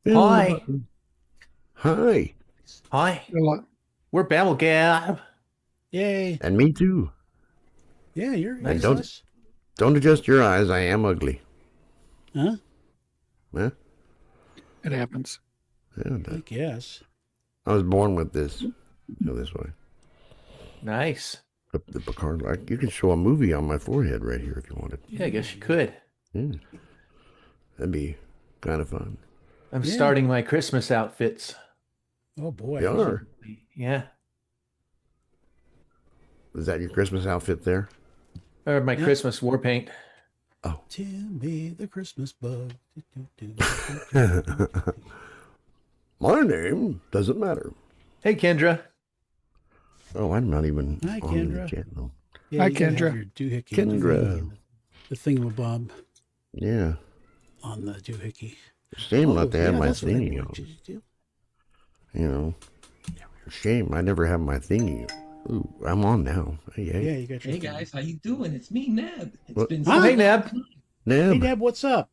Hi. Hi. Hi. What? We're BabbleGab. Yay. And me too. Yeah, you're And Nice. don't adjust your eyes. I am ugly. Huh? Huh? It happens. Yeah, I guess. I was born with this. Go this way. Nice. The Picard. Like, you can show a movie on my forehead right here if you wanted. Yeah, I guess you could. Yeah. That'd be kind of fun. I'm Yeah. starting my Christmas outfits. Oh boy. You are. Yeah. Is that your Christmas outfit there? Or my Yeah. Christmas war paint. Oh. Timmy the Christmas bug. My name doesn't matter. Hey, Kendra. Oh, I'm not even Hi, on the Kendra. channel. Yeah, Hi, you gotta have Kendra. your doohickey Kendra. the thingamabob Yeah. on the doohickey. Shame not to have my that's what I thingy want on. you to do. You know. Shame I never have my thingy. Ooh, I'm on now. Hey, Yeah, you got your Hey thing. guys, how you doing? It's me, Neb. It's What? been Oh, hey, Neb. Neb. Hey, Deb, what's up?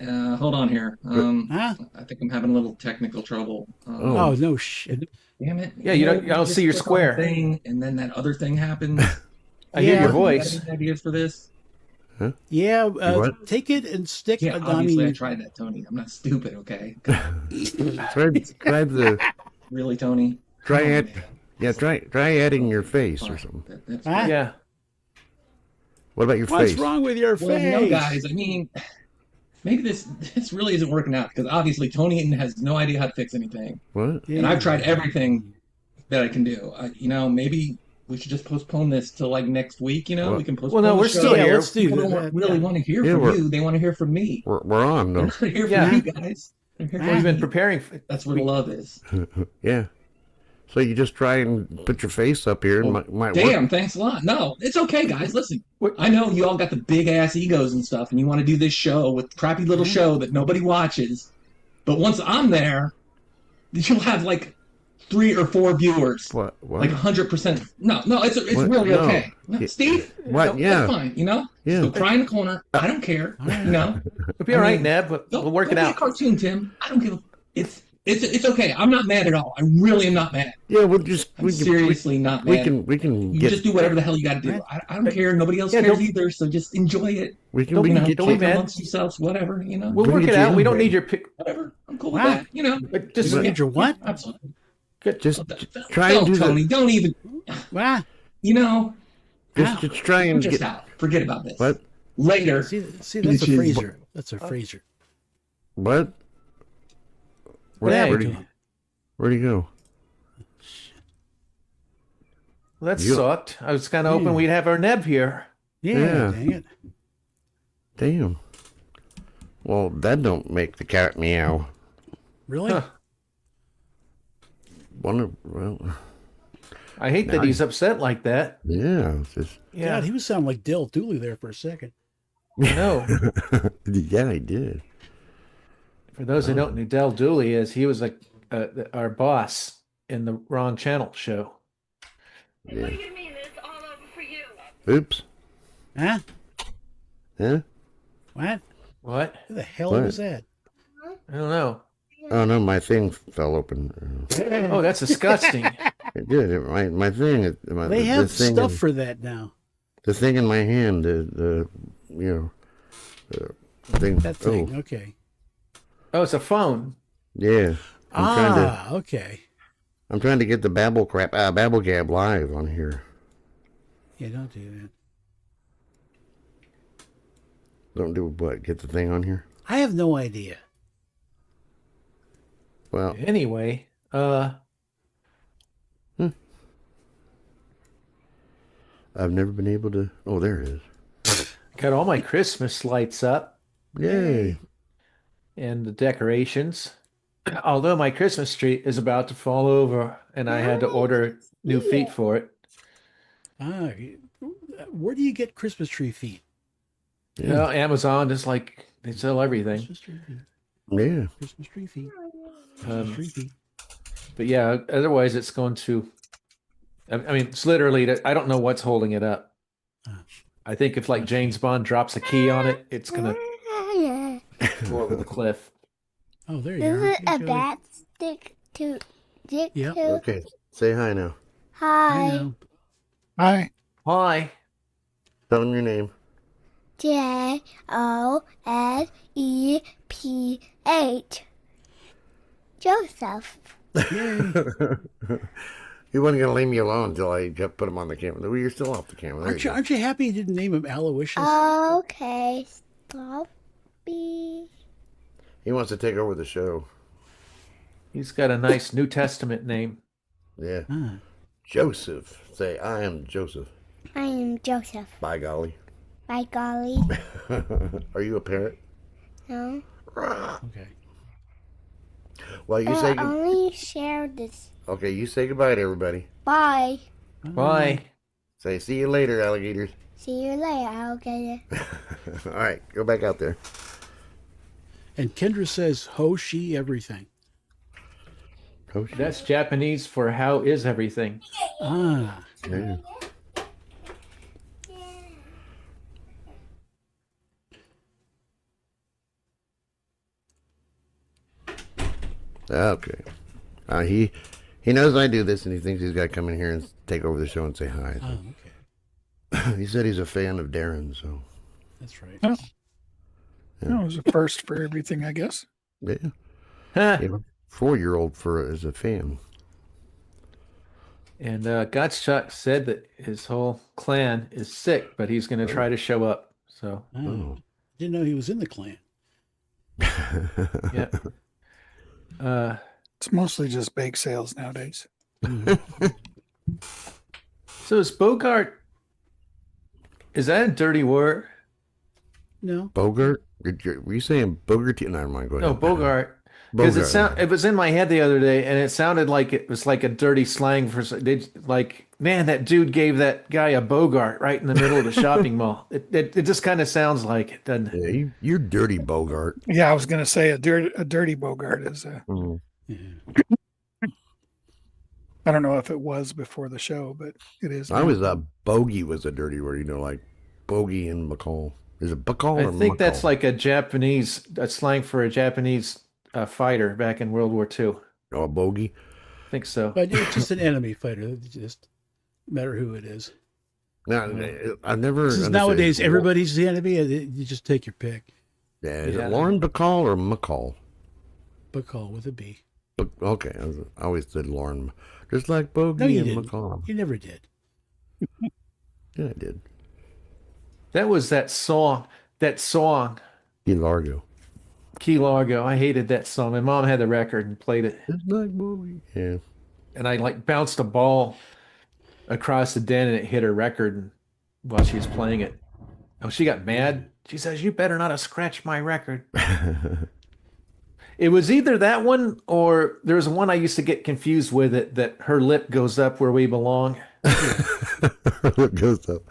hold on here. Huh? I think I'm having a little technical trouble. Oh, no shit. Damn it! Yeah, you don't just see your click on square. the thing, and then that other thing happens. I hear Yeah. your You voice. got any ideas for this? Yeah, what? take it and stick. Yeah, I obviously I mean, tried that, Tony. I'm not stupid, okay? try the Really, Tony? try Come on, it. man. Yeah, try adding your face or Fine. something. That's Ah. fine. Yeah. What about your what's face? wrong with your Well, face? you know, guys, I mean, maybe this really isn't working out because obviously Tony has no idea how to fix anything. What? And I've tried everything that I can do. Maybe we should just postpone this till like next week. Well- We can postpone. no, the we're show. still Yeah, here. let's do People that. don't really want to hear Yeah, from we're- you. They want to hear from me. We're on They're though. not going to hear Yeah. from you guys. They're here We've from been me. preparing for That's where the love is. Yeah. So you just try and put your face up here and might Damn, work. thanks a lot. No, it's okay, guys. Listen, What- I know you all got the big ass egos and stuff, and you want to do this show with crappy little show that nobody watches. But once I'm there, you'll have like 3 or 4 viewers. What? Like 100%. No, it's What? really No. okay. No, Yeah. Steve? What? No, Yeah. That's fine, Yeah. Go cry in the corner. I don't care. It'll be all I right, mean, Neb. But Don't, we'll work don't it be out. a cartoon, Tim. I don't give a... It's okay. I'm not mad at all. I really am not mad. Yeah, we'll just I'm seriously not we mad. can You get just do whatever the hell you got to do. I don't care. Nobody else Yeah, cares don't- either. So just enjoy it. we can don't we be- can get don't be you, mad. Amongst yourselves, whatever. We'll Don't work get it you out. We don't angry. need your pick. Whatever. I'm cool with Wow. that. But just You need your what? Absolutely. just try and Don't, do Tony. the Don't even. Wow. just try I'm and just get out. Forget about this. what Later. See, that's a Bitches. Fraser. That's a Fraser. what? What Hey. happened to him? Where'd he go? Well, that You- sucked. I was kind of hoping we'd have our Neb here. Yeah, Yeah. dang it. Damn. Well, that don't make the cat meow. Really? Huh. Well, I hate that Nice. he's upset like that. yeah, it's just Yeah. God, he was sounding like Dale Dooley there for a second. No. yeah, he did. For those who don't know, Del Dooley is he was like our boss in the Wrong Channel show. Yeah. What do you mean it's all over for you? Oops. Huh? Huh? What? What? Who the hell What? was that? I don't know. Oh no, my thing fell open. Oh, that's disgusting. It did. My thing. They have stuff for that now. the thing in my hand. The thing. That thing. Oh, Okay. Oh, it's a phone. yeah. Okay. I'm trying to get the BabbleGab live on here. Yeah, don't do that. Don't do what? Get the thing on here. I have no idea. Well, Anyway, I've never been able to. Oh, there it is. got all my Christmas lights up Yay! and the decorations. Although my Christmas tree is about to fall over and I had to order new feet for it. Ah, where do you get Christmas tree feet? You know, Amazon is like they sell everything. Christmas tree feet. Yeah. Christmas tree feet. Um, Tree feet. But yeah, otherwise it's going to. I mean, it's literally. I don't know what's holding it up. I think if like James Bond drops a key on it, it's gonna go over the cliff. Oh, there you This are. is Hey, a Joey. bat stick to stick Yeah. to. Okay, say hi now. I Hi, know. Hi. Hi. Tell him your name. JOSEPH. Joseph. Yay. He wasn't gonna leave me alone until I put him on the camera. Well, you're still off the camera. There you go. Aren't you happy you didn't name him Aloysius? Okay, stop. He wants to take over the show. He's got a nice New Testament name. Yeah. Ah. Joseph. Say, I am Joseph. I am Joseph. By golly. By golly. Are you a parrot? No. Okay. Well, you say. Only share this. Okay, you say goodbye to everybody. Bye. Bye. Say, see you later, alligators. See you later, alligator. All right, go back out there. And Kendra says, ho, she, everything. Oh, shit. That's Japanese for how is everything. Ah. Yeah. Okay. He knows I do this, and he thinks he's got to come in here and take over the show and say hi. Oh, okay. He said he's a fan of Darren, so That's right. Oh. Yeah. No, it was a first for everything, I guess. yeah. Huh. Yeah, 4-year-old is a fan. And Gottschalk said that his whole clan is sick, but he's going to try to show up. So, Oh. Didn't know he was in the clan. yeah. It's mostly just bake sales nowadays. So is Bogart, is that a dirty word? No. Bogart? Were you saying Bogart? Never mind. Go ahead. No, Bogart. Because Bogart. it was in my head the other day, and it sounded like it was like a dirty slang for like, man, that dude gave that guy a Bogart right in the middle of the shopping mall. It just kind of sounds like it, doesn't it? Yeah, you're dirty, Bogart. Yeah, I was going to say a dirty Bogart is a. Mm. Yeah. I don't know if it was before the show, but it is. I now. was bogey was a dirty word, like bogey and McCall. Is it McCall or I think that's McCall? like a slang for a Japanese fighter back in World War II. Oh, a bogey? I think so. But it's just an enemy fighter. It just no matter who it is. No, I never. This is understood. nowadays, everybody's the enemy. You just take your pick. Yeah, is Yeah. it Lauren Bacall or McCall? Bacall with a B. Okay, I always said Lauren. Just like Bogey No, you and didn't. McCall. You never did. Yeah, I did. That was that song. Key Largo. Key Largo. I hated that song. My mom had the record and played it. Just like Bogey. Yeah. And I like bounced a ball across the den and it hit her record while she was playing it. Oh, she got mad. She says, "You better not have scratched my record." It was either that one or there's one I used to get confused with it that her lip goes up where we belong. It goes up.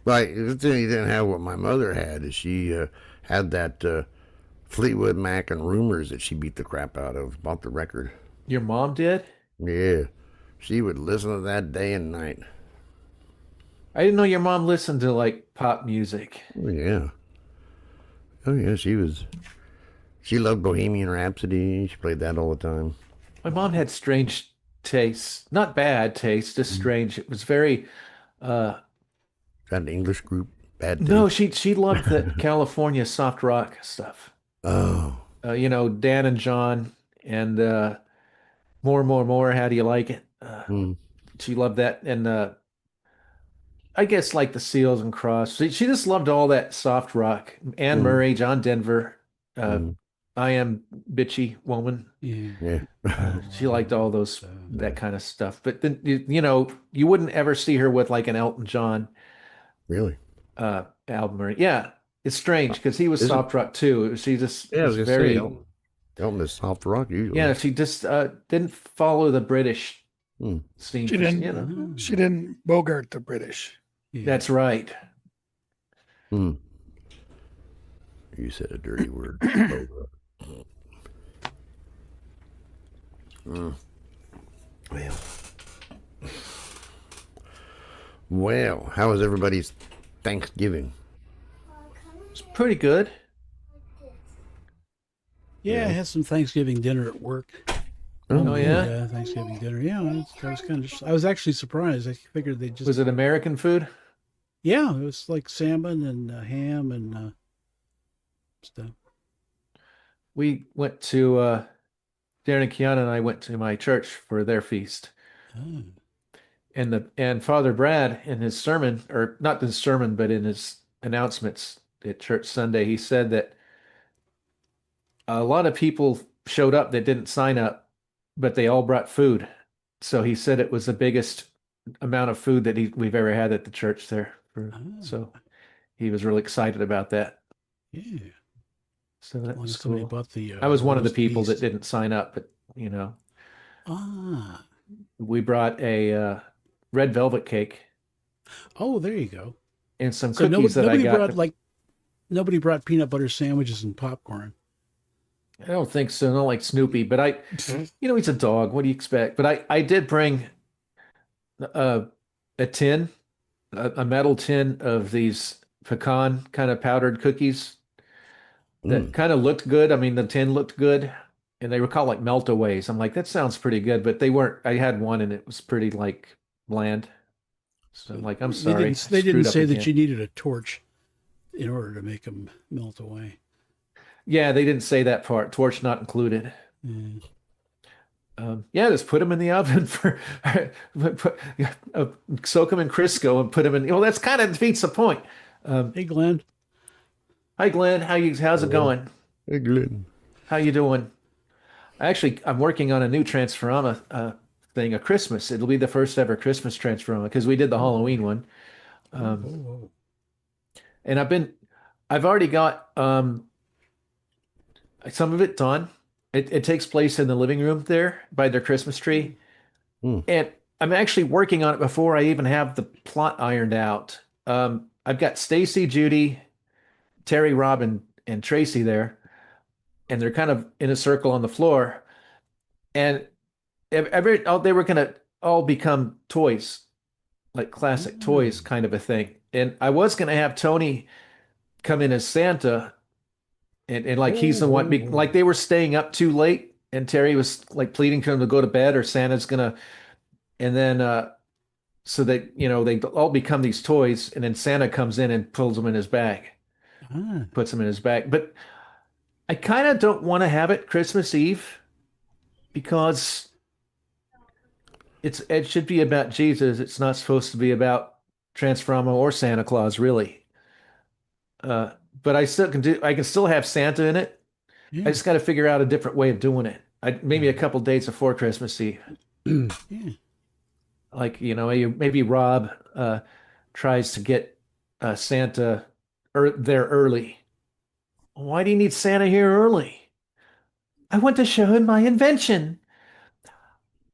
Right. The thing you didn't have what my mother had is she had that Fleetwood Mac and Rumors that she beat the crap out of, bought the record. Your mom did? Yeah. She would listen to that day and night. I didn't know your mom listened to like pop music. Oh, yeah. Oh, yeah. She loved Bohemian Rhapsody. She played that all the time. My mom had strange tastes, not bad taste, just strange. It was very That an English group? Bad no, Taste? she loved the California soft rock stuff. Oh. Dan and John and more. How do you like it? Hmm. She loved that, and I guess like the Seals and Cross. She just loved all that soft rock. Anne Murray, John Denver, I Am Bitchy Woman. Yeah. Yeah. She liked all those that kind of stuff. But then you wouldn't ever see her with like an Elton John Really? album. Yeah, it's strange because he was Is it- soft rock too. She just Yeah, I was was gonna very. say, Elton is soft rock usually. Yeah, she just didn't follow the British Hmm. scene. She didn't. She didn't Bogart the British. Yeah. That's right. Hmm. You said a dirty word. Well, how was everybody's Thanksgiving? It's pretty good. Yeah, I Yeah. had some Thanksgiving dinner at work. Oh, Oh cool. yeah? Yeah, Thanksgiving dinner. Yeah, I was kind of. I was actually surprised. I figured they just. Was it American food? Yeah, it was like salmon and ham and stuff. We went to Darren and Kiana and I went to my church for their feast. Oh. And Father Brad in his sermon, or not his sermon, but in his announcements at church Sunday, he said that a lot of people showed up that didn't sign up, but they all brought food. So he said it was the biggest amount of food that we've ever had at the church there. Oh, So he was really excited about that. yeah. So that As long was as somebody cool. bought the I was one of the roast people that beast. didn't sign up, but Ah. we brought a red velvet cake Oh, there you go. and some So cookies that I got. nobody brought peanut butter sandwiches and popcorn. I don't think so. Not like Snoopy, but he's a dog. What do you expect? But I did bring uh, a tin, a metal tin of these pecan kind of powdered cookies that Mm. kind of looked good. I mean, the tin looked good, and they were called like meltaways. I'm like, that sounds pretty good, but they weren't. I had one, and it was pretty like bland. So I'm like, I'm sorry, I They didn't screwed up say that again. you needed a torch in order to make them melt away. Yeah, they didn't say that part. Torch not included. Yeah. Yeah, just put them in the oven for uh, soak them in Crisco and put them in. Well, that's kind of defeats the point. Um, Hey, Glenn. Hi, Glenn. How's it Oh, going? hey, Glenn. How you doing? I'm working on a new Transforma thing, a Christmas. It'll be the first ever Christmas Transforma because we did the Oh, Halloween one. Um, oh. and I've already got some of it done. It takes place in the living room there by their Christmas tree. Mm. And I'm actually working on it before I even have the plot ironed out. I've got Stacy, Judy, Terry, Robin, and Tracy there, and they're kind of in a circle on the floor. And they were gonna all become toys, like classic toys, Mm. kind of a thing. And I was gonna have Tony come in as Santa, and like he's Oh, the one, oh, like oh. they were staying up too late, and Terry was like pleading to him to go to bed, or Santa's gonna, and then so that they all become these toys, and then Santa comes in and pulls them in his bag, Ah. puts them in his bag. But I kind of don't want to have it Christmas Eve because it should be about Jesus. It's not supposed to be about Transformer or Santa Claus, really. Uh, but I can still have Santa in it. I Yeah. just got to figure out a different way of doing it. Maybe a couple days before Christmas Eve. Yeah. Like, maybe Rob tries to get Santa there early. Why do you need Santa here early? I want to show him my invention.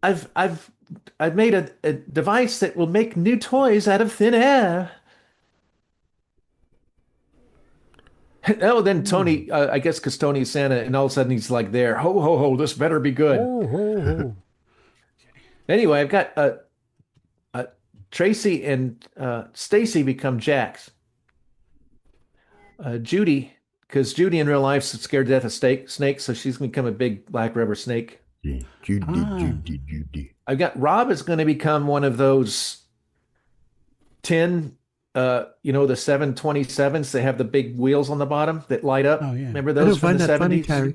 I've I've I've made a device that will make new toys out of thin air. Oh, then Hmm. Tony, I guess because Tony's Santa, and all of a sudden he's like there, ho ho ho, this better be good. Oh, oh, oh. Anyway, I've got Tracy and Stacy become Jax. Judy, because Judy in real life is scared to death of snakes, so she's gonna become a big black rubber snake. Judy, Ah. Judy, Judy. I've got Rob is going to become one of those tin, the 727s. They have the big wheels on the bottom that light Oh, up. yeah. Remember I don't those from find the that funny, 70s? Terry.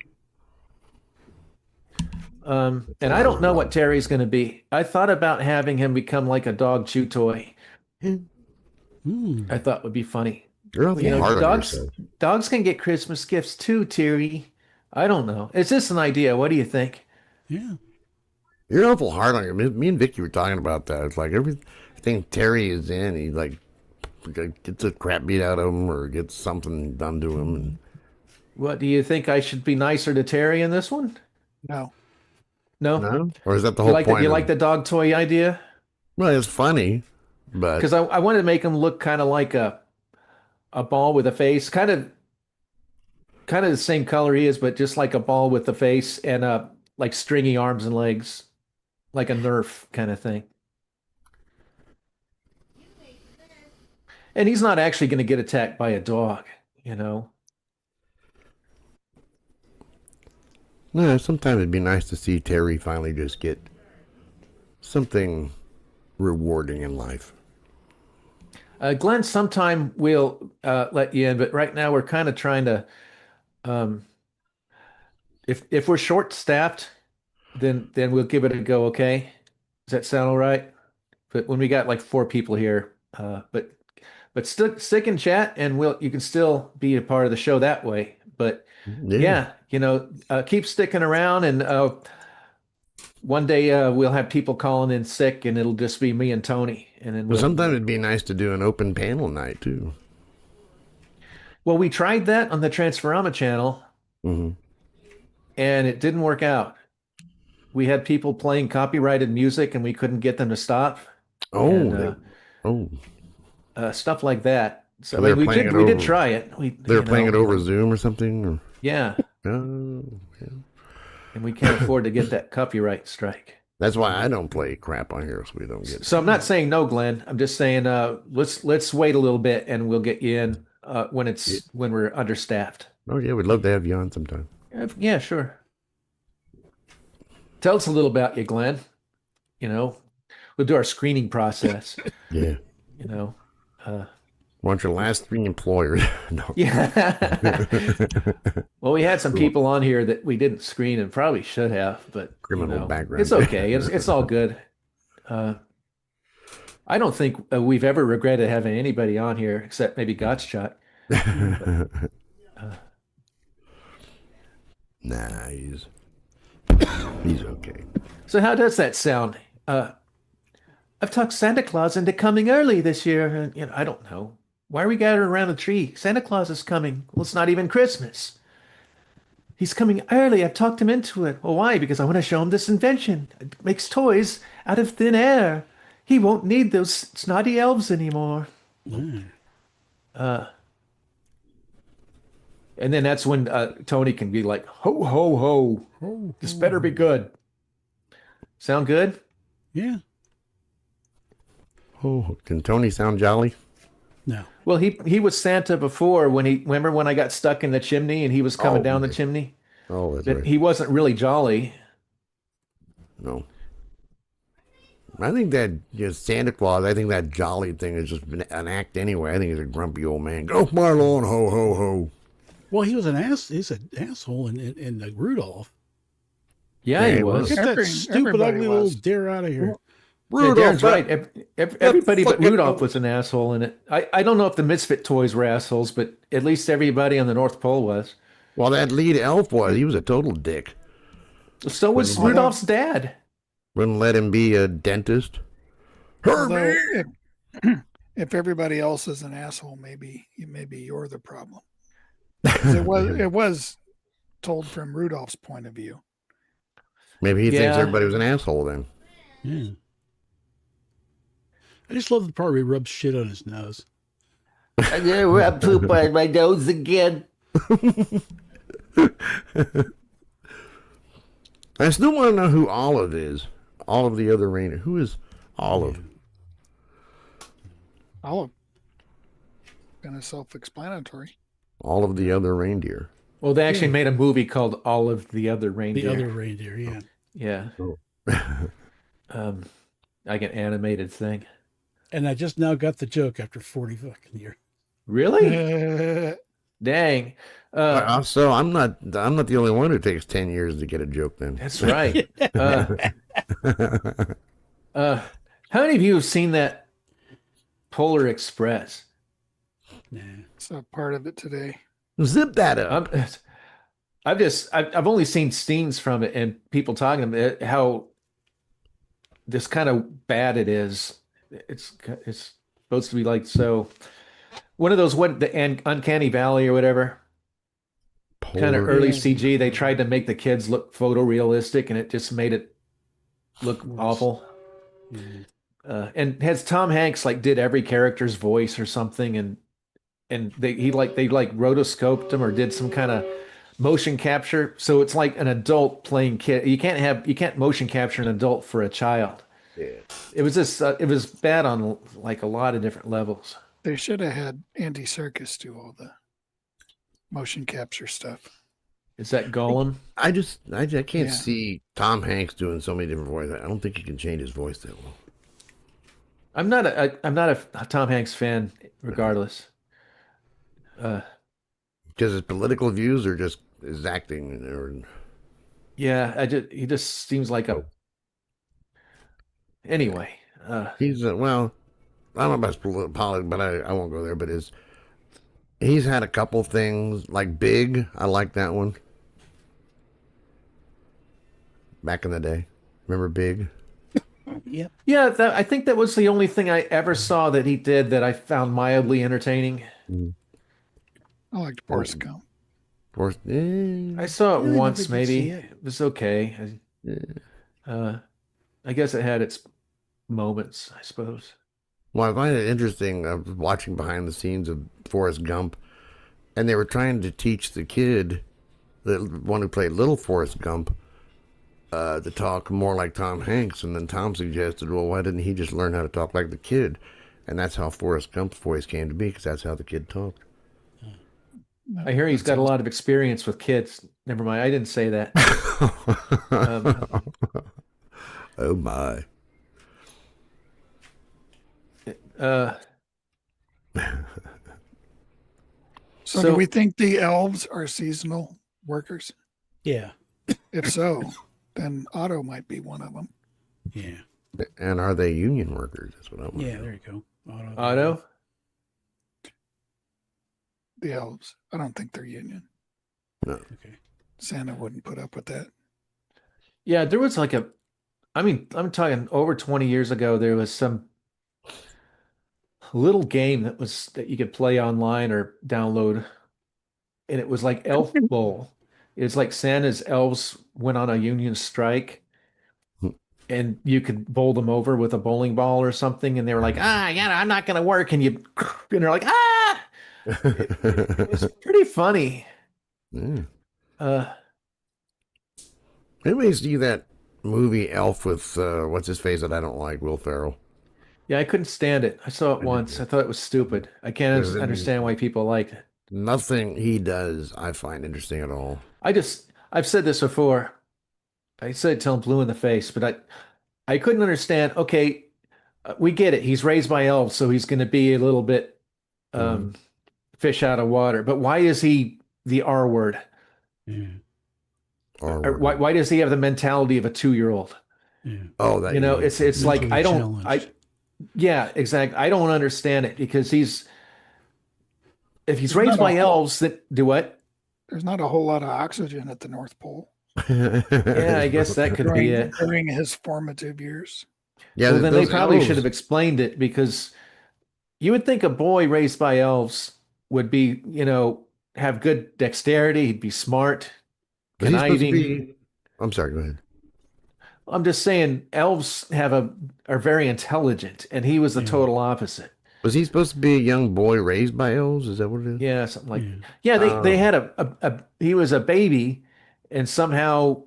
And I don't know what Terry's going to be. I thought about having him become like a dog chew toy. Hmm. I thought would be funny. You're Well, awful hard on dogs yourself. dogs can get Christmas gifts too, Terry. I don't know. It's just an idea. What do you think? Yeah. You're awful hard on your. Me and Vicky were talking about that. It's like everything Terry is in, he like gets the crap beat out of him or gets something done to him. And What do you think? I should be nicer to Terry in this one? No. No? no, or is that the You whole like that? point You of? like the dog toy idea? Well, it's funny, but Because I wanted to make him look kind of like a ball with a face, kind of the same color he is, but just like a ball with the face and like stringy arms and legs, like a Nerf kind of thing. And he's not actually going to get attacked by a dog, you know. No, sometimes it'd be nice to see Terry finally just get something rewarding in life. Glenn, sometime we'll let you in, but right now we're kind of trying to. Um, if we're short staffed, then we'll give it a go. Okay, does that sound all right? But when we got like four people here, but stick and chat, and you can still be a part of the show that way. But Yeah. yeah, keep sticking around, and one day we'll have people calling in sick, and it'll just be me and Tony, and then But sometimes it'd be nice to do an open panel night too. well, we tried that on the Transforama channel, Mm-hmm. and it didn't work out. We had people playing copyrighted music, and we couldn't get them to stop, Oh, and oh, stuff like that. So I they're mean, playing it we did over. try it. They're playing it over Zoom or something. Or, Yeah, oh, yeah. and we can't afford to get that copyright strike. That's why I don't play crap on here, so we don't get. So I'm not saying no, Glenn. I'm just saying let's wait a little bit, and we'll get you in when we're understaffed. Oh yeah, we'd love to have you on sometime. Yeah, sure. Tell us a little about you, Glenn. We'll do our screening process. Yeah. Want your last 3 employers? No. Yeah. Well, we had some people on here that we didn't screen and probably should have, but Criminal background. it's okay. It's all good. I don't think we've ever regretted having anybody on here except maybe Gotchshot. Nah, he's okay. So how does that sound? I've talked Santa Claus into coming early this year. And, I don't know. Why are we gathered around a tree? Santa Claus is coming. Well, it's not even Christmas. He's coming early. I've talked him into it. Well, why? Because I want to show him this invention. It makes toys out of thin air. He won't need those snotty elves anymore. Mm. And then that's when Tony can be like, ho, ho, ho. This better be good. Sound good? Yeah. Oh, can Tony sound jolly? No. Well, he was Santa before remember when I got stuck in the chimney and he was coming down the yeah. chimney? Oh, that's But right. he wasn't really jolly. No. I think that Santa Claus, I think that jolly thing is just an act anyway. I think he's a grumpy old man. Go my lawn, ho, ho, ho. Well, he was an ass. He's an asshole in Rudolph. Yeah, he he was. Get that Every- stupid, everybody ugly was. little deer out of here. Yeah, Rudolph, Darren's right. Everybody but fucking- Rudolph was an asshole in it. I don't know if the Misfit toys were assholes, but at least everybody on the North Pole was. Well, that lead elf he was a total dick. So was Although- Rudolph's dad. Wouldn't let him be a dentist. Although Herbie! if everybody else is an asshole, maybe you're the problem. 'Cause it was told from Rudolph's point of view. Maybe he thinks Yeah. everybody was an asshole then. Yeah. I just love the part where he rubs shit on his nose. I'm gonna rub poop on my nose again. I still want to know who Olive is. Olive the other reindeer. Who is Olive? All of kind of self-explanatory. Olive the other reindeer. Well, they actually made a movie called Olive the Other Reindeer. The other reindeer, yeah. Yeah. Oh. Like an animated thing. And I just now got the joke after 40 fucking years. Really? Dang. So I'm not the only one who takes 10 years to get a joke then. That's right. How many of you have seen that Polar Express? Nah. It's a part of it today. Zip that up. I've only seen scenes from it and people talking about it, how this kind of bad it is. It's supposed to be like so. One of those Uncanny Valley or whatever. Kind of Polar- early CG. They tried to make the kids look photorealistic, and it just made it look awful. And has Tom Hanks did every character's voice or something, and they rotoscoped him or did some kind of motion capture. So it's like an adult playing kid. You can't motion capture an adult for a child. Yeah. It was it was bad on a lot of different levels. They should have had Andy Serkis do all the motion capture stuff. Is that Gollum? I can't Yeah. see Tom Hanks doing so many different voices. I don't think he can change his voice that well. I'm not a Tom Hanks fan, regardless. Uh, Because his political views are just his acting or yeah, he just seems like a anyway. he's well, I don't know about his politics, but I won't go there. But he's had a couple things like Big. I like that one back in the day. Remember Big? Yep. Yeah, I think that was the only thing I ever saw that he did that I found mildly entertaining. I liked Forrest Gump. Of course, I saw it Really once, never did see maybe. it. It was okay. Uh, I guess it had its moments, I suppose. well, I find it interesting. I was watching behind the scenes of Forrest Gump, and they were trying to teach the kid, the one who played Little Forrest Gump, to talk more like Tom Hanks. And then Tom suggested, well, why didn't he just learn how to talk like the kid? And that's how Forrest Gump's voice came to be, because that's how the kid talked. I hear he's got a lot of experience with kids. Never mind, I didn't say that. Oh my. Uh, So, So- do we think the elves are seasonal workers? Yeah. If so, then Otto might be one of them. Yeah. And are they union workers? That's what I want. Yeah. There you go. Otto? The elves. I don't think they're union. No. Okay. Santa wouldn't put up with that. Yeah, there was like I'm talking over 20 years ago, there was some little game that you could play online or download, and it was like Elf Bowl. It's like Santa's elves went on a union strike, and you could bowl them over with a bowling ball or something, and they were like, yeah, I'm not gonna work, and they're like, it was pretty funny. Yeah. Uh, Anybody see that movie Elf with what's his face that I don't like, Will Ferrell? yeah, I couldn't stand it. I saw it once. I thought it was stupid. I can't Because understand why people liked it. nothing he does I find interesting at all. I've said this before. I said it till I'm blue in the face, but I couldn't understand. Okay, we get it. He's raised by elves, so he's going to be a little bit fish out of water. But why is he the R word? Yeah. Or why does he have the mentality of a 2-year-old? Yeah. Oh, that It's like Mentally challenged. yeah, exactly. I don't understand it because if he's There's raised not by a elves, that do what? There's not a whole lot of oxygen at the North Pole Yeah, I guess that could be it. during his formative years. Yeah, Well, then they those probably elves- should have explained it because you would think a boy raised by elves would be, have good dexterity. He'd be smart, Was he supposed to conniving. be? I'm sorry. Go ahead. I'm just saying, elves are very intelligent, and he was the total opposite. Was he supposed to be a young boy raised by elves? Is that what it is? Yeah, something like Yeah. yeah. They had he was a baby, and somehow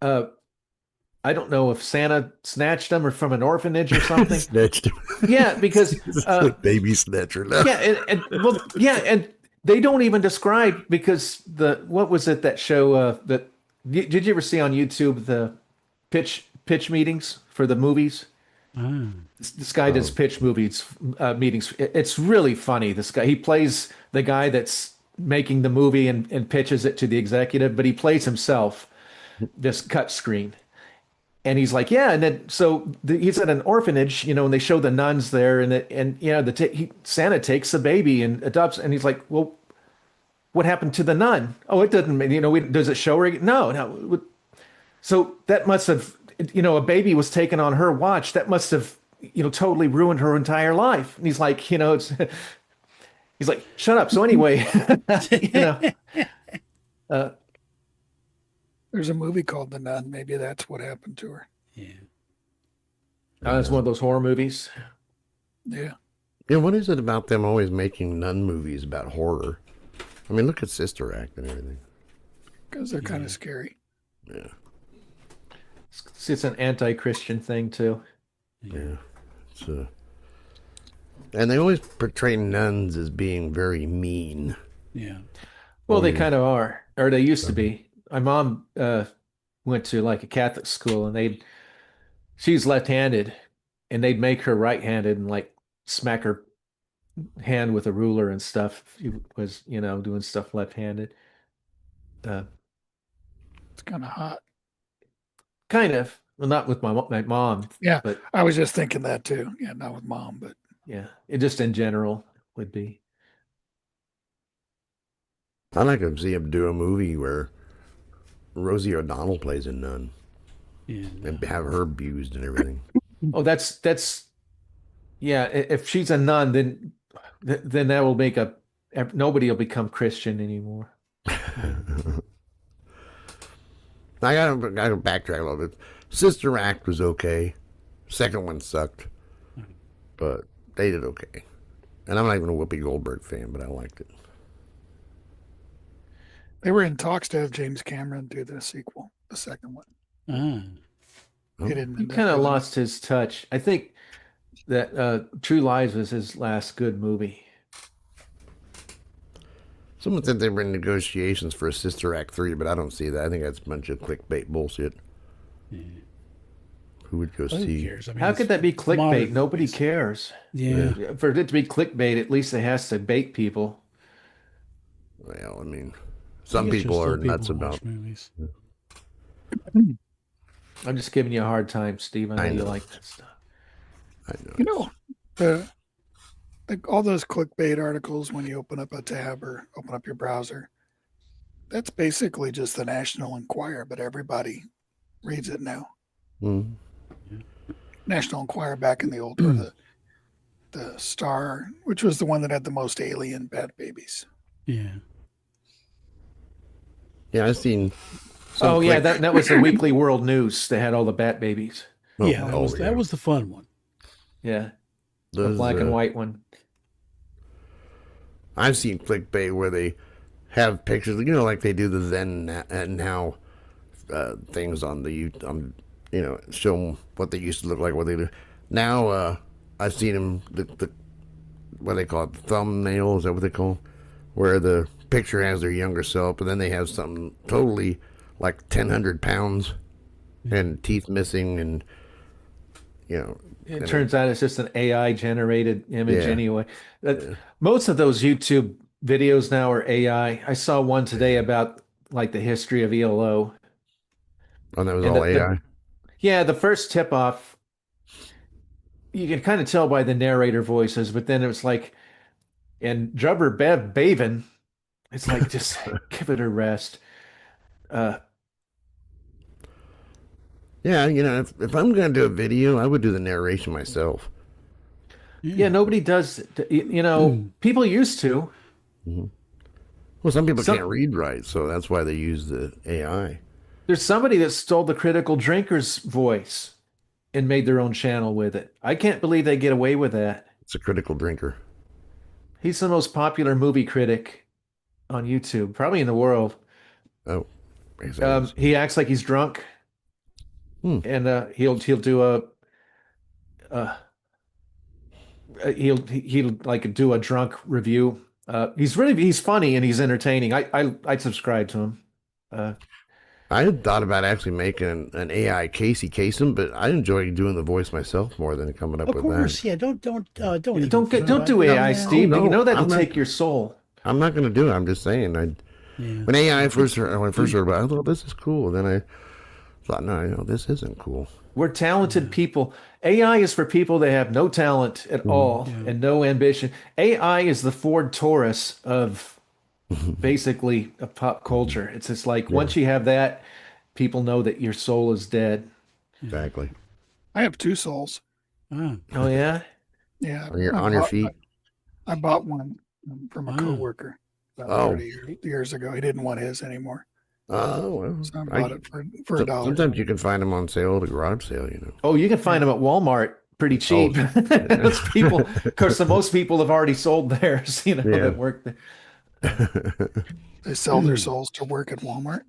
I don't know if Santa snatched him or from an orphanage or something. Snatched him. Yeah, because Baby snatcher. yeah, and they don't even describe because what was it that show that did you ever see on YouTube the pitch meetings for the movies? Ah. This guy does pitch meetings. It's really funny. This guy, he plays the guy that's making the movie and pitches it to the executive, but he plays himself, this cut screen. And he's like, yeah, and then he's at an orphanage, and they show the nuns there, and Santa takes the baby and adopts, and he's like, well, what happened to the nun? Oh, it doesn't, does it show her? No. So that must have, a baby was taken on her watch. That must have, totally ruined her entire life. And he's like, he's like, shut up. So anyway, There's a movie called The Nun. Maybe that's what happened to her. Yeah. it's one of those horror movies. Yeah. Yeah, what is it about them always making nun movies about horror? I mean, look at Sister Act and everything. Because they're kind of scary. Yeah. It's an anti-Christian thing too. Yeah. And they always portray nuns as being very mean. Yeah. Well, Oh, they yeah. kind of are, or they used to Uh-huh. be. My mom went to like a Catholic school, and she's left-handed, and they'd make her right-handed and like smack her hand with a ruler and stuff. If she was, doing stuff left-handed. Uh, It's kind of hot. kind of. Well, not with my mom, Yeah, but I was just thinking that too. Yeah, not with mom, but yeah, it just in general would be. I'd like to see him do a movie where Rosie O'Donnell plays a nun and have her abused and everything. Oh, that's yeah. If she's a nun, then that will make nobody will become Christian anymore. I gotta backtrack a little bit. Sister Act was okay. Second one sucked, but they did okay. And I'm not even a Whoopi Goldberg fan, but I liked it. they were in talks to have James Cameron do the sequel, the second one. He didn't He end up kind of doing it. lost his touch. I think that True Lies was his last good movie. Someone said they were in negotiations for a Sister Act 3, but I don't see that. I think that's a bunch of clickbait bullshit. Who would go Who see? cares? I mean, How it's could that be clickbait? modern Nobody movies. cares. Yeah. For it to be clickbait, at least it has to bait people. Well, I mean, I some guess there's people still are nuts who watch about. movies. I'm just giving you a hard time, Steve. I know you know. like that stuff. I know. You know, like all those clickbait articles when you open up a tab or open up your browser, that's basically just the National Enquirer, but everybody reads it now. Mhm. National Enquirer back in the old, or the Star, which was the one that had the most alien bad babies. Yeah. Yeah, I've seen. Some Oh yeah, click- that was the Weekly World News. They had all the Bat Babies. Oh, Yeah, that was the fun one. Yeah, the Those, black and white one. I've seen clickbait where they have pictures, like they do the then and now things on the YouTube, show them what they used to look like, what they do. Now, I've seen them, the what they call it, thumbnail, is that what they call them? Where the picture has their younger self, and then they have something totally like 1,000 pounds and teeth missing, and, It turns out it's just an AI generated image Yeah. anyway. Most of those YouTube videos now are AI. I saw one today about like the history of ELO. and that was And all AI. Yeah, the first tip off, you can kind of tell by the narrator voices, but then it was like, and Drubber Bev Baven, it's like, just give it a rest. Yeah, if I'm going to do a video, I would do the narration myself. Yeah, nobody does, people used to. Well, some people can't read right, so that's why they use the AI. There's somebody that stole the Critical Drinker's voice and made their own channel with it. I can't believe they get away with that. It's a critical drinker. He's the most popular movie critic on YouTube, probably in the world. Oh, I guess that is. He acts like he's drunk, and he'll do he'll like do a drunk review. He's funny and he's entertaining. I subscribe to him. I had thought about actually making an AI Casey Kasem, but I enjoy doing the voice myself more than coming up Of with course, that. yeah. Don't even Don't think do about AI, it. Steve. no, You know that'll I'm not- take your soul. I'm not going to do it. I'm just saying. When AI when I first heard about it, I thought this is cool. Then I thought, no, this isn't cool. We're talented people. AI is for people that have no talent at all and no ambition. AI is the Ford Taurus of basically a pop culture. It's just like once you have that, people know that your soul is dead. Exactly. I have two souls. Oh yeah? Yeah, On your I on your bought- feet. I bought one from a Wow. coworker about Oh. 30 years ago. He didn't want his anymore, Oh well. so I bought it for $1. Sometimes you can find them on sale at a garage sale. Oh, you can find them at Walmart pretty cheap. Those people, of course, most people have already sold theirs, Yeah. that work there. They sell their souls to work at Walmart.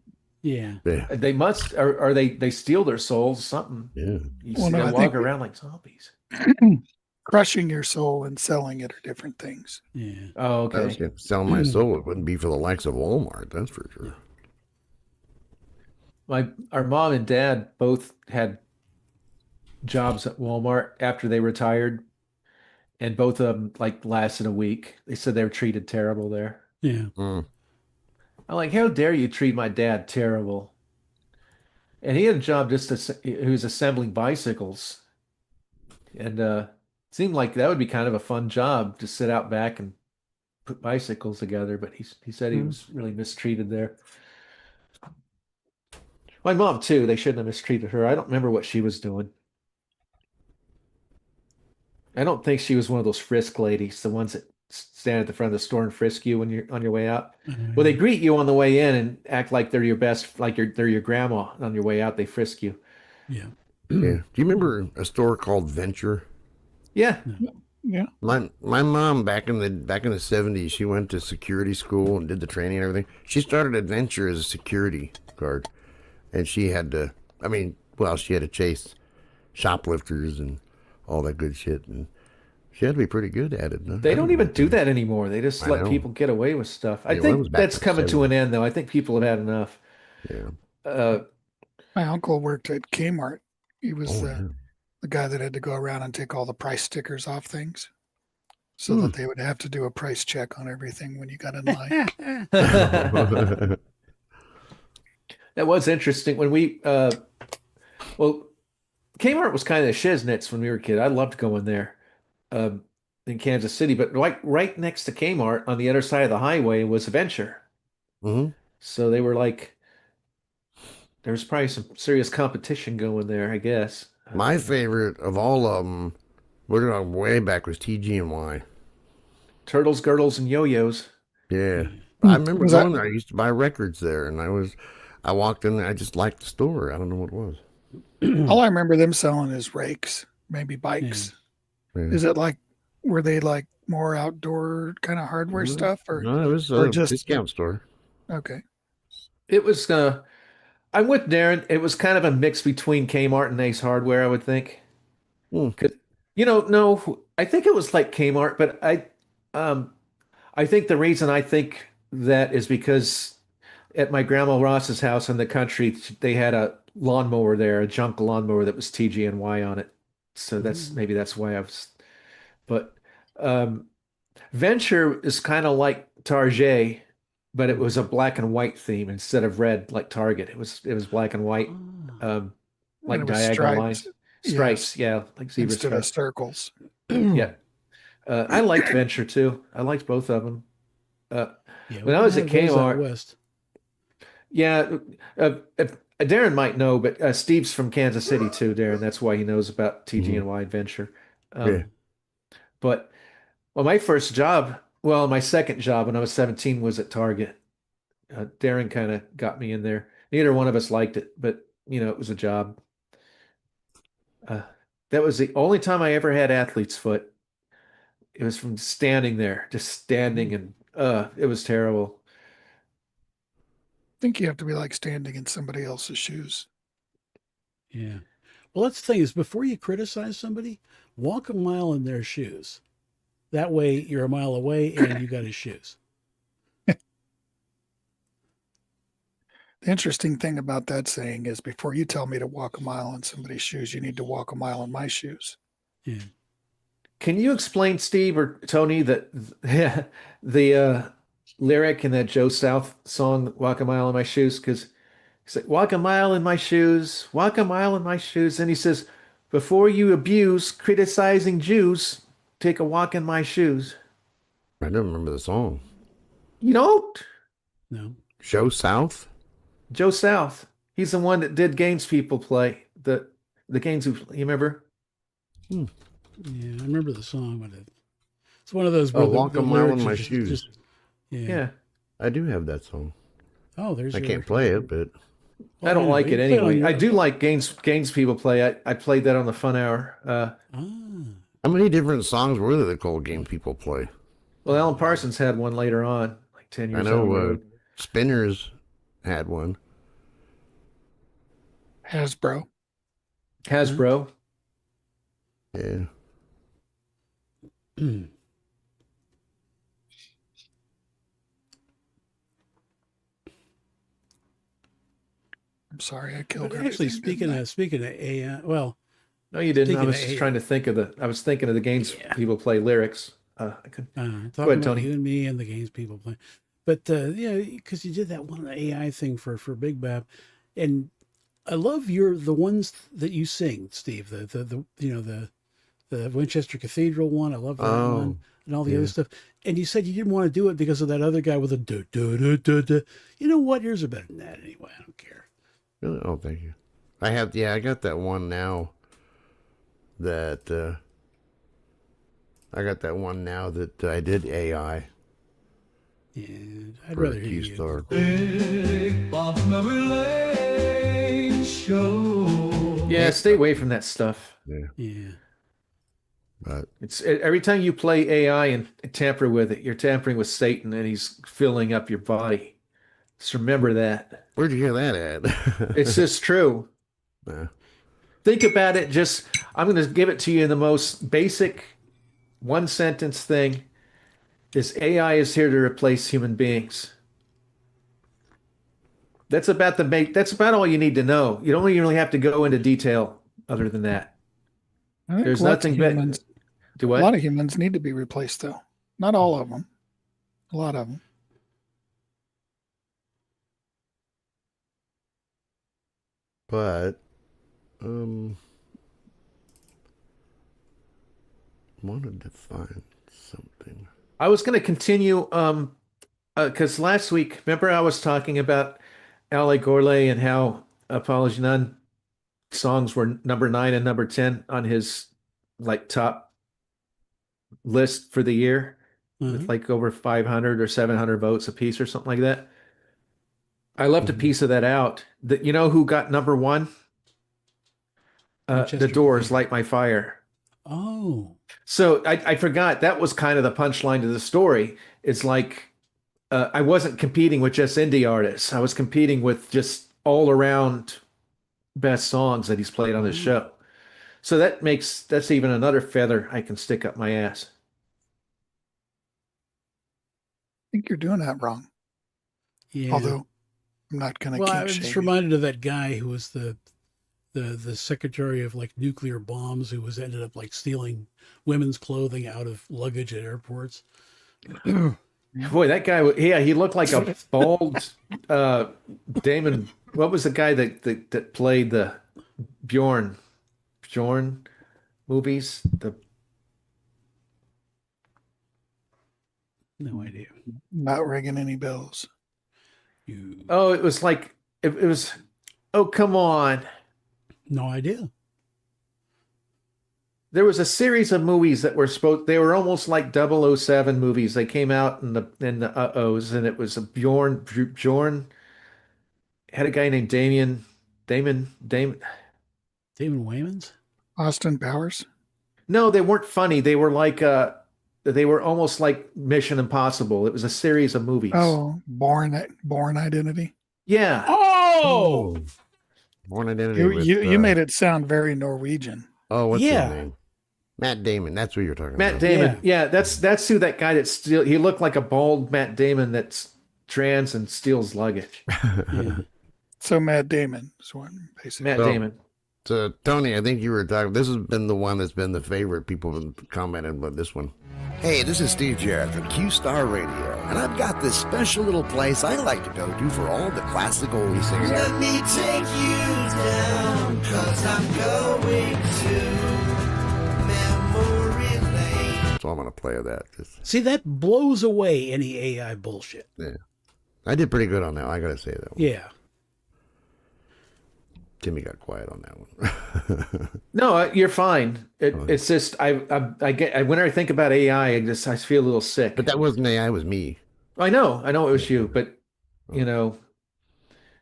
Yeah. Yeah. They must, or they steal their souls, something. Yeah. You Well, see no, them I walk think- around like zombies. Crushing your soul and selling it are different things. Yeah. Oh, If I was okay. going to sell my soul, it wouldn't be for the likes of Walmart, that's for sure. Our mom and dad both had jobs at Walmart after they retired, and both of them like lasted a week. They said they were treated terrible there. Yeah. Mm. I'm like, how dare you treat my dad terrible? And he had a job he was assembling bicycles, and it seemed like that would be kind of a fun job to sit out back and put bicycles together. But he said he was really mistreated there. My mom too. They shouldn't have mistreated her. I don't remember what she was doing. I don't think she was one of those frisk ladies, the ones that stand at the front of the store and frisk you when you're on your way out. Well, they greet you on the way in and act like they're your best, like they're your grandma. On your way out, they frisk you. Yeah. Yeah. Do you remember a store called Venture? Yeah. Yeah. My mom back in the 70s, she went to security school and did the training and everything. She started at Venture as a security guard, and she had to. She had to chase shoplifters and all that good shit, and she had to be pretty good at it. They don't even do that anymore. They just I let know. people get away with stuff. I Yeah, well, it was think back that's in the coming to an 70s. end, though. I think people have had enough. Yeah. My uncle worked at Kmart. He was Oh, yeah. the guy that had to go around and take all the price stickers off things so that they would have to do a price check on everything when you got in line. That was interesting when well, Kmart was kind of the shiznits when we were a kid. I loved going there in Kansas City, but right next to Kmart on the other side of the highway was Venture. Mhm. So they were like, there was probably some serious competition going there, I guess. My favorite of all of them, we're going way back, was TG&Y. Turtles, girdles, and yo-yos. Yeah. I remember Was going that- there. I used to buy records there, and I walked in there. I just liked the store. I don't know what it was. all I remember them selling is rakes, maybe bikes. Yeah. Is it were they like more outdoor kind of hardware stuff or No, it was or a just- discount store. okay? It was, I'm with Darren. It was kind of a mix between Kmart and Ace Hardware, I would think. Hmm. 'Cause, no, I think it was like Kmart, but I think the reason I think that is because at my grandma Ross's house in the country, they had a lawnmower there, a junk lawnmower that was TG&Y on it. So maybe that's why I was. But um, Venture is kind of like Target, but it was a black and white theme instead of red like Target. It was black and white, like And it was diagonal stripes. lines, stripes, yeah, like zebra Instead of stripes. circles. Yeah. I liked Venture too. I liked both of them. Yeah. When I was at we have those out Kmart, west. yeah, Darren might know, but Steve's from Kansas City too, Darren. That's why he knows about TG&Y Venture. Yeah. But my second job when I was 17 was at Target. Darren kind of got me in there. Neither one of us liked it, but it was a job. That was the only time I ever had athlete's foot. It was from standing there, just standing, and it was terrible. I think you have to be like standing in somebody else's shoes. Yeah. Well, that's the thing is before you criticize somebody, walk a mile in their shoes. That way you're a mile away and you got his shoes. The interesting thing about that saying is before you tell me to walk a mile in somebody's shoes, you need to walk a mile in my shoes. Yeah. Can you explain, Steve or Tony, that the lyric in that Joe South song, "Walk a Mile in My Shoes"? Because he's like, "Walk a mile in my shoes, walk a mile in my shoes," and he says, "Before you abuse criticizing Jews, take a walk in my shoes." I don't remember the song. You don't? No. Show South? Joe South. He's the one that did Games People Play. The games you remember? Yeah, I remember the song, but it's one of those. Oh, where Walk a the Mile in lyrics My are Shoes. yeah. Yeah. I do have that song. Oh, there's. I your can't record. play it, but I don't like you it play on anyway. your- I do like games people play. I played that on the Fun Hour. Ah, how many different songs were there that called Game People Play? Well, Alan Parsons had one later on, like 10 I years down the know road. Spinners had one. Hasbro. Hasbro. Yeah. I'm sorry I killed But actually, everything. didn't speaking of AI, well, No, you didn't. I speaking of was just trying AI, to think of I was thinking of the games yeah, people play lyrics. I could go talking ahead, about Tony. you and me and the games people play. But yeah, because you did that one AI thing for Big Bab, and I love the ones that you sing, Steve. The the Winchester Cathedral one. I love that Oh, one, and all the other yeah. stuff. And you said you didn't want to do it because of that other guy with a duh, duh, duh, duh, duh. You know what? Yours are better than that anyway. I don't care. Really? Oh, thank you. I got that one now that I did AI Yeah, I'd for rather the hear Q you. Star. Yeah, stay away from that stuff. Yeah, Yeah. but It's every time you play AI and tamper with it, you're tampering with Satan, and he's filling up your body. Just remember that. where'd you hear that It's at? just true. Nah. Think about it. I'm going to give it to you in the most basic one sentence thing. This AI is here to replace human beings. That's about all you need to know. You don't even really have to go into detail other than that. I think There's lots of nothing but humans, do a lot what? of humans need to be replaced, though. Not all of them. A lot of them. But wanted to find something. I was going to continue because last week, remember I was talking about Ale Gorley and how Apology None songs were number 9 and number 10 on his like top list for the year with Uh-huh. like over 500 or 700 votes a piece or something like that. I left a Mhm. piece of that out. That you know who got number 1? The Winchester Doors, Cathedral. Light My Fire. Oh. So I forgot that was kind of the punchline to the story. It's like I wasn't competing with just indie artists. I was competing with just all around best songs that he's played on his Oh. show. So that's even another feather I can stick up my ass. I think you're doing that wrong. Yeah. Although I'm not going to Well, I kink was just shame you. reminded of that guy who was the secretary of like nuclear bombs who was ended up like stealing women's clothing out of luggage at airports. Boy, that guy, yeah, he looked like a bald Damon. What was the guy that played the Bjorn movies? No idea. Not ringing any bells. You Oh, it was like it was. Oh, come on. no idea. There was a series of movies that they were almost like 007 movies. They came out in the uh-ohs, and it was a Bjorn had a guy named Damon. Damon Wayans? Austin Powers. No, they weren't funny. They were almost like Mission Impossible. It was a series of movies. Oh, Born Identity. Yeah. Oh, Born Identity You with you made it sound very Norwegian. what's yeah. his name? Matt Damon. That's what you're talking Matt about. Damon. Yeah, that's who that guy that steal he looked like a bald Matt Damon that's trans and steals luggage. Yeah. So Matt Damon is one basically. Matt So- Damon. So Tony, I think you were talking. This has been the one that's been the favorite. People have been commenting about this one. Hey, this is Steve Jarrett from Q Star Radio, and I've got this special little place I like to go to for all the classic oldie singers. Let me take you down, 'cause I'm going to memory lane. So I'm gonna play that. See, that blows away any AI bullshit. I did pretty good on that. I gotta say that one. Yeah. Timmy got quiet on that one. No, you're fine. It's just I get whenever I think about AI, I feel a little sick. But that wasn't AI. It was me. I know it was you, but you know,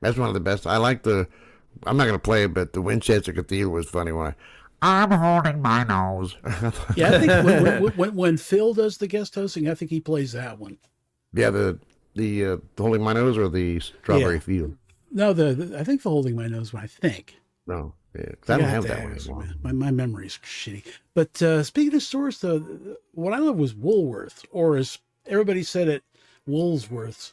That's one of the best. I like the. I'm not gonna play it, but the Winchester Cathedral was funny when I'm holding my nose. Yeah, I think when Phil does the guest hosting, I think he plays that one. Yeah, the holding my nose or the strawberry Yeah. field. No, I think the holding my nose one, I think. No, Yeah, 'cause I don't have to that one ask, anymore. man. My memory's shitty. But speaking of stores, though, what I love was Woolworth, or as everybody said it, Woolsworths.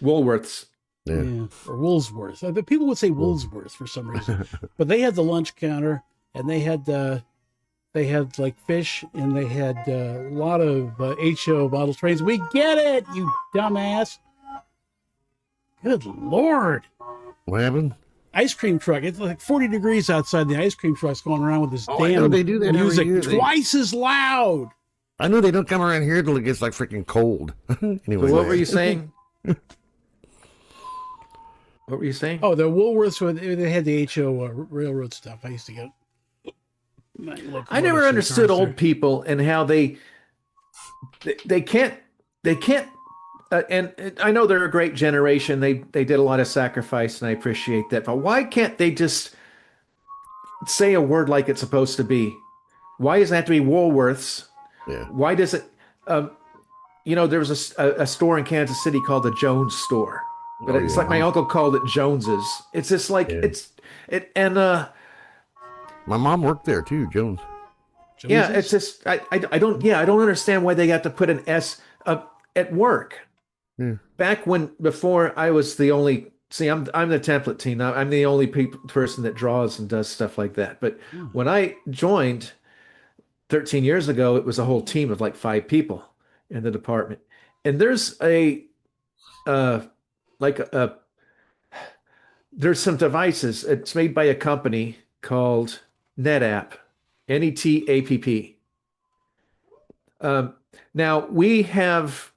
Woolworths. Yeah, or Woolsworth. The people would say Woolsworth for some reason, but they had the lunch counter, and they had like fish, and they had a lot of HO bottle trays. We get it, you dumbass. Good Lord. What happened? Ice cream truck. It's like 40 degrees outside. The ice cream truck's going around with this I know damn they do that every music year. twice as loud. I know they don't come around here till it gets like freaking cold. Anyway, So what were you saying? What were you saying? Oh, the Woolworths, they had the HO railroad stuff. I used to get. I never understood old people and how they can't and I know they're a great generation. They did a lot of sacrifice, and I appreciate that. But why can't they just say a word like it's supposed to be? Why does it have to be Woolworths? Yeah. Why does it? There was a store in Kansas City called the Jones Store, but it's like my uncle called it Jones's. It's just like my mom worked there too, Jones. Yeah, it's just I don't understand why they got to put an S at work. Yeah. Before I was the only. See, I'm the template team. I'm the only person that draws and does stuff like that. But when I joined 13 years ago, it was a whole team of like 5 people in the department. And there's there's some devices. It's made by a company called NetApp, NETAPP. Now we have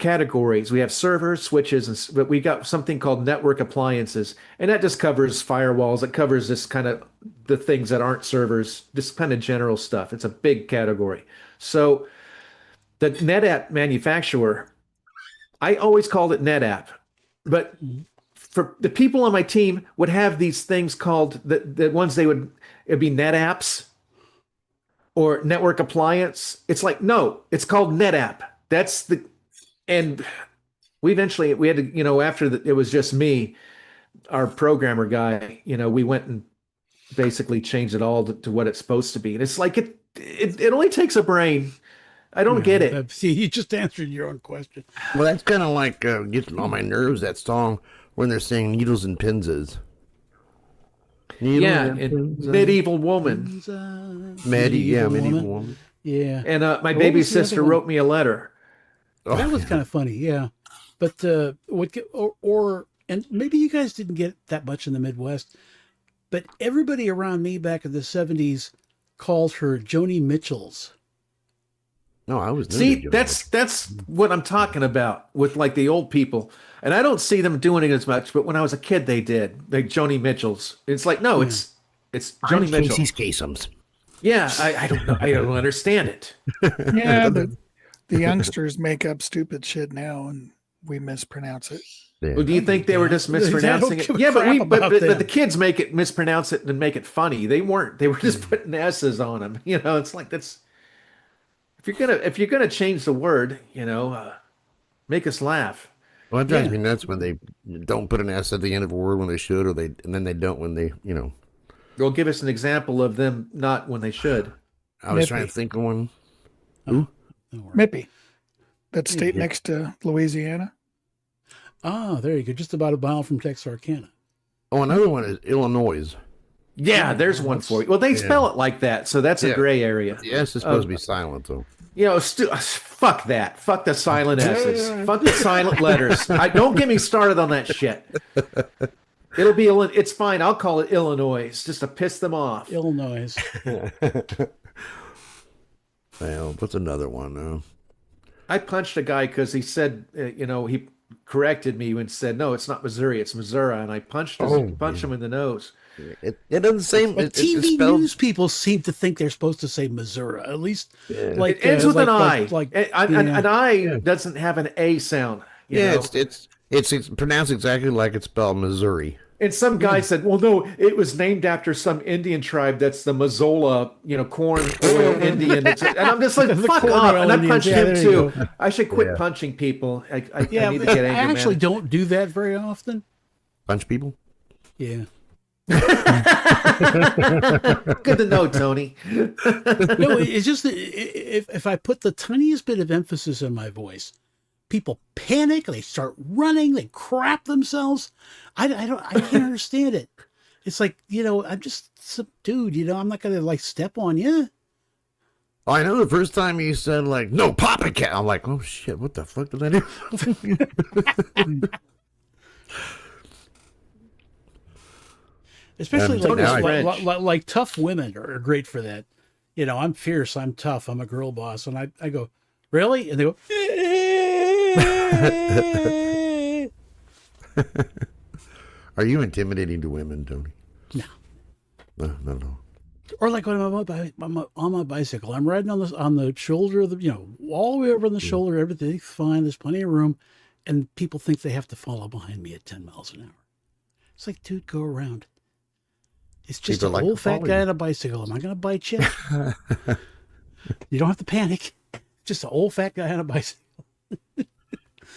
categories. We have servers, switches, but we got something called network appliances, and that just covers firewalls. It covers this kind of the things that aren't servers, this kind of general stuff. It's a big category. So the NetApp manufacturer, I always called it NetApp, but for the people on my team would have these things called the ones it'd be NetApps or network appliance. It's like, no, it's called NetApp. And we had to, after it was just me, our programmer guy, we went and basically changed it all to what it's supposed to be. And it's like, it only takes a brain. I don't get it. See, you just answered your own question. Well, that's kind of like getting on my nerves, that song when they're saying needles and pinses. Medieval Woman. Medieval Woman. Yeah. And my baby sister wrote me a letter. That was kind of funny, yeah. But and maybe you guys didn't get that much in the Midwest, but everybody around me back in the 70s called her Joni Mitchell's. No, I was. See, that's what I'm talking about with like the old people, and I don't see them doing it as much. But when I was a kid, they did, like Joni Mitchell's. It's like no, it's Joni Mitchell. Casey's Kasem's. Yeah, I don't know. I don't understand it. Yeah, but the youngsters make up stupid shit now, and we mispronounce it. Yeah. Well, do you think they were just mispronouncing it? Yeah, but the kids mispronounce it and make it funny. They weren't. They were just putting S's on them. It's like that's. If you're gonna change the word, make us laugh. Well, it drives me nuts when they don't put an S at the end of a word when they should, and then they don't when they. Well, give us an example of them not when they should. I was trying to think of one. Who? Mippy. That state next to Louisiana. Ah, there you go. Just about a mile from Texarkana. Oh, another one is Illinois. Yeah, there's one for you. Well, they spell it like that, so that's a gray area. The S is supposed to be silent, though. Fuck that. Fuck the silent S's. Fuck the silent letters. Don't get me started on that shit. It's fine. I'll call it Illinois just to piss them off. Illinois. Well, what's another one? I punched a guy because he said, he corrected me and said, no, it's not Missouri, it's Missouri. And I punched him in the nose. It doesn't say. But TV news people seem to think they're supposed to say Missouri. At least, it ends with an I. An I doesn't have an A sound. It's pronounced exactly like it's spelled Missouri. And some guy said, well, no, it was named after some Indian tribe that's the Mazola, corn oil Indian. And I'm just like, fuck off. And I punched him too. I should quit punching people. I need to get angry. I actually don't do that very often. Punch people? Yeah. Good to know, Tony. No, it's just that if I put the tiniest bit of emphasis in my voice, people panic, they start running, they crap themselves. I can't understand it. It's like, I'm just some dude, I'm not gonna like step on you. I know the first time you said like, no, Papa Cat. I'm like, oh shit, what the fuck did I do? Especially Now like tough women are great for that. I'm fierce, I'm tough, I'm a girl boss. And I go, really? And they go, Are you intimidating to women, Tony? no. No, not at all. Or like when I'm on my bicycle, I'm riding on the shoulder of the, all the way over on the shoulder, everything's fine, there's plenty of room. And people think they have to follow behind me at 10 miles an hour. It's like, dude, go around. It's just People an like old to fat follow guy you. on a bicycle. Am I going to bite you? You don't have to panic. Just an old fat guy on a bicycle.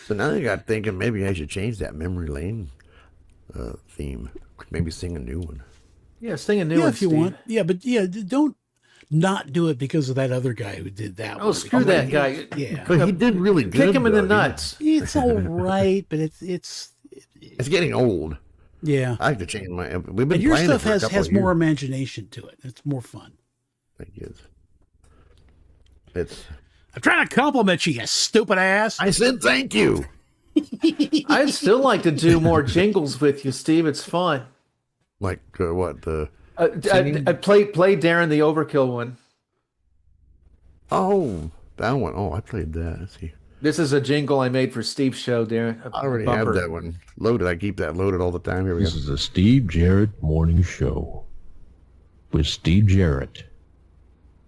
So now I got thinking maybe I should change that memory lane theme. Maybe sing a new one. Yeah, sing a new one, If you Steve. want. Yeah, but don't not do it because of that other guy who did that Oh, one. screw that guy. Yeah. But he did really good. Kick him in the though. nuts. It's all right, but it's It's getting old. yeah. I like to change my. We've been And your playing stuff it for a couple has of more years. imagination to it. It's more fun. Thank you. It's. I'm trying to compliment you, you stupid ass. I said thank you. I'd still like to do more jingles with you, Steve. It's fun. Like what the? I play Darren the Overkill one. Oh, that one. Oh, I played that. Let's see. This is a jingle I made for Steve's show, Darren. I already have that one loaded. I keep that loaded all the time. Here we This go. is the Steve Jarrett Morning Show with Steve Jarrett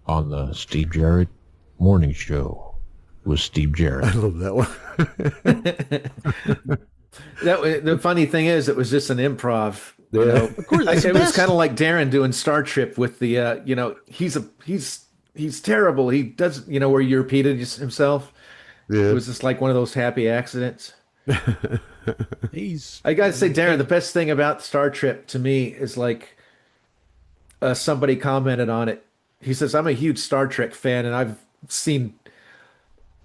on the Steve Jarrett Morning Show with Steve I Jarrett. love that one. The funny thing is, it was just an improv. You know? Of course, it's the It was best. kind of like Darren doing Star Trip with the, he's terrible. He does, where he repeated himself. Yeah. It was just like one of those happy accidents. He's I got to say, Darren, the best thing about Star Trip to me is like somebody commented on it. He says, I'm a huge Star Trek fan and I've seen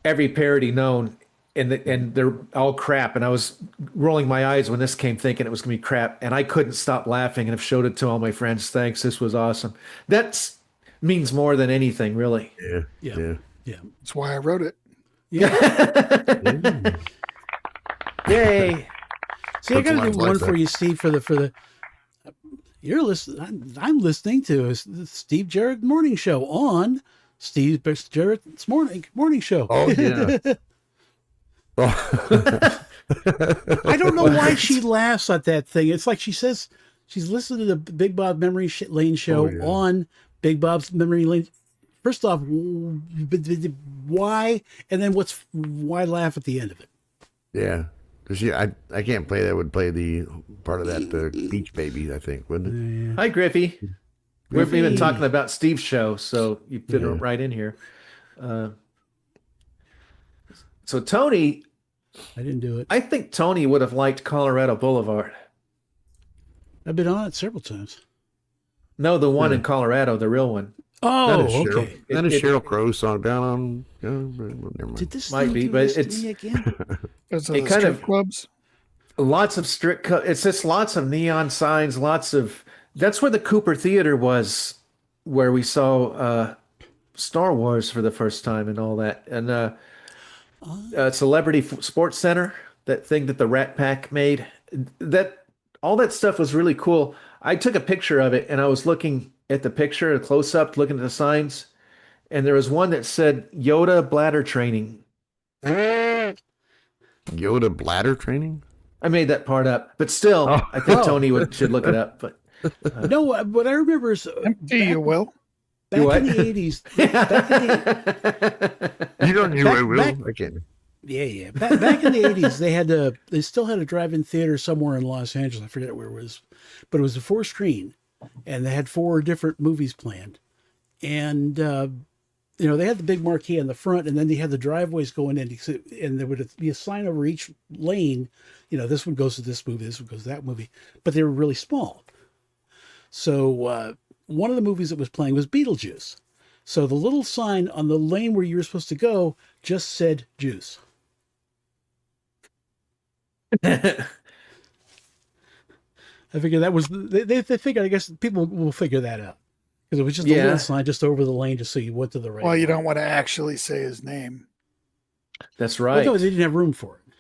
every parody known and they're all crap. And I was rolling my eyes when this came thinking it was going to be crap. And I couldn't stop laughing and I've showed it to all my friends. Thanks. This was awesome. That means more than anything, really. Yeah. yeah. That's why I wrote it. Yeah. Yay. See, I That's got why to I do like one that. for you, Steve, for the you're listening. I'm listening to the Steve Jarrett Morning Show on Steve Jarrett's morning show. Oh yeah. Oh. I don't know why she laughs at that thing. It's like she says she's listening to the Big Bob Memory Lane show Oh, yeah. on Big Bob's Memory Lane. First off, why? And then why laugh at the end of it? Yeah. 'Cause I can't play that. Would play the part of that Beach Baby, I think, wouldn't it? Hi, Griffey. We've been Griffey. talking about Steve's show, so you fit Yeah. right in here. So Tony, I didn't do it. I think Tony would have liked Colorado Boulevard. I've been on it several times. No, the one in Colorado, the real one. Oh, That is Cheryl. okay. That is It- Cheryl Crow song down on. Never mind. Did this Might thing be, do but this to it's- me again? Because of It the kind strip of- clubs. Lots of it's just lots of neon signs, that's where the Cooper Theater was, where we saw Star Wars for the first time and all that. And Celebrity Sports Center, that thing that the Rat Pack made, all that stuff was really cool. I took a picture of it and I was looking at the picture, a close up, looking at the signs, and there was one that said Yoda bladder training. Yoda bladder training. I made that part up, but still, I think Tony should look it up. But No, what I remember is Empty, you will. back What? in the 80s. You don't know. I will. back- I can't. Yeah. Back in the 80s, they still had a drive-in theater somewhere in Los Angeles. I forget where it was, but it was a 4-screen, and they had 4 different movies planned. And they had the big marquee on the front, and then they had the driveways going in, and there would be a sign over each lane. This one goes to this movie, this one goes to that movie, but they were really small. So one of the movies that was playing was Beetlejuice. So the little sign on the lane where you were supposed to go just said juice. I figured that was they figured. I guess people will figure that out because it was just a little Yeah, sign just over the lane, just so you went to the right. Well, you way. don't want to actually say his name. that's Well, no, right. they didn't have room for it.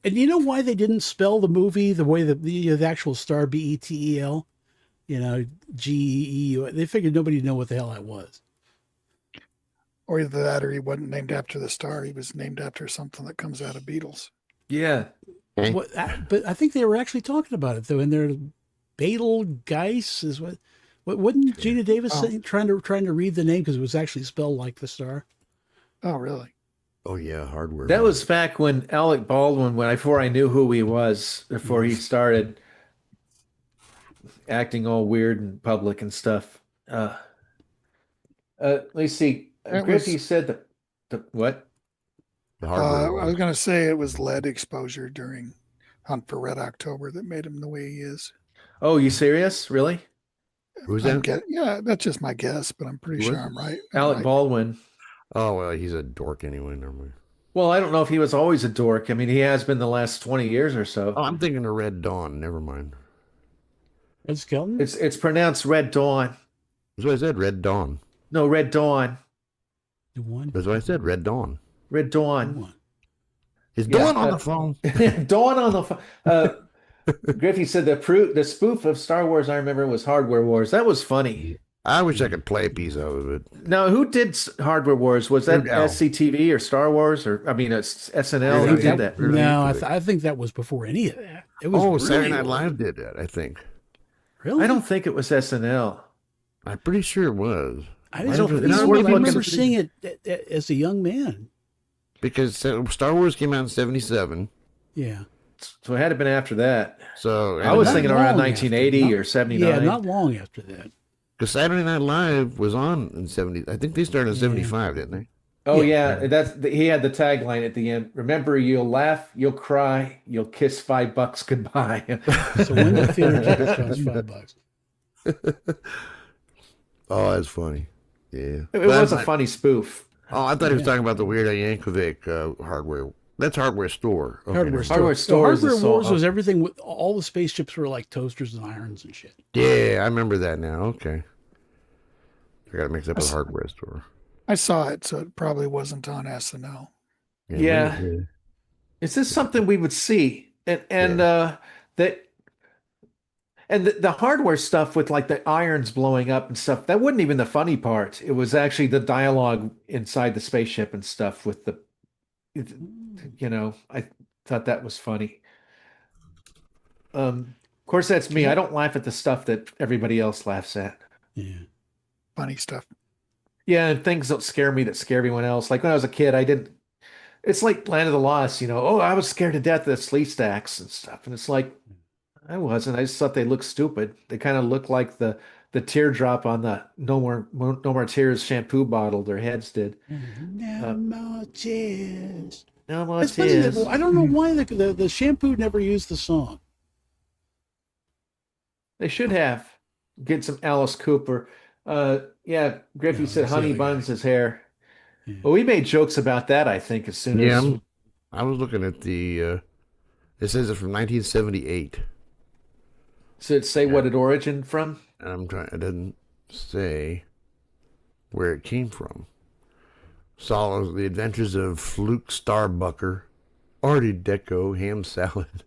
And you know why they didn't spell the movie the way that the actual star Betel, you know, Gee? They figured nobody would know what the hell that was. Or either that or he wasn't named after the star. He was named after something that comes out of Beatles. Yeah. But I think they were actually talking about it though in their Betelgeuse is what. Wasn't Gina Davis trying to read the name because it was actually spelled like the star? Oh, really? Oh yeah, hardware. That was back when Alec Baldwin, before I knew who he was, before he started acting all weird in public and stuff. Let me see. That Griffey was, said that the what? the hardware. I was going to say it was lead exposure during Hunt for Red October that made him the way he is. Oh, you serious? Really? Who's that? Yeah, that's just my guess, but I'm pretty Who sure was I'm it? right. Alec Baldwin. Oh well, he's a dork anyway. Never mind. Well, I don't know if he was always a dork. I mean, he has been the last 20 years or Oh, so. I'm thinking of Red Dawn. Never mind. Ed Skelton? It's pronounced Red Dawn. That's what I said. Red Dawn. No, Red Dawn. The one. That's what I said. Red Dawn. Red Dawn. Is Yeah, Dawn on the phone? Dawn on the phone. Griffey said the spoof of Star Wars I remember was Hardware Wars. That was funny. I wish I could play a piece of it. Now, who did Hardware Wars? Was that Weird Al. SCTV or Star Wars or I mean it's SNL? Who did that? No, I think that was before any of that. It was Oh, really Saturday Night old. Live did that. I think. Really? I don't think it was SNL. I'm pretty sure it was. I remember seeing it as a young man. Because Star Wars came out in '77. Yeah. So it had to have been after that. So I was Not thinking around long 1980 after. or 79. Yeah, not long after that. because Saturday Night Live was on in '70. I think they started in '75, didn't they? Oh yeah, he had the tagline at the end. Remember, you'll laugh, you'll cry, you'll kiss $5 goodbye. So when the theater tickets cost $5. Oh, that's funny. Yeah, It was a funny spoof. Oh, I thought he was talking about the Weird Al Yankovic hardware. That's Hardware Store. Okay. Hardware store. Hardware store is Hardware the Wars song. was everything with all the spaceships were like toasters and irons and shit. Yeah, I remember that now. Okay. I got to mix up with Hardware Store. I saw it, so it probably wasn't on SNL. Yeah. Is this something we would see? And the hardware stuff with like the irons blowing up and stuff, that wasn't even the funny part. It was actually the dialogue inside the spaceship and stuff with I thought that was funny. Of course, that's me. I don't laugh at the stuff that everybody else laughs at. Yeah. Funny stuff. Yeah, and things don't scare me that scare everyone else. Like when I was a kid, I didn't. It's like Land of the Lost, Oh, I was scared to death of the sleeve stacks and stuff. And it's like, I wasn't. I just thought they looked stupid. They kind of looked like the teardrop on the No More Tears shampoo bottle. Their heads did. No more tears. No more It's funny tears. that, I don't know why the shampoo never used the song. They should have. Get some Alice Cooper. Yeah, Griffey Yeah, said that's the honey other buns guy. his hair. Yeah. Well, we made jokes about that, I think, as soon Yeah, as I was looking at the. It says it's from 1978. so it say what it origin from. And I'm trying. It doesn't say where it came from. Saw the adventures of Fluke Starbucker, Artie Deco, ham salad.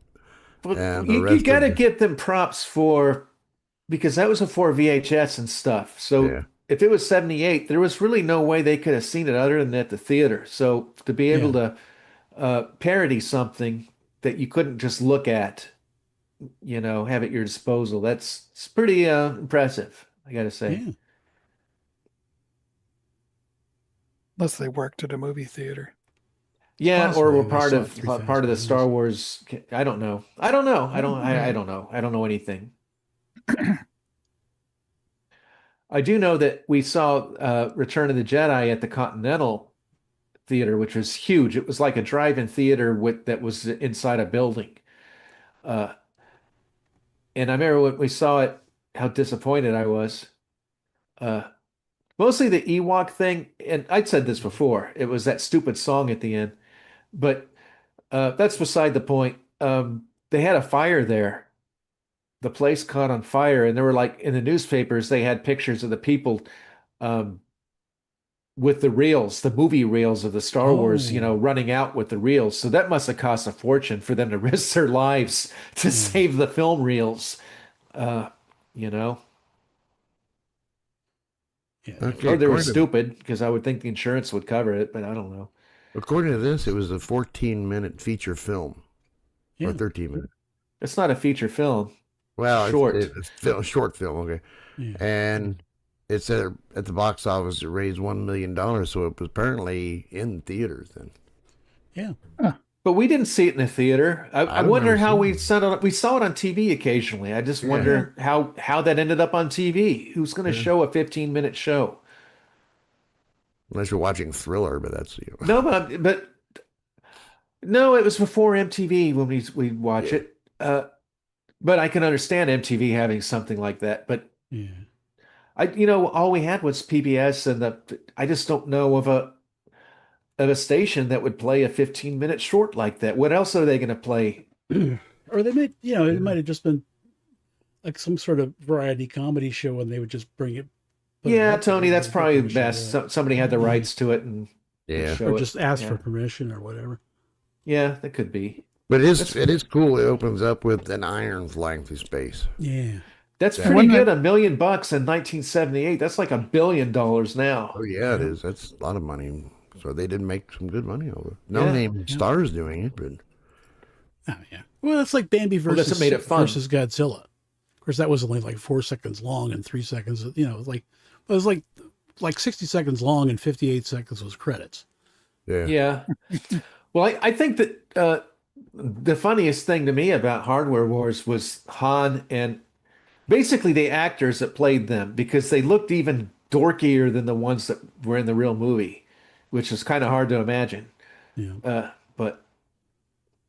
But And the you rest got to of the- give them props because that was before VHS and stuff. So Yeah. if it was 78, there was really no way they could have seen it other than at the theater. So to be able to parody something that you couldn't just look at, have at your disposal, it's pretty impressive, I got to say. Yeah. Unless they worked at a movie theater. Yeah, or Possibly. were They part saw it of 3,000 part of the times. Star Wars. I don't know. I don't know. I don't know. I don't know anything. I do know that we saw Return of the Jedi at the Continental Theater, which was huge. It was like a drive-in theater that was inside a building. And I remember when we saw it how disappointed I was. Uh, Mostly the Ewok thing, and I'd said this before. It was that stupid song at the end, but that's beside the point. They had a fire there. The place caught on fire, and there were like in the newspapers, they had pictures of the people um, with the reels, the movie reels of the Star Wars, Oh, running out with the reels. So that must have cost a fortune for them to risk their lives to save the film reels. Uh, you know, yeah. Okay, or they were stupid because I would think the insurance would cover it, but I don't know. according to this, it was a 14-minute feature film Yeah. or 13 minutes. It's not a feature film. Well, Short. it's short film, okay. Yeah. And it said at the box office it raised $1 million, so it was apparently in theaters then. Yeah. But we didn't see it in the theater. I don't wonder remember how seeing it. we saw it on TV occasionally. I just Yeah. wonder how that ended up on TV. Who's going to Yeah. show a 15-minute show? Unless you're watching Thriller, but that's No, but no, it was before MTV when we watch Yeah. it. But I can understand MTV having something like that. But Yeah. all we had was PBS, and I just don't know of a station that would play a 15-minute short like that. What else are they going to play? Or they might, it might have just been like some sort of variety comedy show, and they would just bring it. put it Yeah, up there Tony, and that's get probably the permission to best. do it. Somebody had the rights to it and Yeah. show Or it. just ask Yeah. for permission or whatever. Yeah, that could be. But it is cool. It opens up with an iron flying through space. Yeah. That's Yeah. pretty Wasn't good. it- $1 million in 1978. That's like $1 billion now. Oh yeah, it is. That's a lot of money. So they did make some good money over it. No Yeah. name stars doing it, but Oh, yeah. Well, it's like Bambi Well, that's versus what made it fun. versus Godzilla. Of course, that was only like 4 seconds long and 3 seconds. It was like 60 seconds long and 58 seconds was credits. yeah. Yeah. Well, I think that the funniest thing to me about Hardware Wars was Han and basically the actors that played them, because they looked even dorkier than the ones that were in the real movie, which is kind of hard to imagine. Yeah. But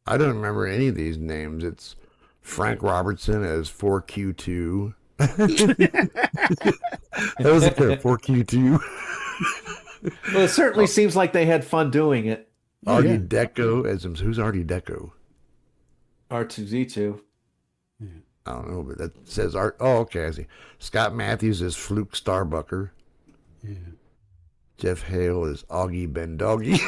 I don't remember any of these names. It's Frank Robertson as 4Q2. That was a good 4Q2. well, it certainly seems like they had fun doing it. Artie yeah. Deco as him. Who's Artie Deco? R2Z2. I don't know, but that says Art. Oh, okay, I see. Scott Matthews as Fluke Starbucker. Yeah. Jeff Hale is Augie Bendoggy.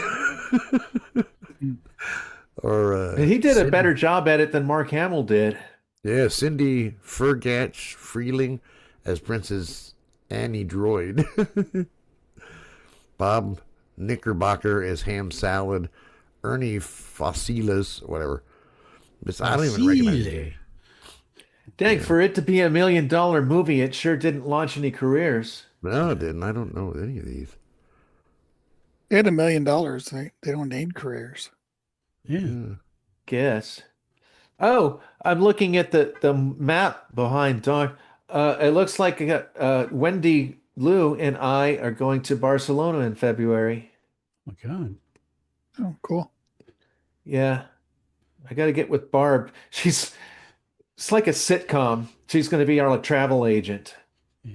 Or He did a Cindy- better job at it than Mark Hamill did. Yeah, Cindy Fergatch Freeling as Princess Annie Droid. Bob Knickerbocker as Ham Salad. Ernie Fossilis, whatever. I don't even recognize his name. Dang, for it to be $1 million movie, it sure didn't launch any careers. No, it didn't. I don't know any of these. They had $1 million. They don't need careers. Yeah. Guess. Oh, I'm looking at the map behind Dawn. It looks like Wendy Liu and I are going to Barcelona in February. Oh, my God. Oh, cool. Yeah. I got to get with Barb. It's like a sitcom. She's going to be our travel agent. Yeah.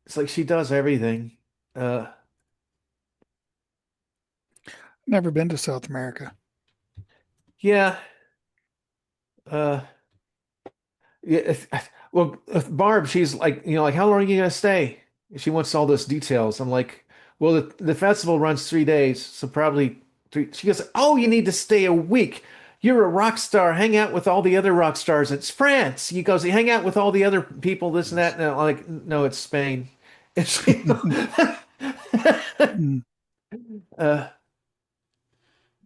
It's like she does everything. Never been to South America. Yeah. Yeah. Well, Barb, she's like, how long are you gonna stay? She wants all those details. I'm like, well, the festival runs 3 days, so probably three. She goes, oh, you need to stay a week. You're a rock star. Hang out with all the other rock stars. It's France. You goes, you hang out with all the other people, this and that. And I'm like, no, it's Spain. It's,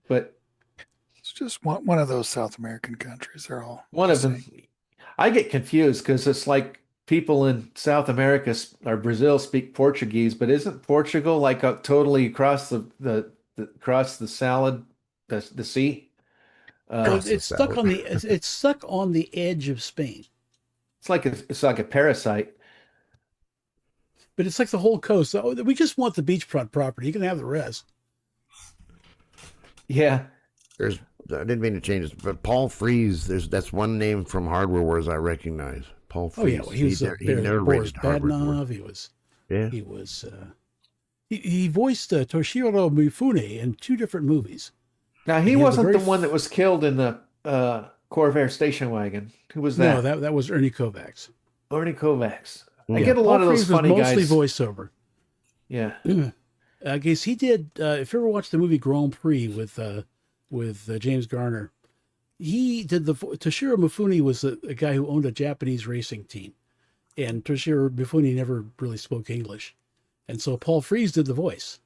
but It's just one of those South American countries. They're all one the of them, same. I get confused because it's like people in South America or Brazil speak Portuguese, but isn't Portugal like totally across across the salad, the sea? Well, Across the it's stuck salad. on it's stuck on the edge of Spain, It's like a parasite. but it's like the whole coast. Oh, we just want the beachfront property. You can have the rest. Yeah. I didn't mean to change this, but Paul Frees, that's one name from Hardware Wars I recognize. Paul Oh yeah, Frees. well, he was He Boris narrated Hard Work. Badnov. He was Yeah. he was he voiced Toshiro Mifune in 2 different movies. Now And he he had the wasn't very the one that was killed in the Corvair station wagon. Who was no, that? that was Ernie Kovacs. Ernie Kovacs. I Yeah. get a lot Paul of those Frees was funny mostly guys. voiceover. Yeah. I guess he did. If you ever watched the movie Grand Prix with James Garner, he did Toshiro Mifune was a guy who owned a Japanese racing team, and Toshiro Mifune never really spoke English, and so Paul Frees did the voice,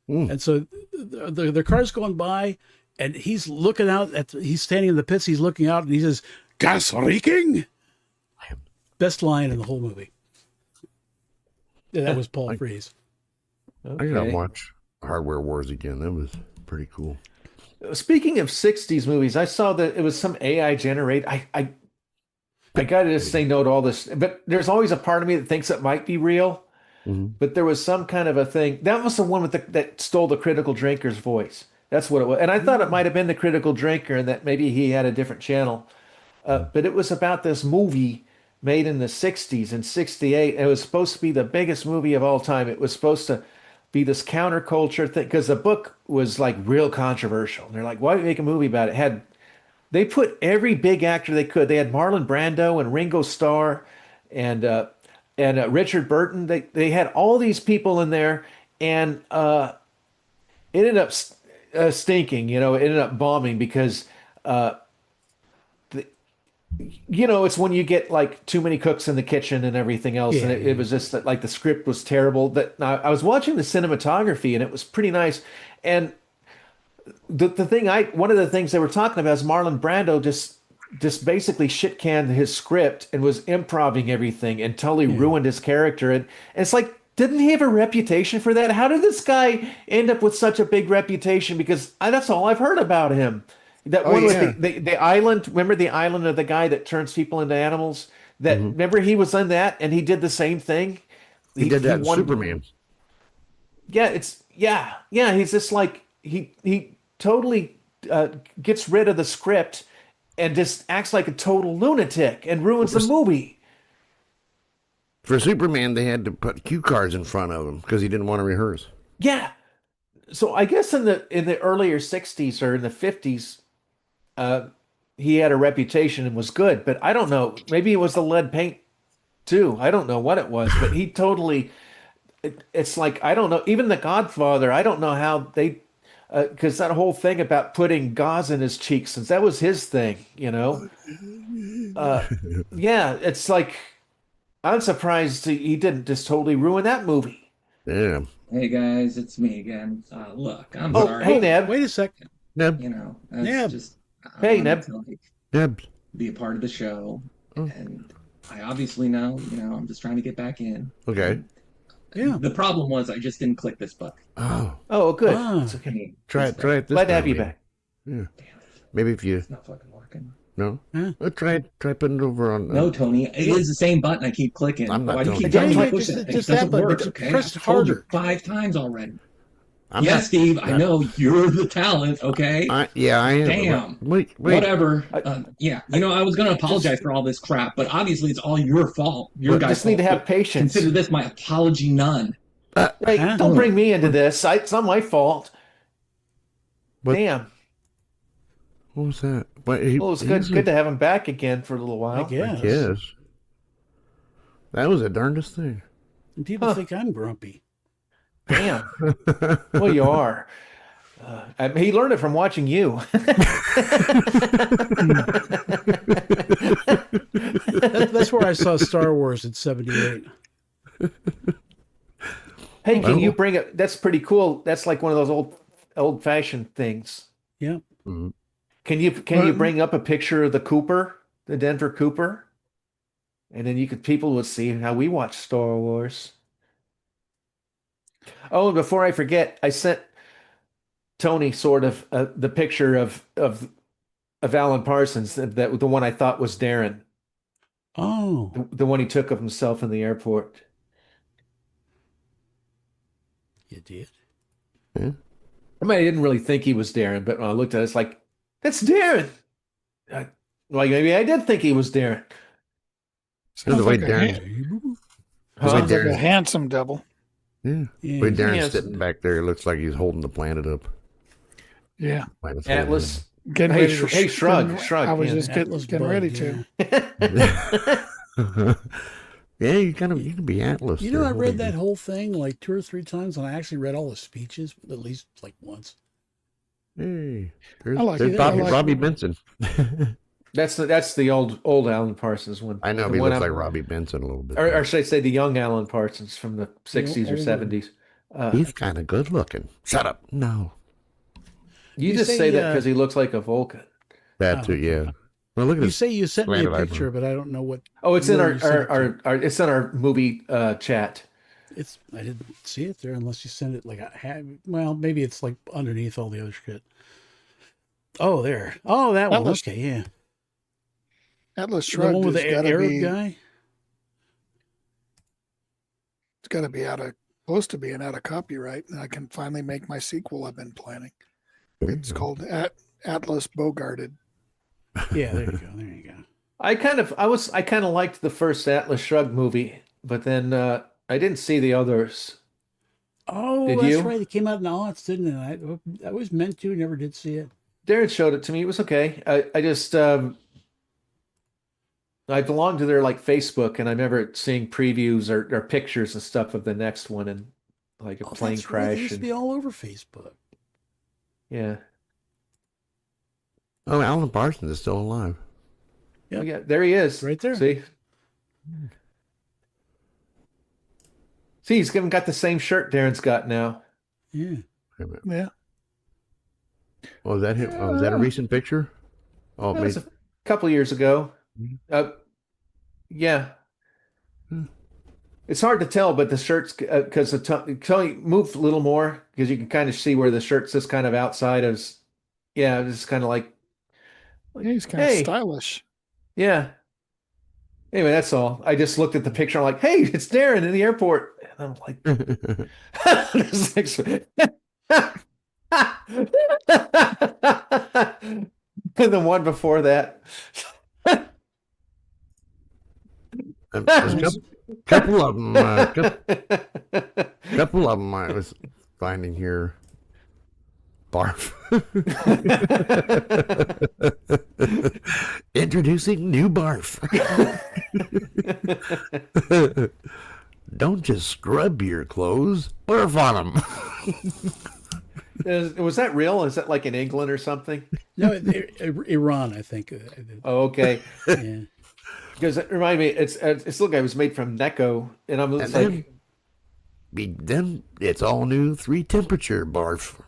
and so the car's going by, and he's looking out he's standing in the pits, he's looking out, and he says, "Gas leaking." Best line in the whole movie. Yeah, that was Paul Frees. I gotta watch Hardware Wars again. That was pretty cool. Speaking of 60s movies, I saw that it was some AI generate. I got to just say no to all this, but there's always a part of me that thinks it might be real. But there was some kind of a thing. That was the one with that stole the Critical Drinker's voice. That's what it was. And I thought it might have been the Critical Drinker and that maybe he had a different channel. But it was about this movie made in the 60s in 68. It was supposed to be the biggest movie of all time. It was supposed to be this counterculture thing because the book was like real controversial. And they're like, why make a movie about it? They put every big actor they could. They had Marlon Brando and Ringo Starr and Richard Burton. They had all these people in there, and it ended up stinking. It ended up bombing because it's when you get like too many cooks in the kitchen and everything else. Yeah. And it was just that like the script was terrible. That I was watching the cinematography and it was pretty nice. And the thing one of the things they were talking about is Marlon Brando just basically shit canned his script and was improving everything and totally ruined his character. And it's like, didn't he have a reputation for that? How did this guy end up with such a big reputation? Because that's all I've heard about him. That one with the island. Remember the island of the guy that turns people into animals? Remember he was in that and he did the same thing. He did that in Superman. Yeah, he's just like he totally gets rid of the script and just acts like a total lunatic and ruins the movie. For Superman, they had to put cue cards in front of him because he didn't want to rehearse. Yeah. So I guess in the earlier 60s or in the 50s, he had a reputation and was good, but I don't know. Maybe it was the lead paint too. I don't know what it was, but he totally. It's like I don't know. Even The Godfather, I don't know how they, because that whole thing about putting gauze in his cheeks, since that was his thing, Yeah, it's like I'm surprised he didn't just totally ruin that movie. Yeah. Hey guys, it's me again. Look, I'm Oh, sorry. hey Neb. Wait a sec. Neb. That's Neb. just Hey, wanted Neb. to, Neb. be a part of the show, and I obviously know. I'm just trying to get back in. Okay. Yeah. The problem was I just didn't click this button. Oh, good. Ah. It's okay. Try it this Glad to have time, you maybe. back. Yeah. Maybe if you It's not fucking working. no. Huh? Try putting it over on. No, Tony, it is the same button. I keep clicking. I'm not Why do you doing keep it. telling me Yeah, to push just- that? It just doesn't that button, work. but Okay, press I've told you harder. 5 times already. I'm Yes, not- Steve, I know you're the talent. Okay. I am. Damn. Wait. Whatever. I was going to apologize for all this crap, but obviously it's all your fault. Your guys' Just need to fault, have but patience. Consider this my apology none. Hey, Huh? don't bring me into this. It's not my fault. What? Damn. What was that? Well, it was good to have him back again for a little while. I guess. Yes. That was the darndest thing. And people think I'm grumpy. Damn. Well, you are. He learned it from watching you. That's where I saw Star Wars in '78. Hey, can you bring it? That's pretty cool. That's like one of those old-fashioned things. Yeah. Mm-hmm. Can you bring up a picture of the Cooper, the Denver Cooper? And then people would see how we watch Star Wars. Oh, and before I forget, I sent Tony sort of the picture of Alan Parsons, that the one I thought was Darren, Oh. the one he took of himself in the airport. You did? Yeah. I mean, I didn't really think he was Darren, but when I looked at it, it's like, that's Darren. Well, maybe I did think he was Darren. The Sounds way like Darren, the way sounds like a Darren's, handsome devil. yeah, Yeah, the way he's Darren's Yes. sitting back there, it looks like he's holding the planet up. Yeah. Planet's holding Atlas. Getting Hey, ready to hey, shrug, shrug. I was yeah. just Atlas getting bug, ready yeah. to. him. Yeah, you can be Atlas. You know, there I read holding that him. whole thing like 2 or 3 times, and I actually read all the speeches at least like once. Hey, there's, I like there's it. Bobby, I like Robbie it. Benson. That's the old Alan Parsons one. I know, The but he one looks I'm- like Robbie Benson a little bit. or should I say the young Alan Parsons from the 60s or older. 70s. He's kind of good looking. Shut up. No. You You just say, say that because he looks like a Vulcan. That too, yeah. Well, look at You this. say you sent me a slanted picture, eyebrow. but I don't know what. Oh, it's in where you sent it to. it's in our movie chat. I didn't see it there unless you sent it like I had. Well, maybe it's like underneath all the other shit. Oh, there. Oh, that one. Atlas- Okay, yeah. Atlas The Shrugged one with has the got to Arab be. guy. It's got to be close to being out of copyright, and I can finally make my sequel I've been planning. It's called Atlas Bogarted. Yeah, there you go. There you go. I kind of liked the first Atlas Shrugged movie, but then I didn't see the others. Oh, Did that's you? right. It came out in aughts, didn't it? I was meant to, never did see it. Darren showed it to me. It was okay. I just I belong to their like Facebook, and I remember seeing previews or pictures and stuff of the next one, and like a Oh, plane that's right. It crash. used to And, be all over Facebook. yeah. Oh, Alan Parsons is still alive. Yep. Oh, yeah, there he is. Right there. See? See, he's even got the same shirt Darren's got now. Yeah. Wait a minute. Yeah. Oh, is that him? Oh, is that a recent picture? Oh, That was maybe. a couple years ago. Mhm. Yeah. Hmm. It's hard to tell, but the shirt's because Tony move a little more because you can kind of see where the shirt's just kind of outside of. Yeah, it's kind of like, Yeah, he's kind of hey, stylish. yeah. Anyway, that's all. I just looked at the picture. I'm like, hey, it's Darren in the airport. And I'm like, this is and the one before that. There's a couple of them. Couple of them I was finding here. Barf. Introducing new barf. Don't just scrub your clothes. Barf on them. Was that real? Is that like in England or something? No, Iran, I think. Oh, okay. Yeah. Because it reminded me, it's look, it was made from Necco, and I'm just And like, then it's all new 3 temperature barf.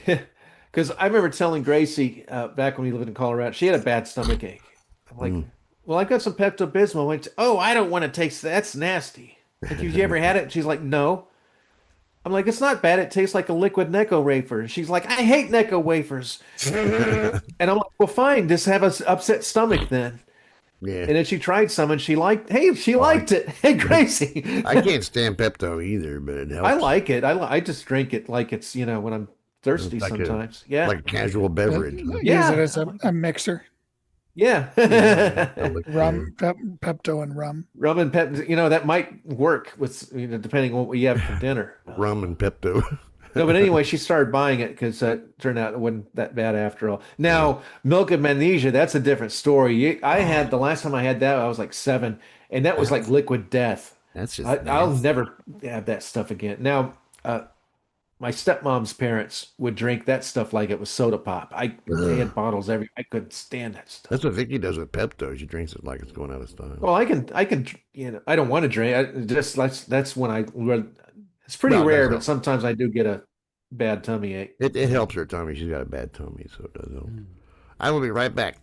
because I remember telling Gracie back when we lived in Colorado, she had a bad stomach ache. I'm like, well, I got some Pepto-Bismol. I went, oh, I don't want to taste that. That's nasty. Like, have you ever had it? And she's like, no. I'm like, it's not bad. It tastes like a liquid Necco wafer. And she's like, I hate Necco wafers. And I'm like, well, fine. Just have an upset stomach then. Yeah. And then she tried some and she liked it. Hey, Gracie. I can't stand Pepto either, but it helps. I like it. I just drink it like it's, when I'm thirsty Like sometimes. Yeah. like a casual beverage. Yeah. Use it as a mixer. Yeah. Rum, Pepto and rum. Rum and pep, that might work with, depending on what we have for dinner. Rum and Pepto. No, but anyway, she started buying it because it turned out it wasn't that bad after all. Now, milk of magnesia, that's a different story. I had, the last time I had that, I was like 7, and that was like liquid death. That's just I'll nasty. never have that stuff again. Now, my stepmom's parents would drink that stuff like it was soda pop. They had bottles I couldn't stand that stuff. That's what Vicky does with Pepto. She drinks it like it's going out of style. Well, I can, I don't want to drink. That's when it's pretty Well, rare, that's but sometimes I do get a bad tummy ache. It helps her tummy. She's got a bad tummy, so it does help. I will be right back.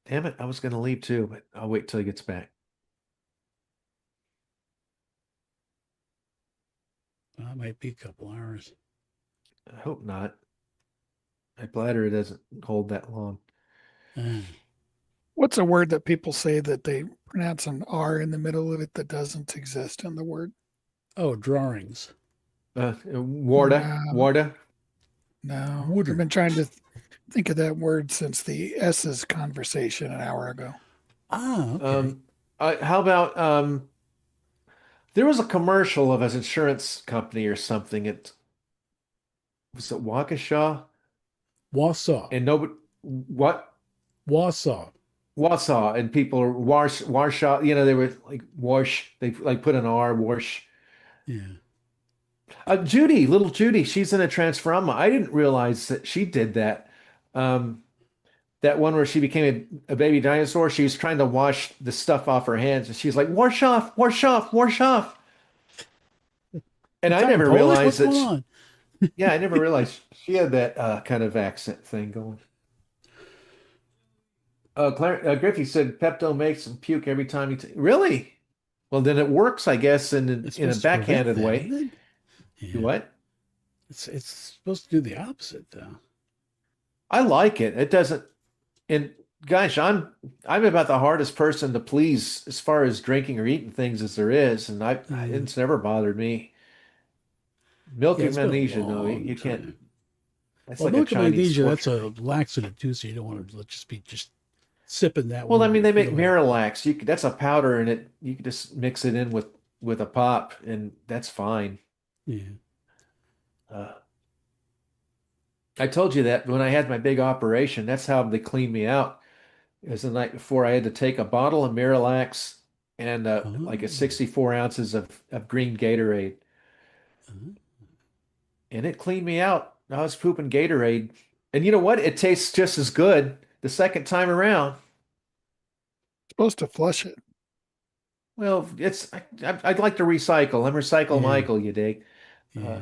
Damn it, I was going to leave too, but I'll wait till he gets back. Well, it might be a couple hours. I hope not. My bladder doesn't hold that long. What's a word that people say that they pronounce an R in the middle of it that doesn't exist in the word? Oh, drawings. Warda. No. I've been trying to think of that word since the S's conversation an hour ago. Ah, okay. Um, how about there was a commercial of an insurance company or something. It was it Waukesha Wausau. and nobody what Wausau. Wausau and people are Warsaw. They were like wash. They like put an R wash. Yeah. Judy, little Judy, she's in a Transforma. I didn't realize that she did that. Um, that one where she became a baby dinosaur. She was trying to wash the stuff off her hands, and she's like, "Wash off, wash off, wash off." And You I talking never Polish? realized What's that. going on? Yeah, I never realized she had that kind of accent thing going. Griffey said Pepto makes him puke every time he. Really? Well, then it works, I guess, It's in a supposed to prevent backhanded that, way. isn't it? You Yeah. what? It's supposed to do the opposite, though. I like it. It doesn't. And gosh, I'm about the hardest person to please as far as drinking or eating things as there is, and Yeah. it's never bothered me. Milk Yeah, and it's been a magnesia, no, long you can't. time. That's Well, like a milk and Chinese magnesia, that's torture. a laxative too, so you don't want to just be just sipping that Well, I whenever mean, you they make feel like. Miralax. That's a powder, and you can just mix it in with a pop, and that's fine. Yeah. Uh, I told you that when I had my big operation, that's how they cleaned me out. It was the night before I had to take a bottle of Miralax and like a Oh. 64 ounces of green Gatorade. Uh-huh. And it cleaned me out. I was pooping Gatorade. And you know what? It tastes just as good the second time around. Supposed to flush it. Well, I'd like to recycle. I'm Recycle Yeah. Michael, you dig? Yeah.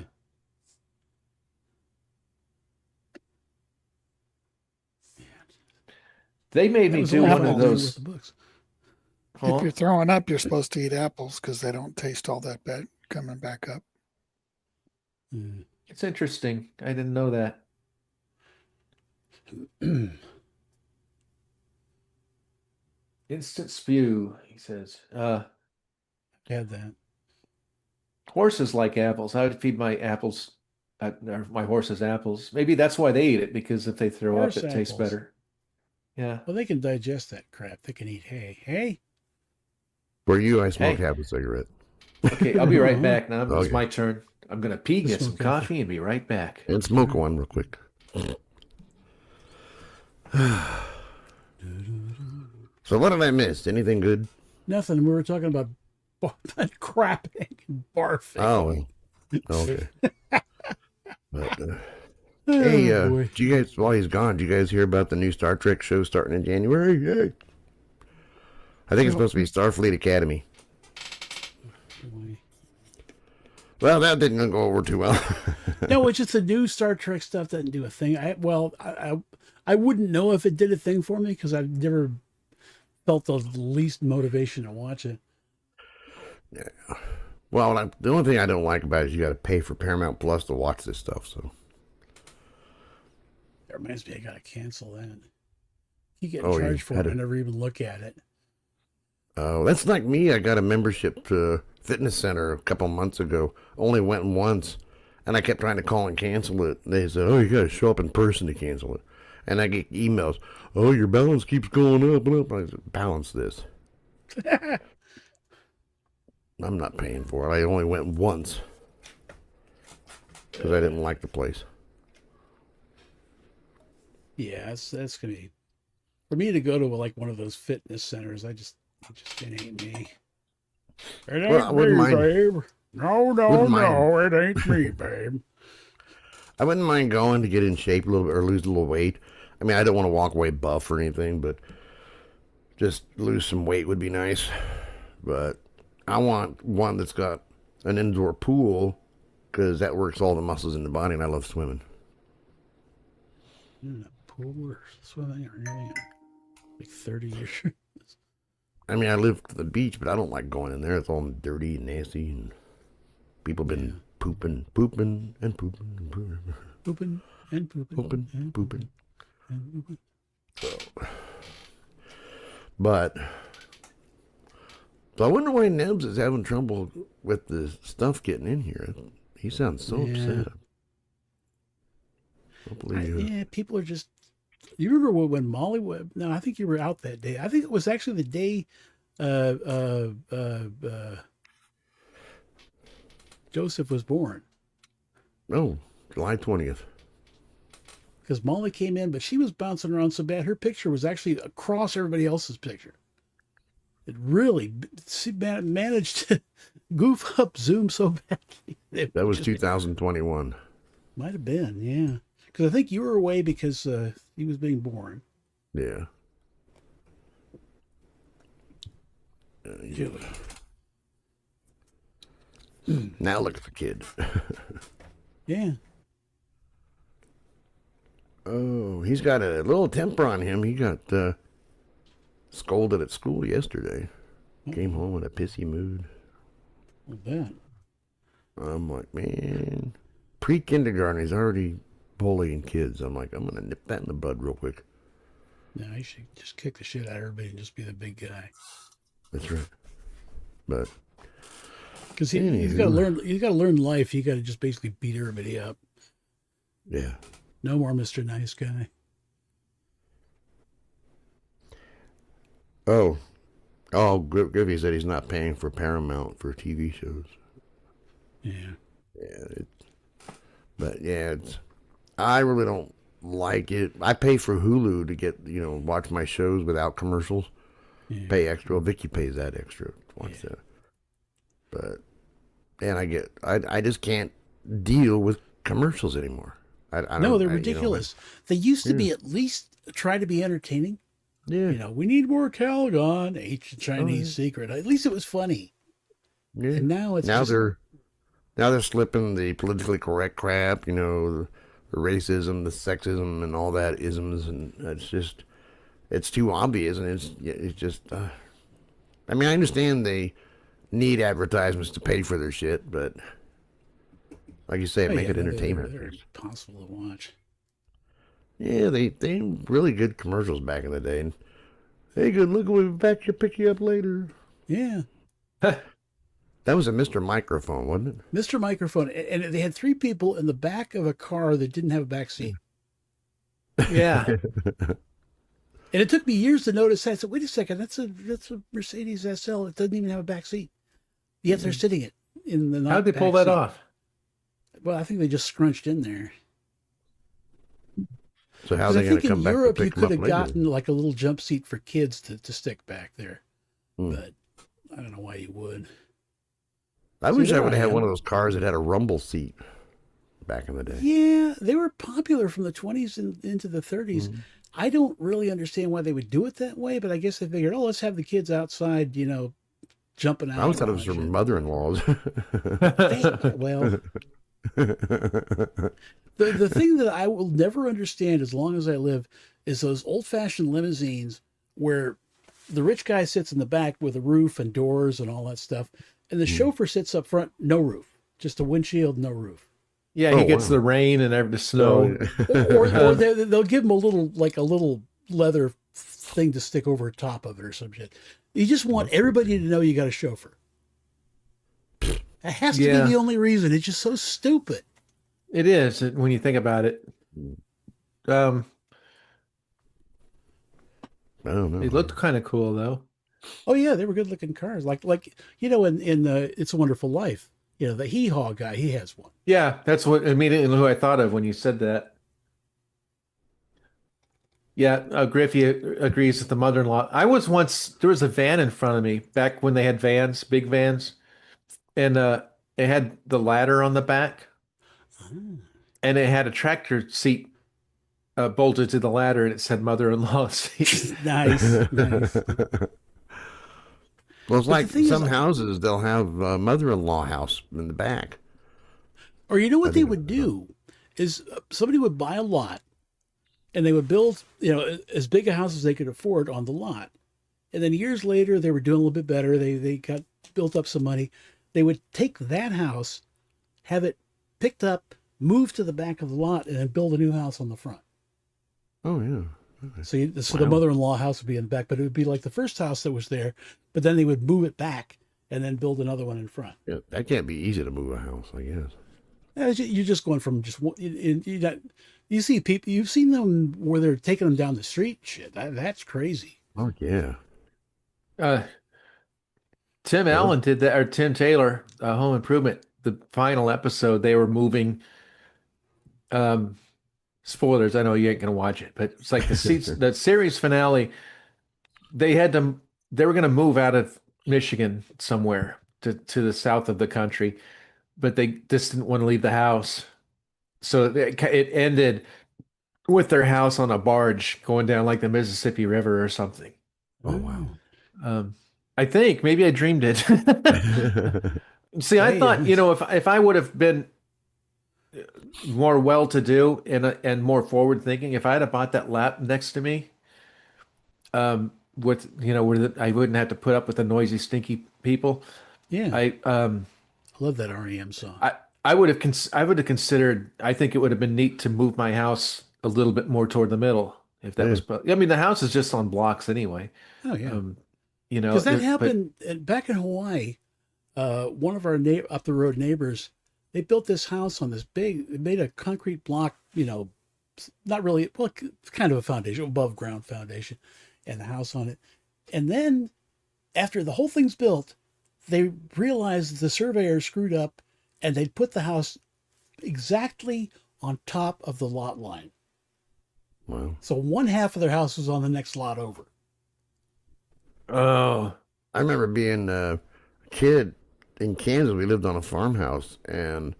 They made That me was do only one fun of to do with those. the books. Huh? If you're throwing up, you're supposed to eat apples because they don't taste all that bad coming back up. Yeah. It's interesting. I didn't know that. Instant spew, he says. Had that. Horses like apples. I would feed my apples, or my horses apples. Maybe that's why they eat it, because if they throw up, Horse it tastes apples. better. Yeah. Well, they can digest that crap. They can eat hay. Hay? For you, I smoke Hey. half a cigarette. Okay, I'll be right back now. It's Okay. my turn. I'm gonna pee, get some Smoke coffee, and be right back. And smoke one real quick. So what did I miss? Anything good? Nothing. We were talking about crapping and barfing. Oh, okay. But, hey, boy. did you guys, while he's gone, did you guys hear about the new Star Trek show starting in January? Yay. I think it's supposed to be Starfleet Academy. Boy. Well, that didn't go over too well. No, it's just the new Star Trek stuff doesn't do a thing. I wouldn't know if it did a thing for me because I've never felt the least motivation to watch it. Yeah. Well, the only thing I don't like about it is you got to pay for Paramount Plus to watch this stuff. So. That reminds me, I gotta cancel that. You get Oh, you charged for had it. I it. never even look at it. Oh, that's like me. I got a membership to fitness center a couple months ago. Only went once, and I kept trying to call and cancel it. They said, "Oh, you got to show up in person to cancel it." And I get emails, "Oh, your balance keeps going up and up." I said, "Balance this." I'm not paying for it. I only went once because I didn't like the place. Yeah, that's gonna be for me to go to like one of those fitness centers. It just ain't me. It ain't Well, I wouldn't me, mind- babe. No, wouldn't mind. it ain't me, babe. I wouldn't mind going to get in shape a little bit or lose a little weight. I mean, I don't want to walk away buff or anything, but just lose some weight would be nice. But I want one that's got an indoor pool because that works all the muscles in the body, and I love swimming. In a pool or swimming or anything. Like 30 years. I mean, I live to the beach, but I don't like going in there. It's all dirty and nasty, and people been pooping, and pooping, and pooping. Pooping and pooping. Pooping, and pooping. and pooping. But so I wonder why Nebs is having trouble with the stuff getting in here. He sounds so Yeah. upset. I don't believe you. Yeah, people are just You remember when Molly went? No, I think you were out that day. I think it was actually the day uh, uh, Joseph was born. Oh, July 20th. Because Molly came in, but she was bouncing around so bad, her picture was actually across everybody else's picture. It really managed to goof up Zoom so badly. That was 2021. Might have been, yeah. Because I think you were away because he was being born. Yeah. Julie. Now look at the kid. Yeah. Oh, he's got a little temper on him. He got scolded at school yesterday. Came home in a pissy mood. I bet. I'm like, man, pre-kindergarten, he's already bullying kids. I'm like, I'm going to nip that in the bud real quick. No, you should just kick the shit out of everybody and just be the big guy. That's right. But because he's got to learn. He's got to learn life. You got to just basically beat everybody up. Yeah. No more Mr. Nice Guy. Oh, Griffey said he's not paying for Paramount for TV shows. Yeah. Yeah, I really don't like it. I pay for Hulu to get, watch my shows without commercials. Yeah. Pay extra. Well, Vicky pays that extra to watch that. But, and I just can't deal with commercials anymore. No, they're ridiculous. They used to be at least try to be entertaining. Yeah. We need more Calgon, ancient Chinese secret. At least it was funny. Yeah. And now it's they're slipping the politically correct crap, the racism, the sexism, and all that isms, and it's too obvious, and it's just. I mean, I understand they need advertisements to pay for their shit, but like you say, make it entertainment. They're impossible to watch. Yeah, they really good commercials back in the day. And, hey, good look, we'll be back to pick you up later. Yeah. That was a Mr. Microphone, wasn't it? Mr. Microphone. And they had three people in the back of a car that didn't have a back seat. Yeah. And it took me years to notice that. I said, wait a second, that's a Mercedes SL. It doesn't even have a back seat. Yet they're sitting it in the How'd they pull that off? Well, I think they just scrunched in there. So how's they going to come back? In Europe, you could have later? gotten like a little jump seat for kids to stick back there. But I don't know why you would. I wish I would have had one of those cars that had a rumble seat back in the day. Yeah, they were popular from the 20s into the 30s. I don't really understand why they would do it that way, but I guess they figured, let's have the kids outside, jumping out. I always thought it was from mother-in-laws. Well, the thing that I will never understand as long as I live is those old-fashioned limousines where the rich guy sits in the back with a roof and doors and all that stuff, and the chauffeur sits up front, no roof, just a windshield, no roof. Yeah, he gets the rain and the snow. Or they'll give him a little leather thing to stick over top of it or some shit. You just want everybody to know you got a chauffeur. It has to be the only reason. It's just so stupid. It is when you think about it. I don't know. It looked kind of cool though. Oh yeah, they were good looking cars. Like in the It's a Wonderful Life, the Hee Haw guy, he has one. Yeah, that's what immediately who I thought of when you said that. Yeah, Griffey agrees with the mother-in-law. There was a van in front of me back when they had vans, big vans, and it had the ladder on the back, and it had a tractor seat bolted to the ladder, and it said mother-in-law seat. Nice. Well, it's like some houses, they'll have a mother-in-law house in the back. Or what they would do is somebody would buy a lot and they would build, as big a house as they could afford on the lot. And then years later, they were doing a little bit better. They got built up some money. They would take that house, have it picked up, move to the back of the lot, and then build a new house on the front. Oh, yeah. So the mother-in-law house would be in the back, but it would be like the first house that was there, but then they would move it back and then build another one in front. Yeah, that can't be easy to move a house, I guess. You're just going from You see people, you've seen them where they're taking them down the street. Shit, that's crazy. Oh yeah. Uh, Tim That was Allen did that, or Tim Taylor, Home Improvement. The final episode, they were moving. Um, Spoilers. I know you ain't gonna watch it, but it's like the series finale. They had to. They were gonna move out of Michigan somewhere to the south of the country, but they just didn't want to leave the house. So it ended with their house on a barge going down like the Mississippi River or something. Oh wow. I think maybe I dreamed it. See, I Hey, thought, if I would have been more well-to-do and more forward-thinking, if I had have bought that lap next to me, with I wouldn't have to put up with the noisy, stinky people. yeah, I love that REM song. I would have considered. I think it would have been neat to move my house a little bit more toward the middle if that Yeah. was. I mean, the house is just on blocks anyway. Oh yeah, Because because that happened back in Hawaii. One of our up the road neighbors, they built this house on this big. They made a concrete block. Not really. Well, kind of a foundation, above ground foundation, and the house on it. And then, after the whole thing's built, they realized the surveyor screwed up, and they put the house exactly on top of the lot line. Wow. So one half of their house was on the next lot over. Oh, I remember being a kid in Kansas. We lived on a farmhouse, and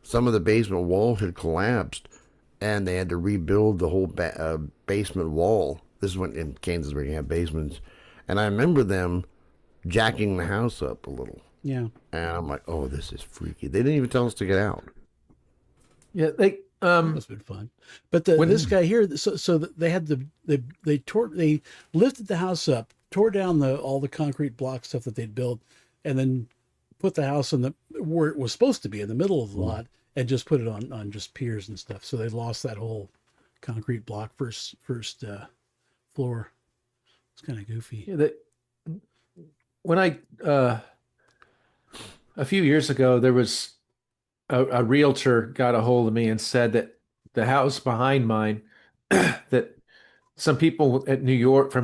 some of the basement walls had collapsed, and they had to rebuild the whole basement wall. This is when in Kansas where you have basements, and I remember them jacking the house up a little. Yeah. And I'm like, oh, this is freaky. They didn't even tell us to get out. yeah. Must have been fun. But this guy here, so they had they lifted the house up, tore down all the concrete block stuff that they'd built, and then put the house where it was supposed to be in the middle of the lot, and just put it on just piers and stuff. So they lost that whole concrete block first floor. It's kind of goofy. Yeah, when a few years ago, there was a realtor got a hold of me and said that the house behind mine, that some people from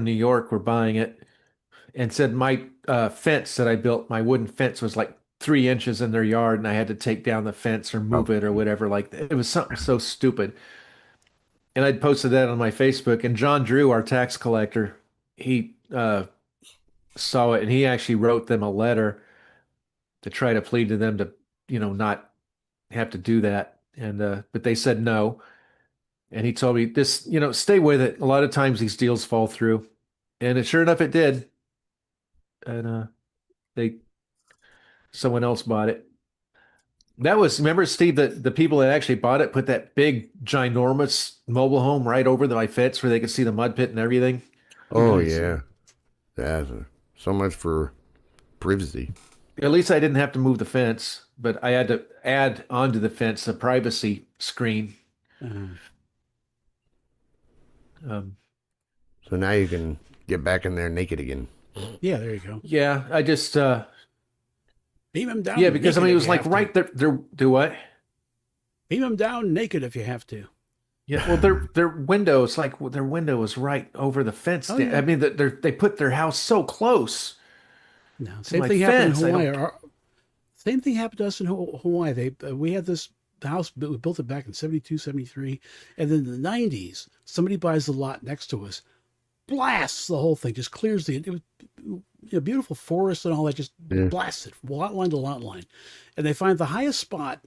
New York were buying it, and said my fence that I built, my wooden fence was like 3 inches in their yard, and I had to take down the fence or move it or whatever. Like that. It was something so stupid. And I'd posted that on my Facebook, and John Drew, our tax collector, he saw it, and he actually wrote them a letter to try to plead to them to, not have to do that. And but they said no. And he told me this, stay with it. A lot of times these deals fall through. And sure enough, it did. And someone else bought it. Remember, Steve, the people that actually bought it put that big, ginormous mobile home right over my fence where they could see the mud pit and everything. Oh, Nice. yeah. That's so much for privacy. At least I didn't have to move the fence, but I had to add onto the fence a privacy screen. So now you can get back in there naked again. Yeah, there you go. Yeah, I just Beam him down. yeah, because naked it if was you like have right to. there. Do what? Beam him down naked if you have to. Yeah, well, their window is like their window is right over the fence. Oh, yeah. I mean, they put their house so close. No, same my thing happened in fence, I Hawaii. don't- Same thing happened to us in Hawaii. We had this house, we built it back in 72, 73. And then in the 90s, somebody buys the lot next to us, blasts the whole thing, just clears it was beautiful forest and all that, just blasts it, lot line to lot line. And they find the highest spot,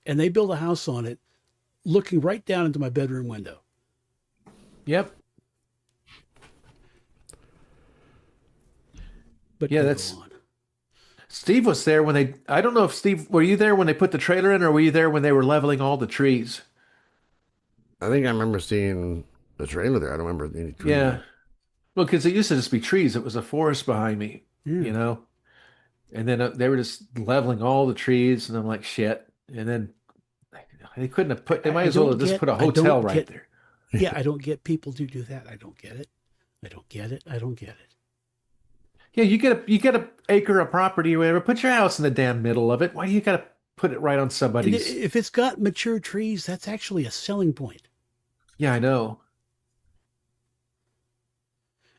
and they build a house on it, looking right down into my bedroom window. Yep. But Yeah, go that's- on. Steve was there I don't know if Steve, were you there when they put the trailer in, or were you there when they were leveling all the trees? I think I remember seeing the trailer there. I don't remember any trees. Yeah. Well, because it used to just be trees. It was a forest behind me, Yeah. And then they were just leveling all the trees, and I'm like, shit. And then they couldn't have they might as well have just put a hotel right there. Yeah, I don't get people to do that. I don't get it. I don't get it. I don't get it. Yeah, you get a acre of property or whatever. Put your house in the damn middle of it. Why do you got to put it right on And somebody's? if it's got mature trees, that's actually a selling point. Yeah, I know.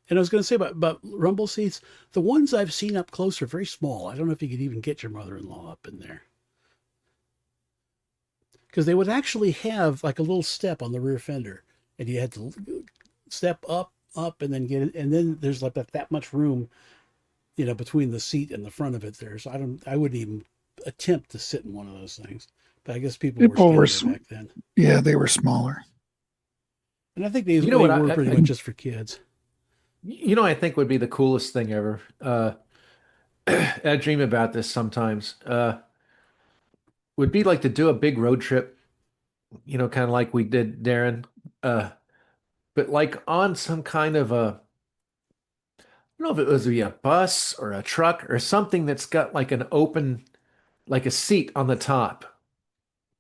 And I was going to say about rumble seats, the ones I've seen up close are very small. I don't know if you could even get your mother-in-law up in there because they would actually have like a little step on the rear fender, and you had to step up, and then get it, and then there's like that much room, between the seat and the front of it there. So I wouldn't even attempt to sit in one of those things. But I guess people were People were, scared of it back then, yeah, they were smaller. and I think they You know they what were pretty much just for kids. I think would be the coolest thing ever. I dream about this sometimes. Would be like to do a big road trip, kind of like we did, Darren. Uh, but like on some kind of I don't know if it was a bus or a truck or something that's got like an open, like a seat on the top.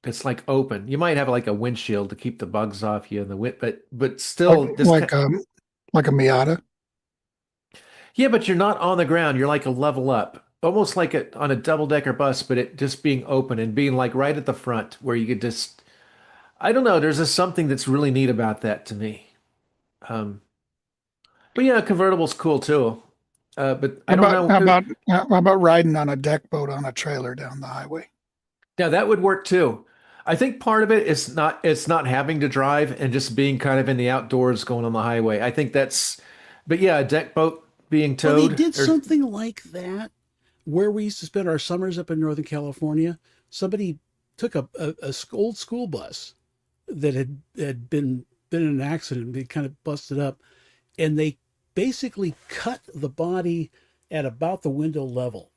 It's like open. You might have like a windshield to keep the bugs off you in the wind, but Like still this like like a Miata. yeah, but you're not on the ground. You're like a level up, almost like on a double-decker bus, but it just being open and being like right at the front where you could just, I don't know, there's just something that's really neat about that to me. Um, but yeah, a convertible's cool too. But I don't know. How about riding on a deck boat on a trailer down the highway? Yeah, that would work too. I think part of it is not it's not having to drive and just being kind of in the outdoors going on the highway. I think that's, but yeah, a deck boat being Well, they towed did or something like that where we used to spend our summers up in Northern California. Somebody took a old school bus that had been in an accident. They kind of busted up, and they basically cut the body at about the window level.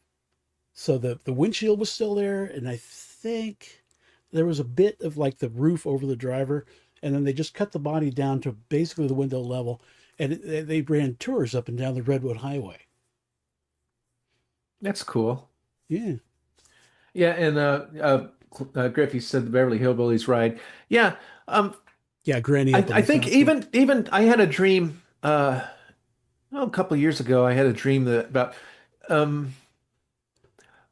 So the windshield was still there, and I think there was a bit of like the roof over the driver, and then they just cut the body down to basically the window level, and they ran tours up and down the Redwood Highway. that's cool. Yeah. Yeah, and Griffey said the Beverly Hillbillies ride. Yeah, um, Yeah, Granny up on I the think top. Yeah. even I had a dream. A couple of years ago, I had a dream that about um,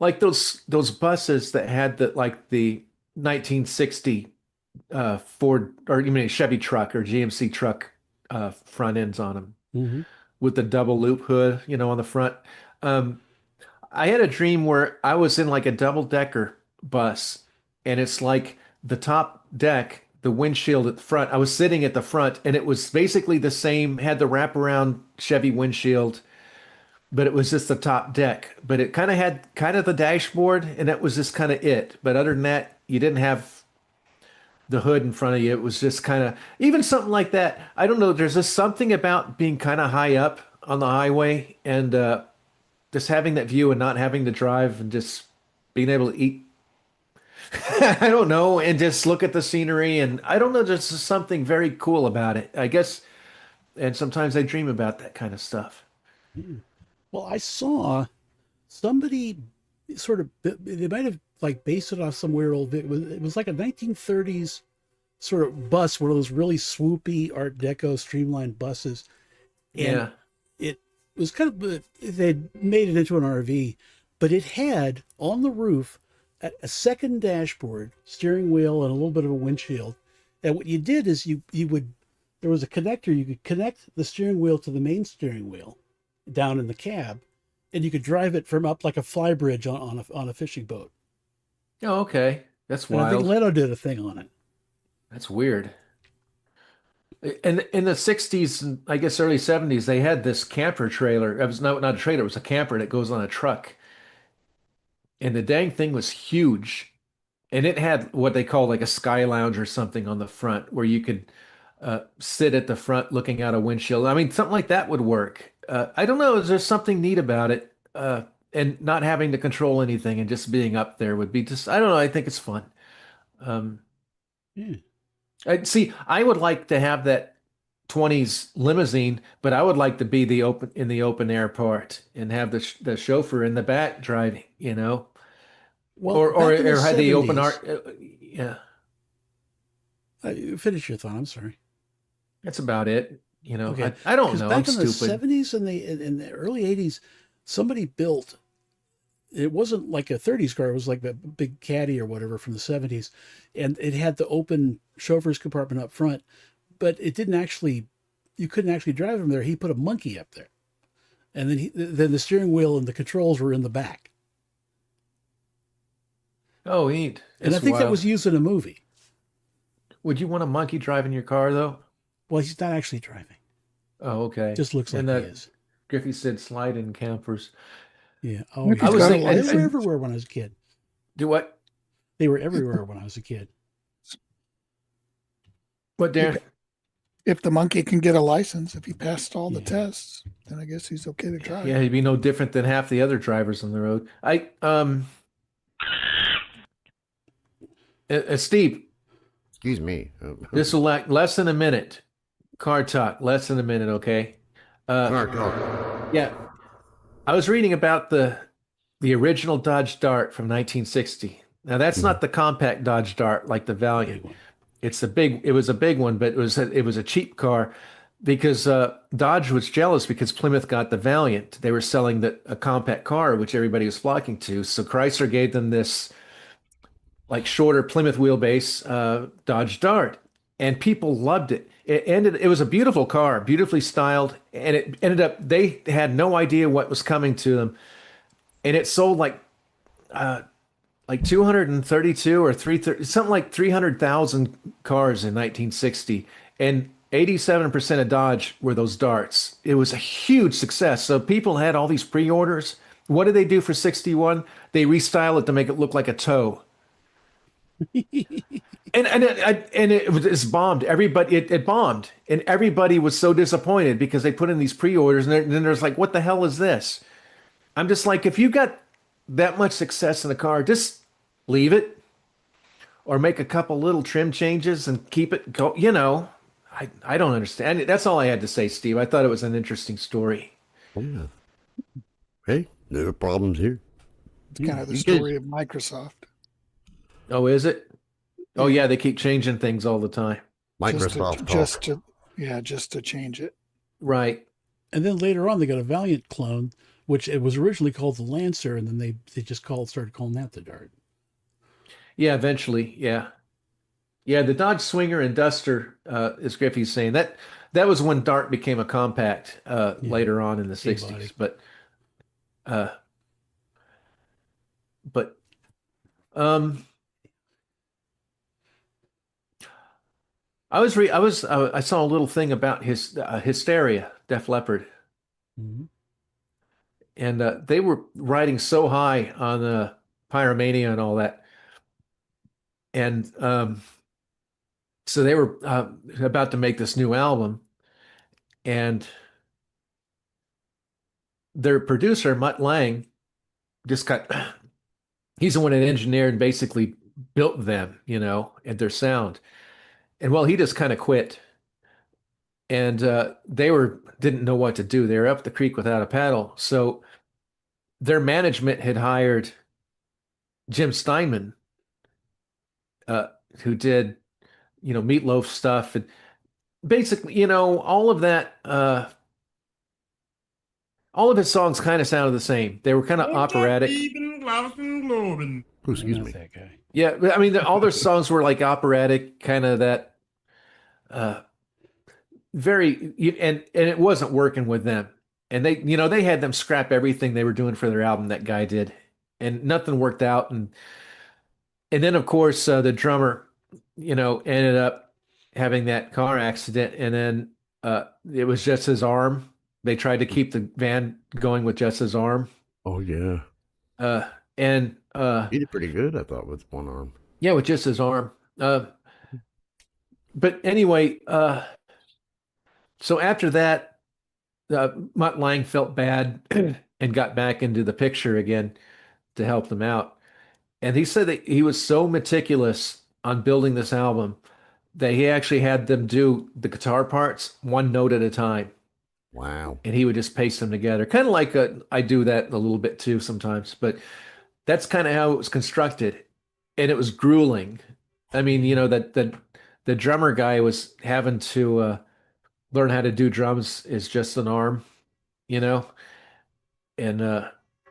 like those buses that had the 1960 Ford or you mean Chevy truck or GMC truck front ends on them Hmm. with the double loop hood, on the front. Um, I had a dream where I was in like a double decker bus, and it's like the top deck, the windshield at the front. I was sitting at the front, and it was basically the same, had the wraparound Chevy windshield, but it was just the top deck. But it kind of had kind of the dashboard, and that was just kind of it. But other than that, you didn't have the hood in front of you. It was just kind of even something like that. I don't know. There's just something about being kind of high up on the highway and just having that view and not having to drive and just being able to eat. I don't know, and just look at the scenery. And I don't know, there's just something very cool about it, I guess. And sometimes I dream about that kind of stuff. Well, I saw somebody sort of they might have like based it off some weird old it was like a 1930s sort of bus, one of those really swoopy Art Deco streamlined buses, and Yeah. it was kind of they'd made it into an RV, but it had on the roof a second dashboard, steering wheel, and a little bit of a windshield. And what you did is you would there was a connector, you could connect the steering wheel to the main steering wheel down in the cab, and you could drive it from up like a fly bridge on a fishing boat. Oh, okay. That's And I think wild. Leno did a thing on it. That's weird. And in the 60s and I guess early 70s, they had this camper trailer. It was not a trailer, it was a camper that goes on a truck. And the dang thing was huge. And it had what they call like a sky lounge or something on the front where you could sit at the front looking out a windshield. I mean, something like that would work. I don't know. There's something neat about it. And not having to control anything and just being up there would be just, I don't know. I think it's fun. Um, Yeah. I would like to have that 20s limousine, but I would like to be in the open air part and have the chauffeur in the back driving, Well, back in the or had the open 70s, art. Yeah, finish your thought. I'm sorry. that's about it. Okay, I don't because know. I'm back in the stupid. 70s and the early 80s, somebody built. It wasn't like a 30s car. It was like a big caddy or whatever from the 70s, and it had the open chauffeur's compartment up front. but it didn't actually. You couldn't actually drive him there. He put a monkey up there, and then the steering wheel and the controls were in the back. Oh, neat. And I That's think that wild. was used in a movie. Would you want a monkey driving your car though? Well, he's not actually driving. Oh, okay. Just looks like And he that is. Griffey said slide in campers. Yeah. Oh, If yeah. he's I was got a thinking, They were license, everywhere when I was a kid. do what? They were everywhere when I was a kid. What, Darren? if the monkey can get a license, if he passed all the Yeah. tests, then I guess he's okay to drive. Yeah, he'd be no different than half the other drivers on the road. Steve, Excuse me. this will less than a minute. Car talk, less than a minute, okay? Car talk. Yeah, I was reading about the original Dodge Dart from 1960. Now that's not the compact Dodge Dart like the Valiant. It was a big one, but it was a cheap car because Dodge was jealous because Plymouth got the Valiant. They were selling a compact car, which everybody was flocking to. So Chrysler gave them this like shorter Plymouth wheelbase Dodge Dart, and people loved it. It was a beautiful car, beautifully styled, and it ended up they had no idea what was coming to them, and it sold like 232 or 330, something like 300,000 cars in 1960, and 87% of Dodge were those Darts. It was a huge success. So people had all these pre-orders. What did they do for 61? They restyle it to make it look like a toe. It's bombed. It bombed, and everybody was so disappointed because they put in these pre-orders, and then there's like, what the hell is this? I'm just like, if you got that much success in the car, just leave it, or make a couple little trim changes and keep it go. I don't understand. That's all I had to say, Steve. I thought it was an interesting story. Oh, yeah. Hey, no problems here. It's kind of the story of Microsoft. Oh, is it? Oh, yeah. They keep changing things all the time. Microsoft Just to change it. Right. And then later on, they got a Valiant clone, which it was originally called the Lancer, and then they just started calling that the Dart. Yeah, eventually. Yeah. Yeah, the Dodge Swinger and Duster, as Griffey's saying, that was when Dart became a compact later on in the 60s. But I saw a little thing about his Hysteria, Def Leppard. Mm-hmm. And they were riding so high on Pyromania and all that. And so they were about to make this new album. And their producer, Mutt Lang, he's the one that engineered and basically built them, and their sound. And well, he just kind of quit. And they didn't know what to do. They were up the creek without a paddle. So their management had hired Jim Steinman, who did, Meatloaf stuff, and basically, all of that. All of his songs kind of sounded the same. They were kind of operatic. Oh, excuse me. That guy. Yeah, I mean, all their songs were like operatic, kind of that. Very, and it wasn't working with them. And they had them scrap everything they were doing for their album, that guy did, and nothing worked out. And then of course the drummer, ended up having that car accident, and then it was just his arm. They tried to keep the band going with just his arm. Oh yeah. And He did pretty good, I thought, with one arm. yeah, with just his arm. But anyway, so after that, Mutt Lang felt bad and got back into the picture again to help them out. And he said that he was so meticulous on building this album that he actually had them do the guitar parts one note at a time. Wow. And he would just paste them together. Kind of like I do that a little bit too sometimes, but that's kind of how it was constructed. And it was grueling. I mean, that the drummer guy was having to learn how to do drums is just an arm, and And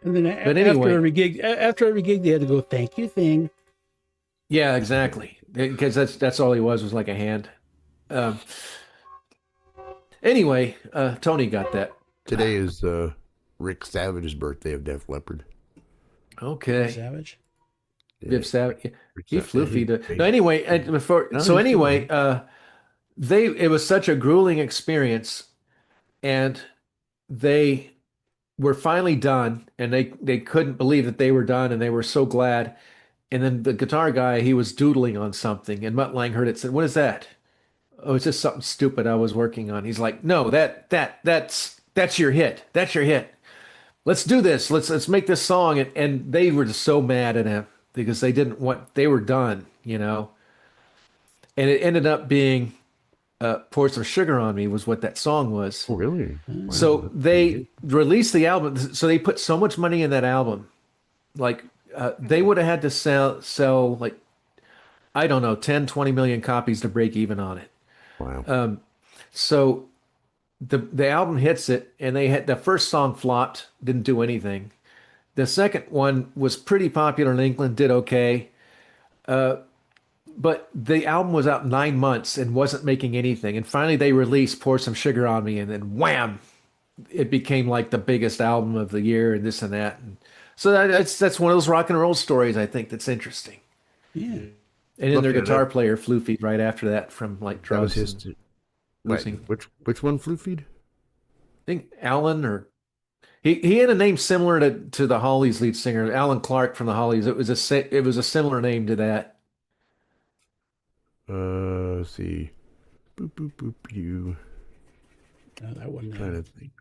then but anyway, after every gig, they had to go, "Thank you, thing." yeah, exactly. Because that's all he was like a hand. Um, anyway, Tony got that. Today is Rick Savage's birthday of Def Leppard. Okay. Savage. Viv Savage. He Yeah, floofied it. No, he- anyway, No, so he's still anyway, it was such a grueling experience, and they were finally done, and they couldn't believe that they were done, and they were so glad. And then the guitar guy, he was doodling on something, and Mutt Lang heard it, said, "What is that?" "Oh, it's just something stupid I was working on." He's like, "No, that's your hit. That's your hit. Let's do this. Let's make this song." And they were just so mad at him because they didn't want they were done, you know. And it ended up being "Pour Some Sugar on Me" was what that song was. Oh, really? So Wow. they released the album. So they put so much money in that album. Like they would have had to sell like I don't know 10, 20 million copies to break even on it. Wow. So the album hits it, and they had the first song flopped, didn't do anything. The second one was pretty popular in England, did okay. But the album was out 9 months and wasn't making anything. And finally they released Pour Some Sugar on Me, and then wham, it became like the biggest album of the year and this and that. And so that's one of those rock and roll stories I think that's interesting. Yeah. And then their Looking it guitar up. player floofied right after that from like That was drugs his. and Wait, losing. which one flew feed? I think Alan or he had a name similar to the Hollies lead singer, Alan Clark from the Hollies. It was a similar name to that. Let's see. Boop boop boop doo. No, that wasn't Trying it. to think.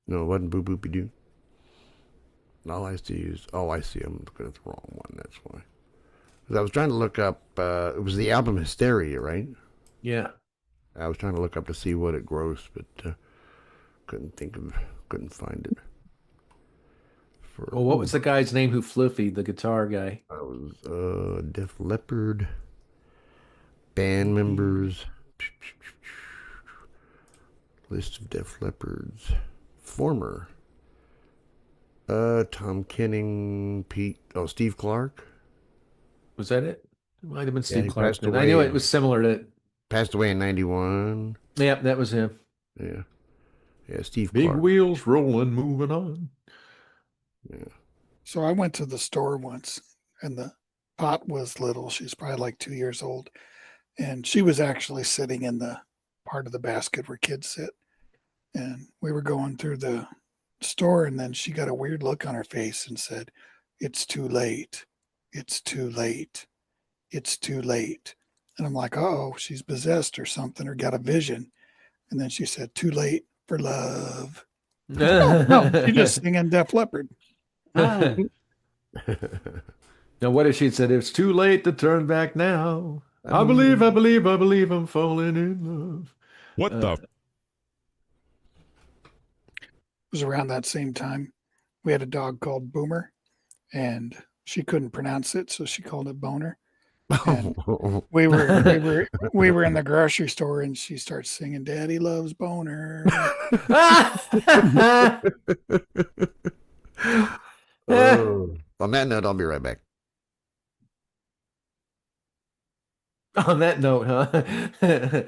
No, it wasn't boop boop doo. All I see is I see. I'm looking at the wrong one. That's why. 'Cause I was trying to look up. It was the album Hysteria, right? Yeah. I was trying to look up to see what it grossed, but couldn't find it. Well, what was the guy's name who floofied, the guitar guy? I was Def Leppard band members. List of Def Leppard's former. Tom Kenning, Steve Clark. Was that it? It might have been Yeah, Steve he Clark. passed I away knew it in- was similar to. Passed away in 91. Yeah, that was him. Yeah. Yeah, Steve Big Clark. wheels rolling, moving on. Yeah. So I went to the store once, and the pot was little. She's probably like 2 years old. And she was actually sitting in the part of the basket where kids sit. And we were going through the store, and then she got a weird look on her face and said, "It's too late. It's too late. It's too late." And I'm like, "Oh, she's possessed or something, or got a vision." And then she said, "Too late for love." No, she just singing Def Leppard. Ah, Now, what if she said, "It's too late to turn back now. I believe I'm falling in love." What the? It was around that same time. We had a dog called Boomer, and she couldn't pronounce it, so she called it Boner. And we were in the grocery store, and she starts singing, "Daddy loves Boner." On that note, I'll be right back. On that note, huh?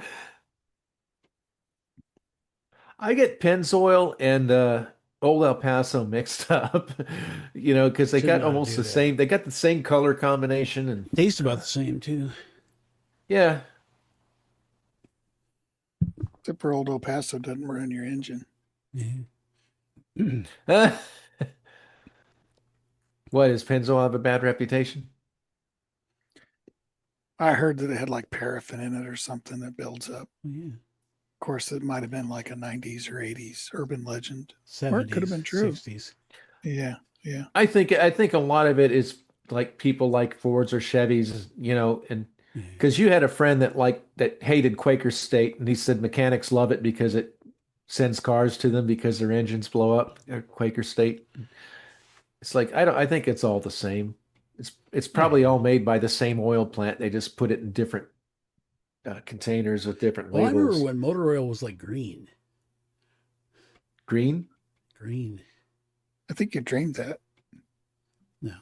I get Pennzoil and Old El Paso mixed up, because they Should got not almost do the that. same. They got the same color combination, and tastes about the same too. yeah. Except for Old El Paso doesn't run your engine. Yeah. What, does Pennzoil have a bad reputation? I heard that it had like paraffin in it or something that builds up. Yeah. Of course, it might have been like a 90s or 80s urban legend. 70s, Or it could have been true. 60s. Yeah, yeah. I think a lot of it is like people like Fords or Chevys, and because you had a friend that hated Quaker State, and he said mechanics love it because it sends cars to them because their engines blow up at Quaker State. It's like I think it's all the same. It's probably all made by the same oil plant. They just put it in different containers with different Well, I labels. remember when motor oil was like green. Green? Green. I think you dreamed that. No.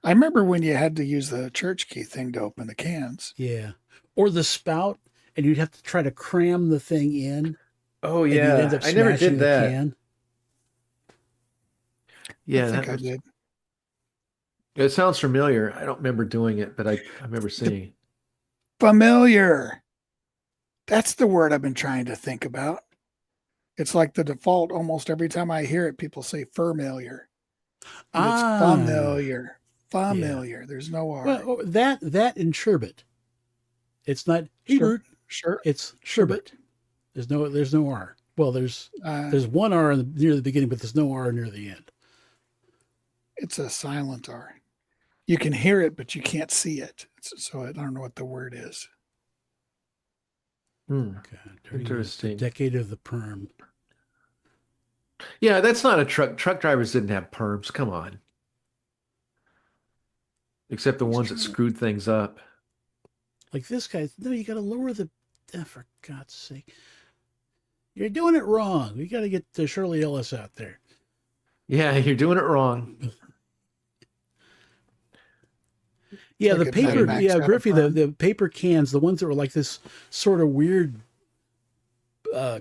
I remember when you had to use the church key thing to open the cans. Yeah. Or the spout and you'd have to try to cram the thing in, Oh and you'd end yeah, up I never smashing did the that. can. I Yeah, think that I was. did. It sounds familiar. I don't remember doing it, but I remember The seeing it. familiar. That's the word I've been trying to think about. It's like the default almost every time I hear it, people say familiar, but it's Ah, familiar. yeah. Familiar. There's no Well, R. that and sherbet. It's not Sure. Hebert. Sure. It's Sherbet. sherbet. There's no R. Well, Uh, there's one R near the beginning, but there's no R near the end. it's a silent R. You can hear it, but you can't see it. So I don't know what the word is. Hmm. God, during the Interesting. decade of the perm. Yeah, that's not a truck. Truck drivers didn't have perms. Come on. Except the It's ones that true. screwed things up. Like this guy, no, you got to lower the. For God's sake, you're doing it wrong. You got to get Shirley Ellis out there. Yeah, you're doing it wrong. Yeah, Like the it paper. Max Yeah, had a Griffey, the perm. the paper cans, the ones that were like this sort of weird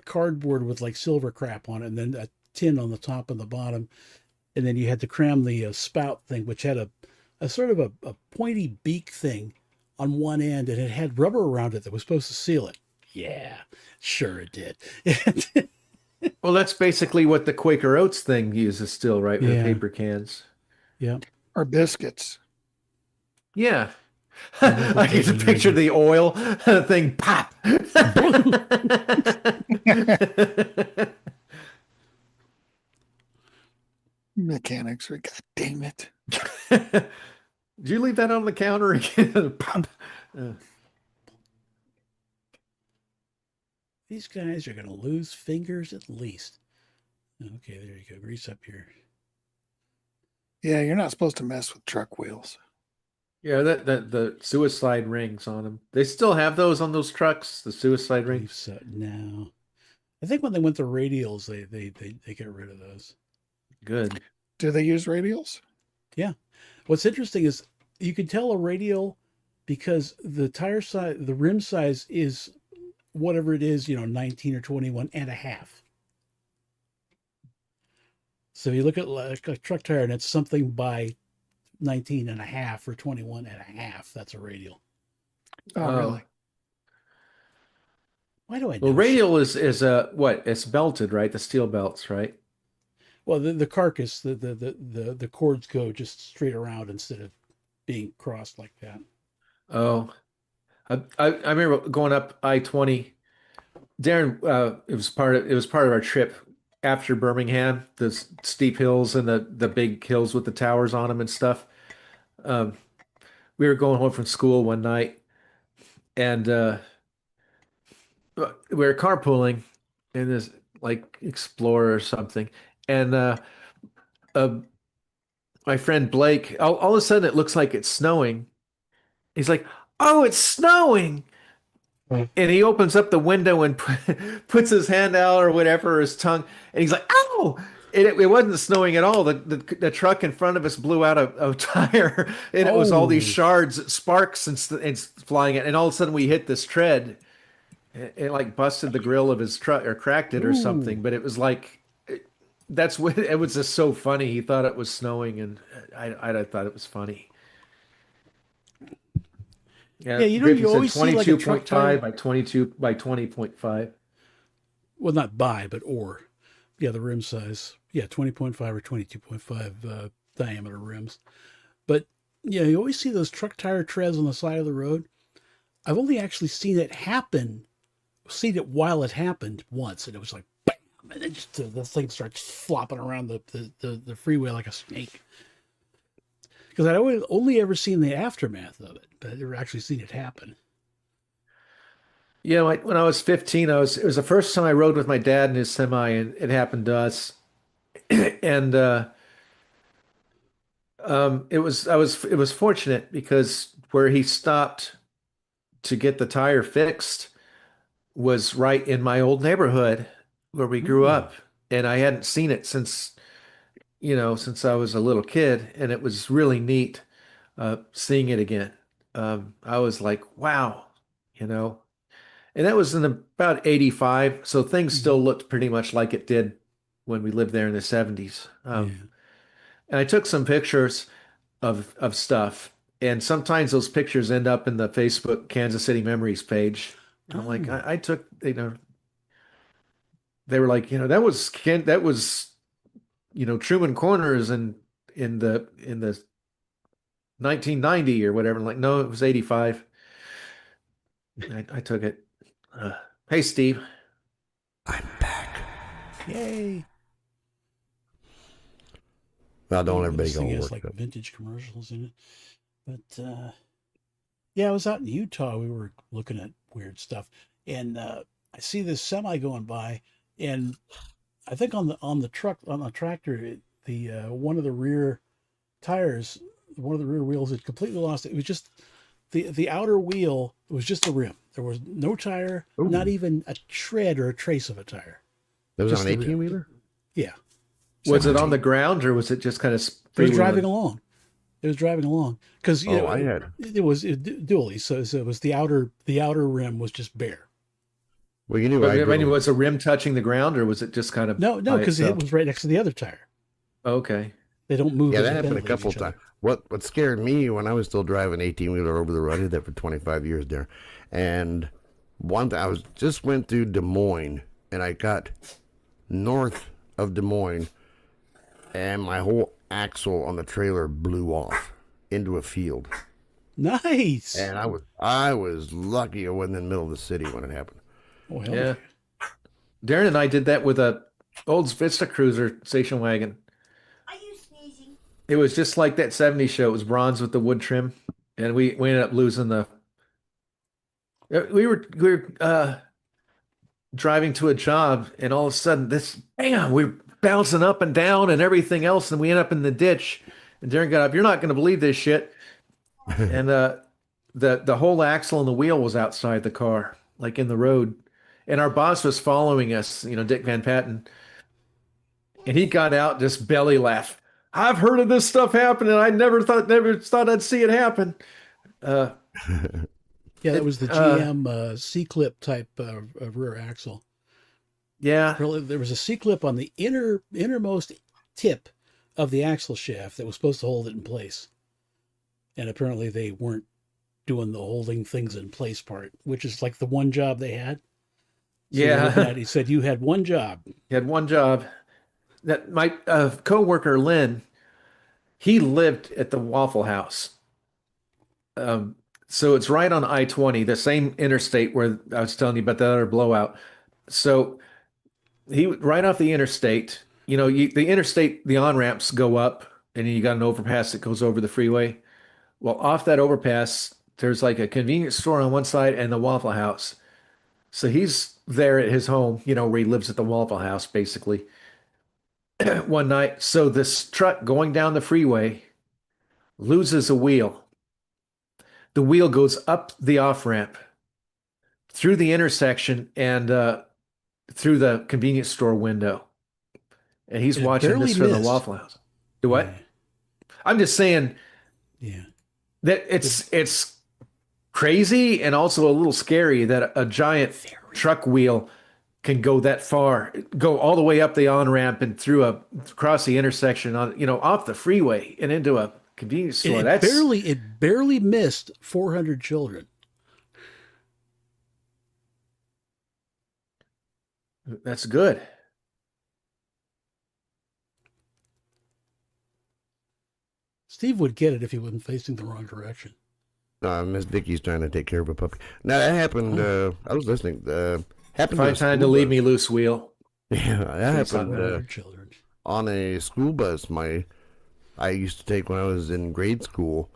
cardboard with like silver crap on it, and then a tin on the top and the bottom, and then you had to cram the spout thing, which had a sort of a pointy beak thing on one end, and it had rubber around it that was supposed to seal it. Yeah, sure it did. Well, that's basically what the Quaker Oats thing uses still, right? With the Yeah, paper cans. yeah. Or biscuits. Yeah. Yeah, they I put get those to in there picture too. the oil thing pop. Mechanics are, God damn it. Did you leave that on the counter again? Pop. Uh, These guys are going to lose fingers at least. Okay, there you go. Grease up here. Yeah, you're not supposed to mess with truck wheels. yeah, that the suicide rings on them. They still have those on those trucks, the I suicide believe rings. so. No, I think when they went to radials, they get rid of those. Good. Do they use radials? Yeah. What's interesting is you can tell a radial because the tire size, the rim size is whatever it is, 19 or 21 and a half. So you look at like a truck tire and it's something by 19 and a half or 21 and a half. That's a radial. Oh, Oh, really? Why do I well, know shit radial like is what? It's belted, right? The steel belts, right? Well, the carcass, the cords go just straight around instead of being crossed like that. Oh, I remember going up I-20. Darren, it was part of our trip after Birmingham, the steep hills and the big hills with the towers on them and stuff. Um, we were going home from school one night, and we were carpooling in this like Explorer or something, and uh, my friend Blake, all of a sudden it looks like it's snowing. He's like, "Oh, it's snowing!" And he opens up the window and puts his hand out or whatever, or his tongue, and he's like, "Ow!" And it wasn't snowing at all. The truck in front of us blew out a tire, and it was all these Oh, shards, sparks, and flying it. And all of a sudden, we hit this tread. It like busted the grill of his truck or cracked it or ooh. something. But it was like that's what it was just so funny. He thought it was snowing, and I thought it was funny. Yeah, Yeah, you Griffey said always see like a truck 22.5 tire. by 22 by 20.5. Well, not by, but or. Yeah, the rim size. Yeah, 20.5 or 22.5 diameter rims. But yeah, you always see those truck tire treads on the side of the road. I've only actually seen it while it happened once, and it was like bam, and then just the thing starts flopping around the freeway like a snake. Because I'd only ever seen the aftermath of it, but I'd never actually seen it happen. Yeah, like when I was 15, it was the first time I rode with my dad in his semi, and it happened to us. And it was fortunate because where he stopped to get the tire fixed was right in my old neighborhood where we grew Hmm. up, and I hadn't seen it since since I was a little kid, and it was really neat seeing it again. I was like, wow, you know. And that was in about 85. So things Mhm. still looked pretty much like it did when we lived there in the 70s. Yeah. And I took some pictures of stuff. And sometimes those pictures end up in the Facebook Kansas City Memories page. And I'm like, Oh. I took, they were like, that was Truman Corners in the 1990 or whatever. I'm like, no, it was 85. I took it. Hey, Steve. I'm back. Yay. Well, don't everybody This go thing has work like up. vintage commercials in it. But yeah, I was out in Utah. We were looking at weird stuff, and I see this semi going by, and I think on the truck on the tractor, the one of the rear tires, one of the rear wheels had completely lost it. It was just the outer wheel. It was just the rim. There was no tire, not Ooh. even a shred or a trace of a tire. That was Just on an the 18 rim. wheeler? Yeah. Was it on 17. the ground or was it just kind of It was driving freewheeling? along. It was driving along because Oh, I had. it was dually. So it was the outer rim was just bare. Well, you knew But I I mean, drove. was the rim touching the ground or was it just kind of No, by because it itself? was right next to the other tire. Okay. They don't move Yeah, that happened a independently of couple each other. times. What scared me when I was still driving 18 wheeler over the road, I did that for 25 years there. And one time just went through Des Moines and I got north of Des Moines and my whole axle on the trailer blew off into a field. Nice. And I was lucky I wasn't in the middle of the city when it happened. Oh, hell Yeah. Darren and I did that with a old Vista Cruiser station wagon. Are you sneezing? It was just like that 70s show. It was bronze with the wood trim. And we ended up losing the we were driving to a job and all of a sudden this bam, we're bouncing up and down and everything else, and we end up in the ditch. And Darren got up, you're not gonna believe this shit. And the whole axle and the wheel was outside the car, like in the road. And our boss was following us, Dick Van Patten. And he got out just belly laugh. I've heard of this stuff happening. I never thought I'd see it happen. Uh, Yeah, that was the GM C-clip type of rear axle. yeah. Really, there was a C-clip on the innermost tip of the axle shaft that was supposed to hold it in place. And apparently they weren't doing the holding things in place part, which is like the one job they had. So Yeah. he said you had one job. He had one job. That my coworker Lynn, he lived at the Waffle House. So it's right on I-20, the same interstate where I was telling you about that other blowout. So he right off the interstate, the interstate, the on-ramps go up, and then you got an overpass that goes over the freeway. Well, off that overpass, there's like a convenience store on one side and the Waffle House. So he's there at his home, where he lives at the Waffle House, basically, one night. So this truck going down the freeway loses a wheel. The wheel goes up the off-ramp, through the intersection, and through the convenience store window. And he's It watching barely this from the missed. Waffle House. Do what? Yeah. I'm just saying Yeah. that it's crazy and also a little scary that a giant truck wheel can go that far, go all the way up the on-ramp and across the intersection off the freeway and into a convenience store. It barely missed 400 children. That's good. Steve would get it if he wasn't facing the wrong direction. Miss Vicky's trying to take care of a puppy. Now that happened. I was listening. Happened Find time to leave me loose, wheel. Yeah, that happened 400 children. on a school bus. I used to take when I was in grade school.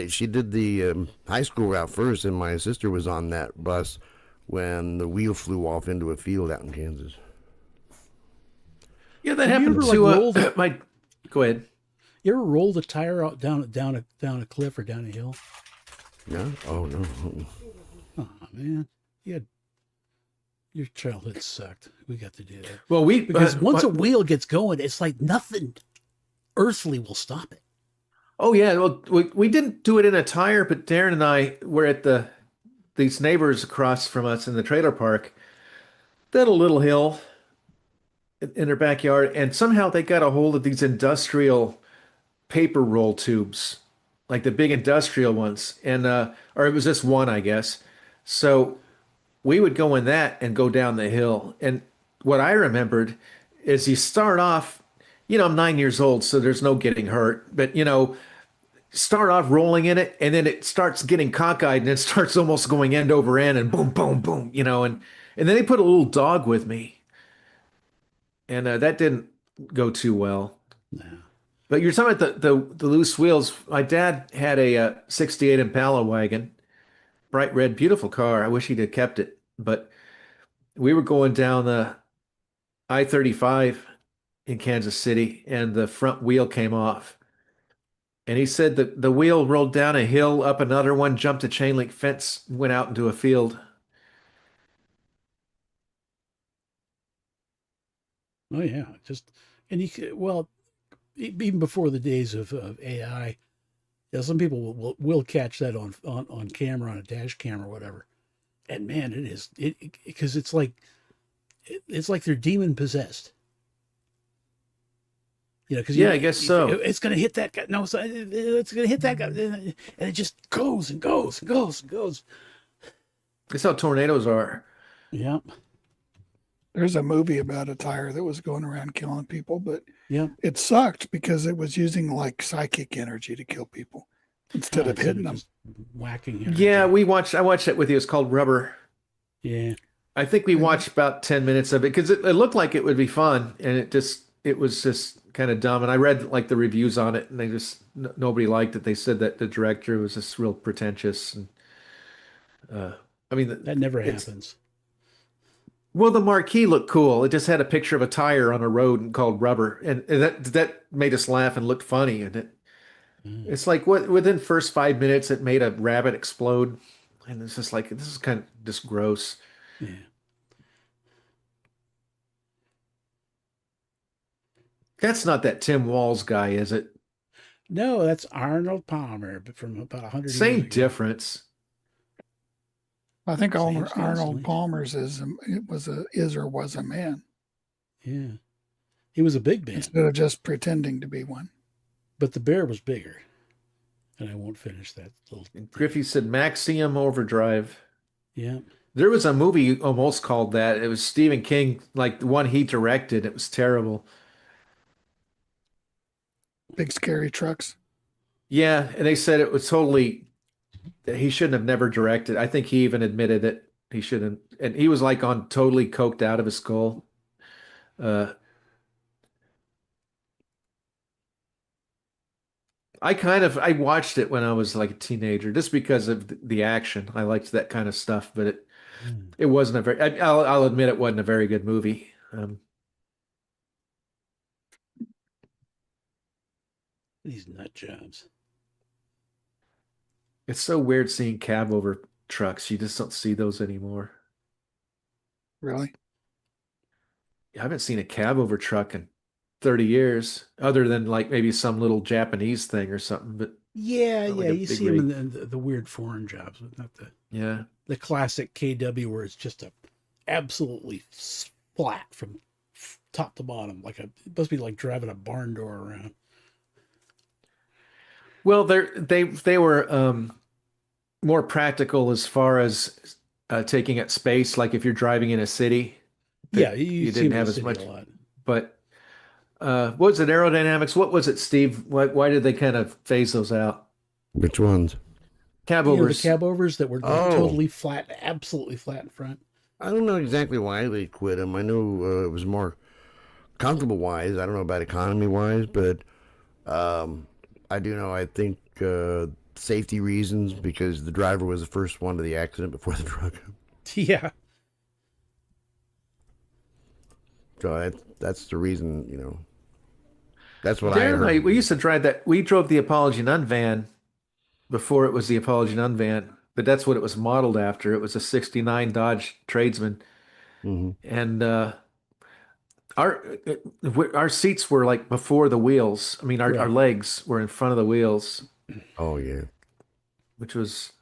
She did the high school route first, and my sister was on that bus when the wheel flew off into a field out in Kansas. Yeah, that Have you happened ever, to like, rolled my. Go ahead. You ever rolled a tire out down a cliff or down a hill? No? Oh no. Oh man, your childhood sucked. We got to do that Well, because once a wheel gets going, it's like nothing earthly will stop it. Oh yeah, well we didn't do it in a tire, but Darren and I were at the these neighbors across from us in the trailer park, they had a little hill in their backyard, and somehow they got a hold of these industrial paper roll tubes, like the big industrial ones, and or it was just one, I guess. So we would go in that and go down the hill. And what I remembered is you start off, I'm 9 years old, so there's no getting hurt, but start off rolling in it, and then it starts getting cockeyed, and it starts almost going end over end, and boom, boom, boom, and then they put a little dog with me, and that didn't go too well. No. But you're talking about the loose wheels. My dad had a, 68 Impala wagon, bright red, beautiful car. I wish he'd have kept it. But we were going down the I-35 in Kansas City, and the front wheel came off. And he said that the wheel rolled down a hill, up another one, jumped a chain link fence, went out into a field. Oh yeah, just and well, even before the days of AI, some people will catch that on camera, on a dash cam or whatever. And man, it because it's like they're demon possessed. Because Yeah, I guess so. It's going to hit that guy. No, it's going to hit that guy, and it just goes and goes and goes and goes. That's how tornadoes are. Yeah. There's a movie about a tire that was going around killing people, but Yeah. it sucked because it was using like psychic energy to kill people instead of hitting them. Just whacking him. Yeah, I watched it with you. It's called Rubber. Yeah. I think we watched about 10 minutes of it because it looked like it would be fun, and it was just kind of dumb. And I read like the reviews on it, and they just nobody liked it. They said that the director was just real pretentious, and I mean That never happens. well, the marquee looked cool. It just had a picture of a tire on a road and called Rubber, and that made us laugh and looked funny. And it's like within first 5 minutes, it made a rabbit explode, and it's just like this is kind of just gross. Yeah. That's not that Tim Walls guy, is it? No, that's Arnold Palmer, but from about 100 years Same ago. difference. I think Same Arnold thing. Palmer's is or was a man Yeah. He was a big man, instead of just pretending to be one. but the bear was bigger. And I won't finish that little. Griffey said Maximum Overdrive. Yeah. There was a movie almost called that. It was Stephen King, like the one he directed. It was terrible. Big scary trucks. Yeah, and they said it was totally that he shouldn't have never directed. I think he even admitted that he shouldn't. And he was like on totally coked out of his skull. Uh, I watched it when I was like a teenager just because of the action. I liked that kind of stuff, but it wasn't a very. I'll admit it wasn't a very good movie. These nut jobs. It's so weird seeing cab over trucks. You just don't see those anymore. Really? I haven't seen a cab over truck in 30 years, other than like maybe some little Japanese thing or something. But Yeah, not like yeah. a You big see them rig. in the weird foreign jobs, but not Yeah. the classic KW where it's just a absolutely flat from top to bottom. It must be like driving a barn door around. Well, they were more practical as far as taking up space. Like if you're driving in a city, Yeah, you see didn't them in have the as city much. a lot. But what was it? Aerodynamics? What was it, Steve? Why did they kind of phase those out? Which ones? Cab The overs. cab overs that were Oh. totally flat, absolutely flat in front. I don't know exactly why they quit them. I know it was more comfortable wise. I don't know about economy wise, but I do know. I think safety reasons because the driver was the first one to the accident before the truck. Yeah. So that's the reason. That's what I Darren and heard. we used to drive that. We drove the Apology None van before it was the Apology None van, but that's what it was modeled after. It was a '69 Dodge Tradesman, Mhm. and our seats were like before the wheels. I mean, our Right. legs were in front of the wheels, Oh yeah. which was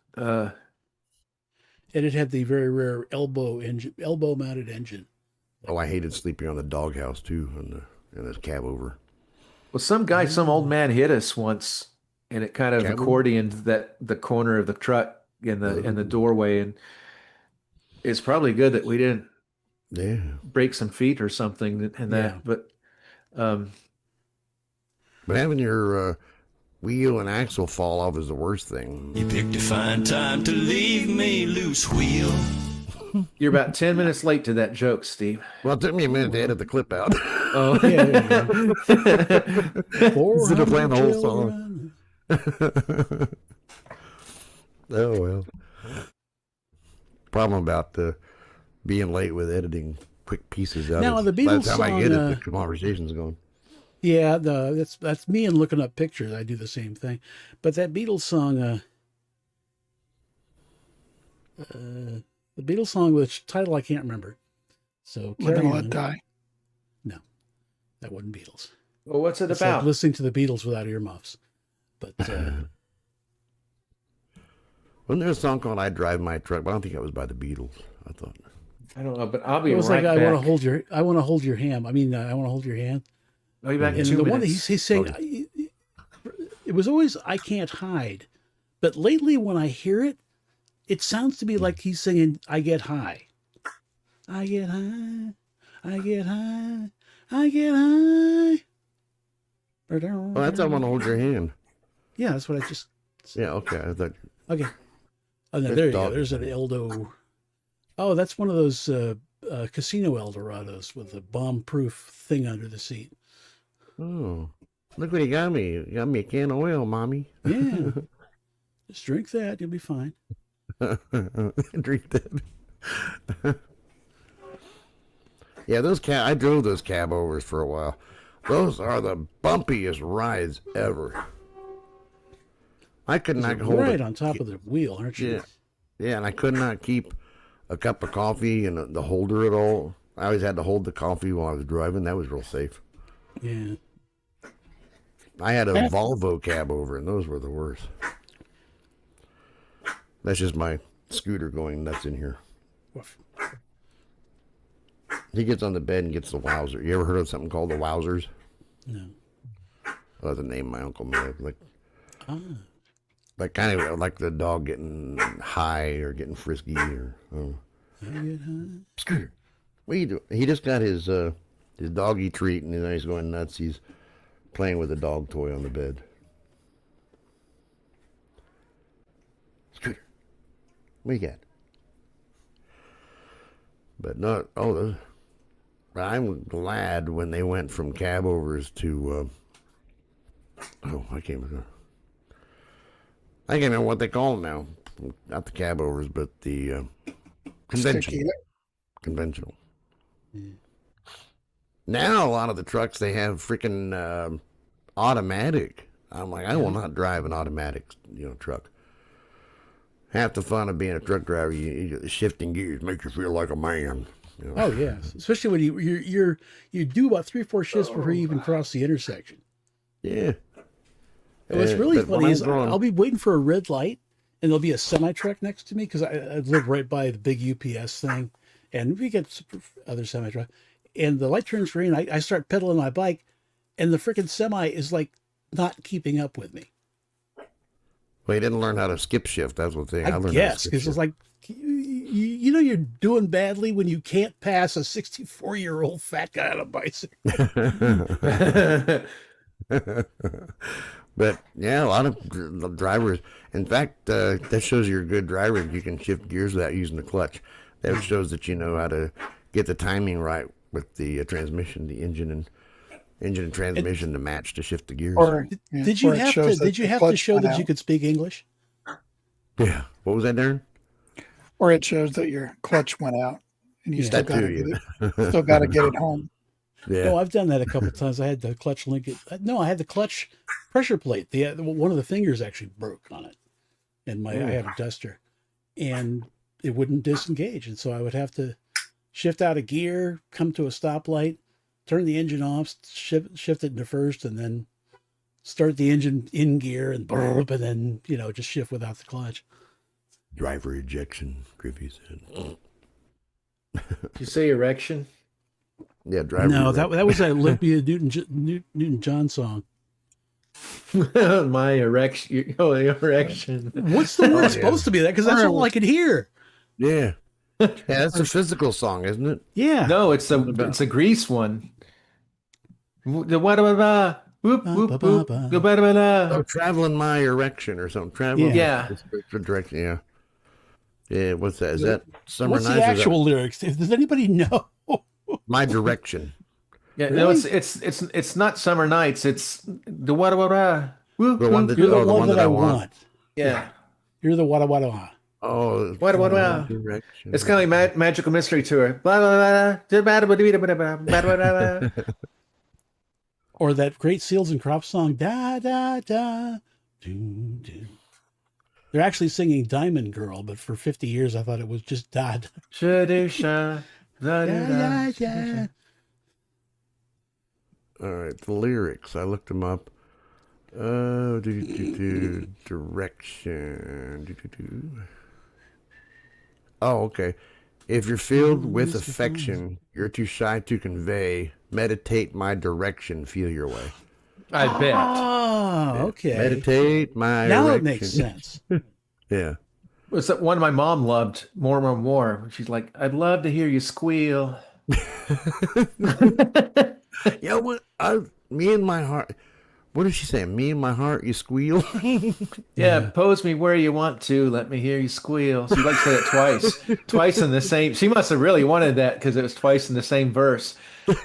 And it had the very rare elbow mounted engine. Oh, I hated sleeping on the doghouse too, in the cab over. Well, some old man hit us once, and it kind of Cab over? accordioned the corner of the truck in the Oh, doorway, and it's probably good that we didn't yeah. break some feet or something in Yeah. that. But um, But having your wheel and axle fall off is the worst thing. You picked a fine time to leave me loose, wheel. you're about 10 minutes late to that joke, Steve. Well, it took me a minute to edit the clip out. Oh, Yeah, there you go. Instead of playing the whole 400 song. Oh, well. Problem about being late with editing quick pieces out. Now, is the by the Beatles time I get song, it, the conversation's going. Yeah, that's me and looking up pictures. I do the same thing. But that Beatles song, the Beatles song, which title I can't remember. So Live carry and let on. die. No, that wasn't Beatles. well, what's it It's about? like listening to the Beatles without earmuffs. But Wasn't there a song called "I Drive My Truck"? But I don't think that was by the Beatles. I thought. I don't know, but I'll be it was right like back. I want to hold your hand. I mean, I want to hold your hand. I'll be back in And 2 the minutes. one that he's saying, it was always "I can't hide," but lately when I hear it, it sounds to me like he's singing "I get high." I get high, I get high, I get high. Oh, that's "I Want to Hold Your Hand." Yeah, that's what I just. Yeah, okay. I thought. Okay. Oh, no, There's there you go. dog There's an thing. Eldo. Oh, that's one of those casino Eldorados with a bomb-proof thing under the seat. Oh, look what he got me! He got me a can of oil, mommy. Yeah. Just drink that. You'll be fine. Drink that. Yeah, I drove those cab overs for a while. Those are the bumpiest rides ever. I could not hold Right it. on top of the wheel, aren't you? Yeah, yeah, and I could not keep a cup of coffee in the holder at all. I always had to hold the coffee while I was driving. That was real safe. Yeah. I had a Volvo cab over, and those were the worst. That's just my scooter going nuts in here. Woof. He gets on the bed and gets the wowzer. You ever heard of something called the wowzers? No. Oh, the name my uncle made. Like kind of like the dog getting high or getting frisky or. Oh. I get high. Scooter, what are you doing? He just got his doggy treat and he's going nuts. He's playing with a dog toy on the bed. Scooter, what you got? But no, I'm glad when they went from cab overs to, I can't remember what they call them now. Not the cab overs, but the conventional. Sticky. Conventional. Now a lot of the trucks they have freaking automatic. I'm like, I will not drive an automatic, truck. Half the fun of being a truck driver, you shifting gears makes you feel like a man. Oh yes, especially when you do about 3-4 shifts before you even cross the intersection. Yeah. What's really but when funny I'm is going- I'll be waiting for a red light, and there'll be a semi truck next to me because I live right by the big UPS thing, and we get other semi truck, and the light turns green. I start pedaling my bike, and the freaking semi is like not keeping up with me. Well, you didn't learn how to skip shift. That's the thing. I learned how to guess skip because it's shift. like you know you're doing badly when you can't pass a 64-year-old fat guy on a bicycle. But yeah, a lot of drivers. In fact, that shows you're a good driver if you can shift gears without using the clutch. That shows that you know how to get the timing right with the transmission, the engine and transmission to match to shift the gears. Did you have to show that you could speak English? Yeah. What was that, Darren? Or it shows that your clutch went out and you still That got to too, get yeah. it. Still got to get it home. Yeah. No, I've done that a couple of times. I had the clutch link. I had the clutch pressure plate. One of the fingers actually broke on it, and I had a duster, and it wouldn't disengage, and so I would have to shift out of gear, come to a stoplight, turn the engine off, shift it into first, and then start the engine in gear and burp, and then just shift without the clutch. Driver ejection, Griffey said. Did you say erection? Yeah, driver. No, erection. that was that Olivia Newton-John song. My erection. Oh, the erection. What's the word supposed to be? That because that's all I could hear. Yeah. Yeah, that's a physical song, isn't it? Yeah. No, it's a Grease one. The what about whoop whoop whoop? Oh, traveling my erection or something. Traveling. Yeah. Direction. Yeah. Yeah. What's that? Is that Summer What's Nights? the actual lyrics? Does anybody know? My direction. Yeah, Really? no, it's not Summer Nights. It's the what The one that, You're the the one that I want. want. Yeah. You're the wada. Oh, What? direction. It's kind of like Magical Mystery Tour. Blah, blah, blah, blah, blah, blah, blah, blah, blah, blah. Or that great Seals and Crofts song, da da da, doo doo. They're actually singing Diamond Girl, but for 50 years I thought it was just da da. Shadusha, Yeah. All right, the lyrics. I looked them up. Direction. Oh, okay. If you're filled with affection, you're too shy to convey. Meditate my direction. Feel your way. I bet. Oh, okay. Meditate my Now direction. it makes sense. Yeah. Was that one my mom loved more? She's like, I'd love to hear you squeal. Yeah, what? Me and my heart. What is she saying? Me and my heart, you squeal. Yeah, pose me where you want to. Let me hear you squeal. She likes to say it twice in the same. She must have really wanted that because it was twice in the same verse. And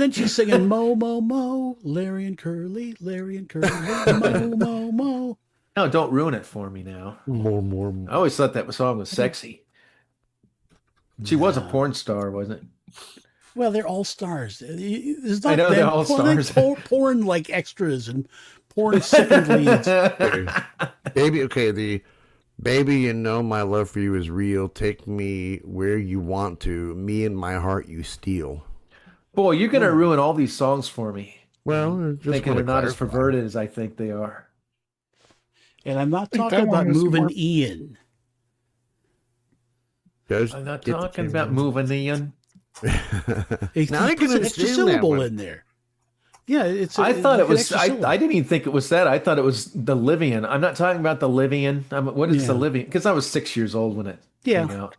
then she's singing Mo, Mo, Mo, Larry and Curly, Mo, Mo, Mo. No, don't ruin it for me now. More. I always thought that song was sexy. She was a porn star, wasn't it? Well, they're all stars. It's not I know they're all porn, stars. Porn like extras and porn second leads. Baby, okay, the baby, you know my love for you is real. Take me where you want to. Me and my heart you steal. Boy, you're going to ruin all these songs for me. Well, just Thinking they're wanna not as clarify. perverted as I think they are. And I'm not think talking that one about was moving more- Ian. Just I'm not get the talking thing about done. moving Ian. He Now I puts can an extra understand that syllable one. in there. Yeah, it's. I thought like it an was. extra syllable. I didn't even think it was that. I thought it was the Livian. I'm not talking about the Livian. What is the Yeah. Livian? Because I was 6 years old when it Yeah. came out.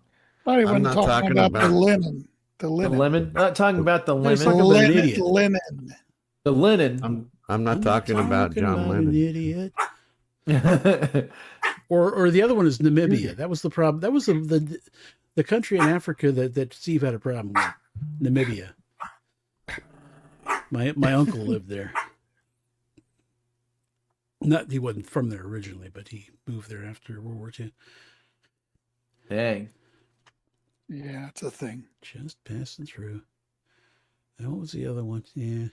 Not even not talking talking about, about- the linen. The The linen. lemon. Not talking about the No, he's lemon. talking about an idiot. Linen. The linen. I'm not talking about John an Lennon. idiot. Or the other one is Namibia. That was the problem. That was the country in Africa that Steve had a problem with. Namibia. My uncle lived there. He wasn't from there originally, but he moved there after World War II. Dang. Yeah, it's a thing. Just passing through. And what was the other one? Yeah.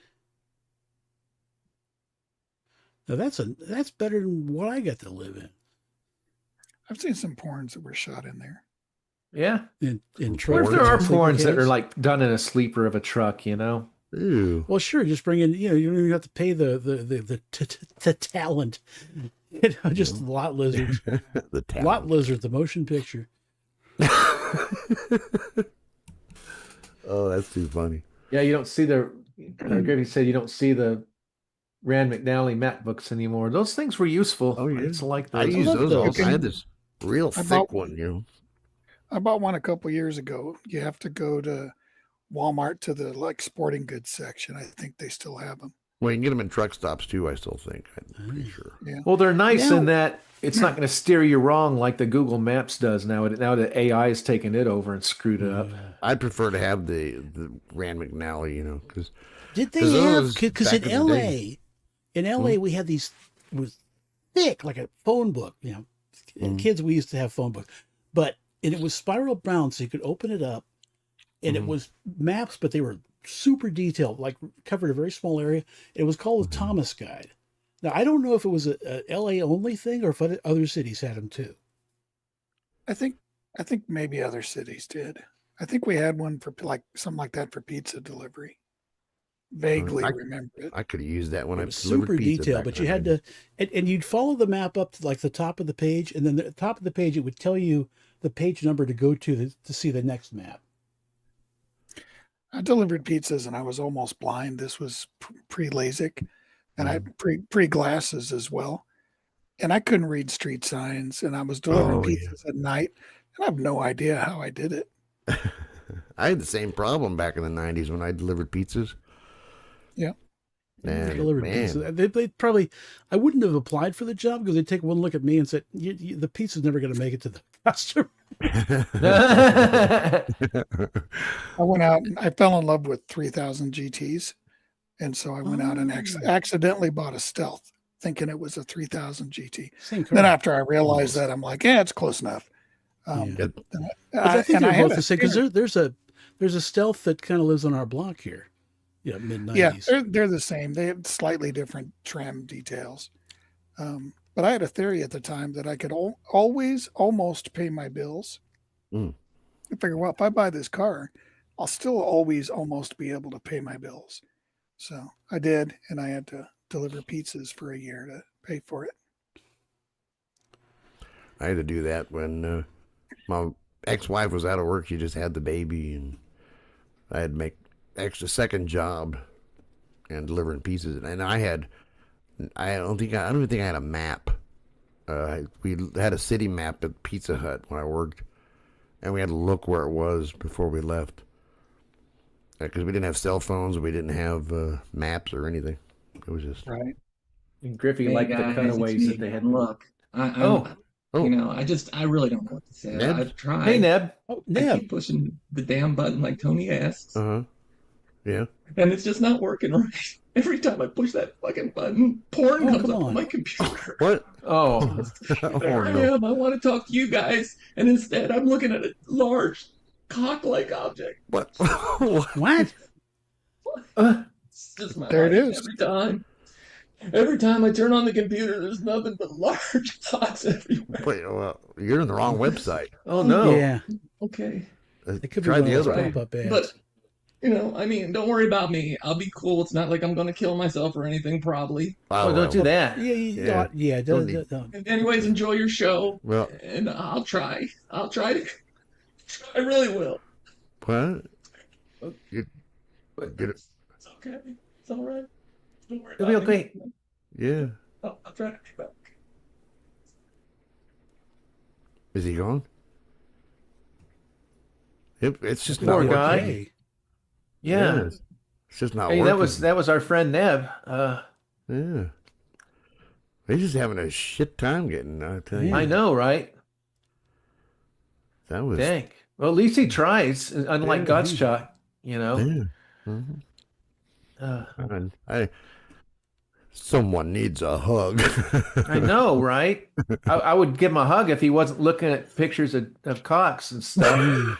Now that's better than what I got to live in. I've seen some porns that were shot in there. Yeah. In What if trucks there are and sleeper porns that are cabs? like done in a sleeper of a truck? You know. Ew. Well, sure. Just bring in. You don't even have to pay the talent. Just lot lizards. The talent. Lot lizard. The motion picture. Oh, that's too funny. Yeah, you don't see Griffey said you don't see the Rand McNally map books anymore. Those things were useful. Oh, yeah. I used to like I those. use love those all. those. I had this real I thick bought- one, you know. I bought one a couple years ago. You have to go to Walmart to the sporting goods section. I think they still have them. Well, you can get them in truck stops too. I still think. I'm pretty sure. Well, they're nice Now- in that it's not going to steer you wrong like the Google Maps does now. Now the AI has taken it over and screwed it up. I'd prefer to have the Rand McNally, you know, because Did they 'Cause have? those Because back in in the L.A., we had these was thick like a phone book. You know, kids we used to have phone books, and it was spiral bound, so you could open it up, and it was maps, but they were super detailed, like covered a very small area. It was called the Thomas Guide. Now I don't know if it was a L.A. only thing or if other cities had them too. I think maybe other cities did. I think we had one for something like that for pizza delivery. vaguely remember it. I could have used that when I It was delivered super pizza detailed, back but in you the had 90s. to, and you'd follow the map up to like the top of the page, and then the top of the page it would tell you the page number to go to see the next map. I delivered pizzas and I was almost blind. This was pre LASIK, and I had pre glasses as well. And I couldn't read street signs, and I was delivering Oh, yeah. pizzas at night, and I have no idea how I did it. I had the same problem back in the 90s when I delivered pizzas. Yeah. And Delivered man, pizza. They probably, I wouldn't have applied for the job because they'd take one look at me and said, the pizza's never going to make it to the customer. I went out and I fell in love with 3000 GTs. And so I went out and accidentally bought a Stealth, thinking it was a 3000 GT. Same car. Then after I realized that, I'm like, yeah, it's close enough. But I think and they're had both the same because there's a Stealth that kind of lives on our block here. Yeah, mid-90s. Yeah, they're the same. They have slightly different trim details. But I had a theory at the time that I could always almost pay my bills. I figure, well, if I buy this car, I'll still always almost be able to pay my bills. So I did, and I had to deliver pizzas for a year to pay for it. I had to do that when my ex-wife was out of work. She just had the baby, and I had to make extra second job and delivering pizzas. And I don't even think I had a map. We had a city map at Pizza Hut when I worked, and we had to look where it was before we left. Because we didn't have cell phones, we didn't have maps or anything. It was just right. And Griffey Hey liked the guys, cutaways it's me that they had. again. Look, you know, I really don't know what to say. Neb? I've tried. Hey, Neb. Oh, I Neb. keep pushing the damn button like Tony asks, yeah. and it's just not working right. Every time I push that fucking button, porn comes come up on on. my computer. What? Oh, There I am. I want to talk to you guys, and instead I'm looking at a large cock-like object. What? What? It's just my There it life is. every time. Every time I turn on the computer, there's nothing but large cocks everywhere. Wait, well, you're in the wrong website. oh no. Yeah. Okay. It could be Try one the of those other one. pop-up ads. But, you know, I mean, don't worry about me. I'll be cool. It's not like I'm going to kill myself or anything, probably. Oh, don't do that. Anyways, enjoy your show. Well, and I'll try. I really will. what? Get it. It's okay. It's all right. Don't worry It'll be about me. okay. Yeah. I'll try to be back. Is he gone? It's just Poor not guy. working. Yeah. It's just not Hey, working. that was our friend Neb. Yeah. He's just having a shit time getting, I tell you. I know, right? That was. Dang. Well, at least he tries, unlike Gottschalk, you know. Yeah. Mm-hmm. Someone needs a hug. I know, right? I would give him a hug if he wasn't looking at pictures of cocks and stuff.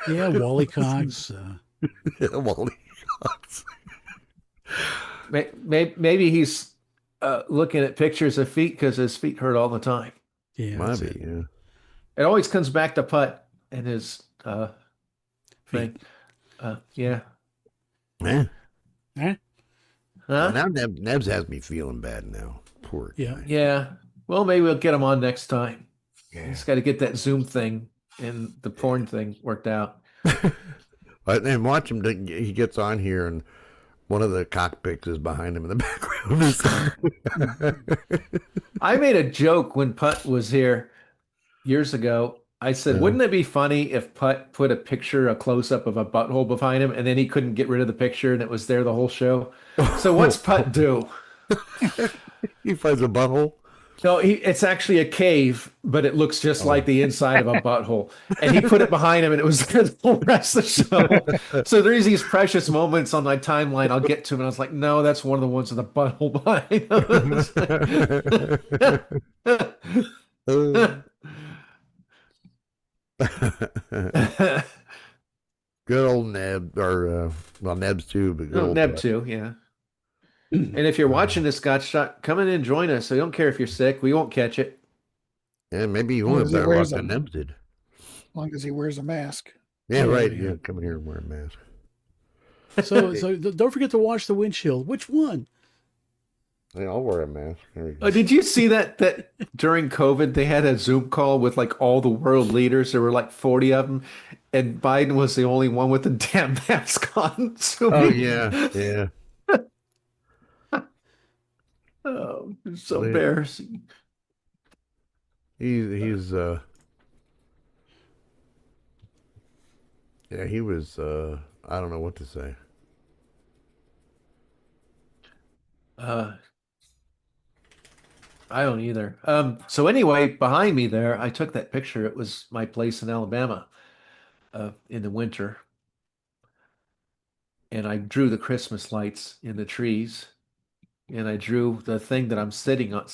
Yeah, Wally Cox. Wally Cox. Maybe he's looking at pictures of feet because his feet hurt all the time. Yeah, Might be, yeah. It always comes back to Putt and his thing. Yeah. Yeah. Huh? Well, now Nebs has me feeling bad now. Poor guy. Yeah. Well, maybe we'll get him on next time. Yeah. He's got to get that Zoom thing and the porn thing worked out. And watch him. He gets on here, and one of the cockpits is behind him in the background. I made a joke when Putt was here years ago. I said, wouldn't it be funny if Putt put a close-up of a butthole behind him, and then he couldn't get rid of the picture, and it was there the whole show? So what's Putt do? He finds a butthole? No, it's actually a cave, but it looks just like the inside of a butthole. And he put it behind him, and it was there the whole rest of the show. So there's these precious moments on my timeline. I'll get to them, and I was like, no, that's one of the ones with a butthole behind him. Good old Neb, or Neb's too, but good old Neb Putt. too, yeah. And if you're watching this, Scott, come in and join us. So don't care if you're sick; we won't catch it. Yeah, maybe you As long won't as he have better luck wears than a- Nebs did. As long as he wears a mask. Yeah, Yeah, right. yeah. Yeah, come in here and wear a mask. So don't forget to wash the windshield. Which one? I'll wear a mask. There we go. Did you see that during COVID they had a Zoom call with like all the world leaders? There were like 40 of them, and Biden was the only one with the damn mask on. Oh Zooming. yeah, yeah. Oh, it's so They- embarrassing. He's yeah, he was I don't know what to say. Uh, I don't either. So anyway, behind me there, I took that picture. It was my place in Alabama, in the winter, and I drew the Christmas lights in the trees, and I drew the thing that I'm standing on,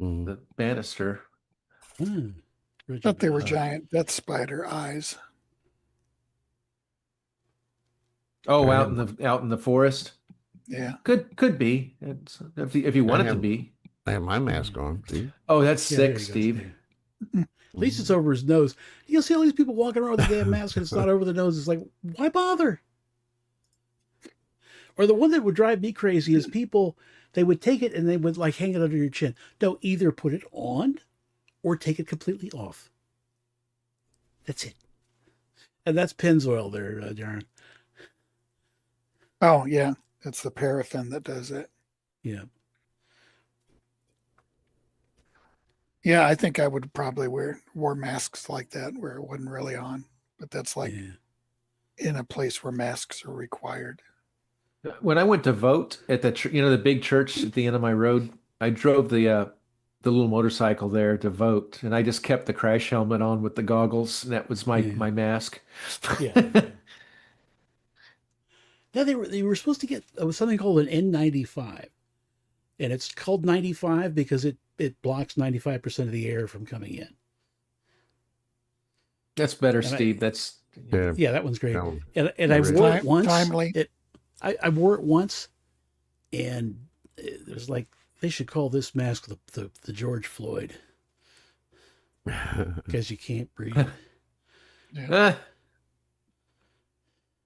Mhm. the banister. Thought they were giant death spider eyes. Oh, I out in the forest. Yeah. Could be. It's, if you want it to be. I have my mask on. See? Oh, that's Yeah, there sick, you go, Steve. At least it's over his nose. You'll see all these people walking around with a damn mask and it's not over the nose. It's like, why bother? Or the one that would drive me crazy is people, they would take it and they would like hang it under your chin. No, either put it on or take it completely off. That's it. And that's Pennzoil there, Darren. Oh yeah, it's the paraffin that does it. Yeah. Yeah, I think I would probably wore masks like that where it wasn't really on, but that's like in a place where masks are required. When I went to vote at the big church at the end of my road, I drove the little motorcycle there to vote, and I just kept the crash helmet on with the goggles, and that was my mask. Yeah. Now they were supposed to get something called an N95, and it's called 95 because it blocks 95% of the air from coming in. That's better, And Steve. yeah, that one's great. No. And I wore it once. Timely. I wore it once, and it was like they should call this mask the George Floyd because you can't breathe. Yeah.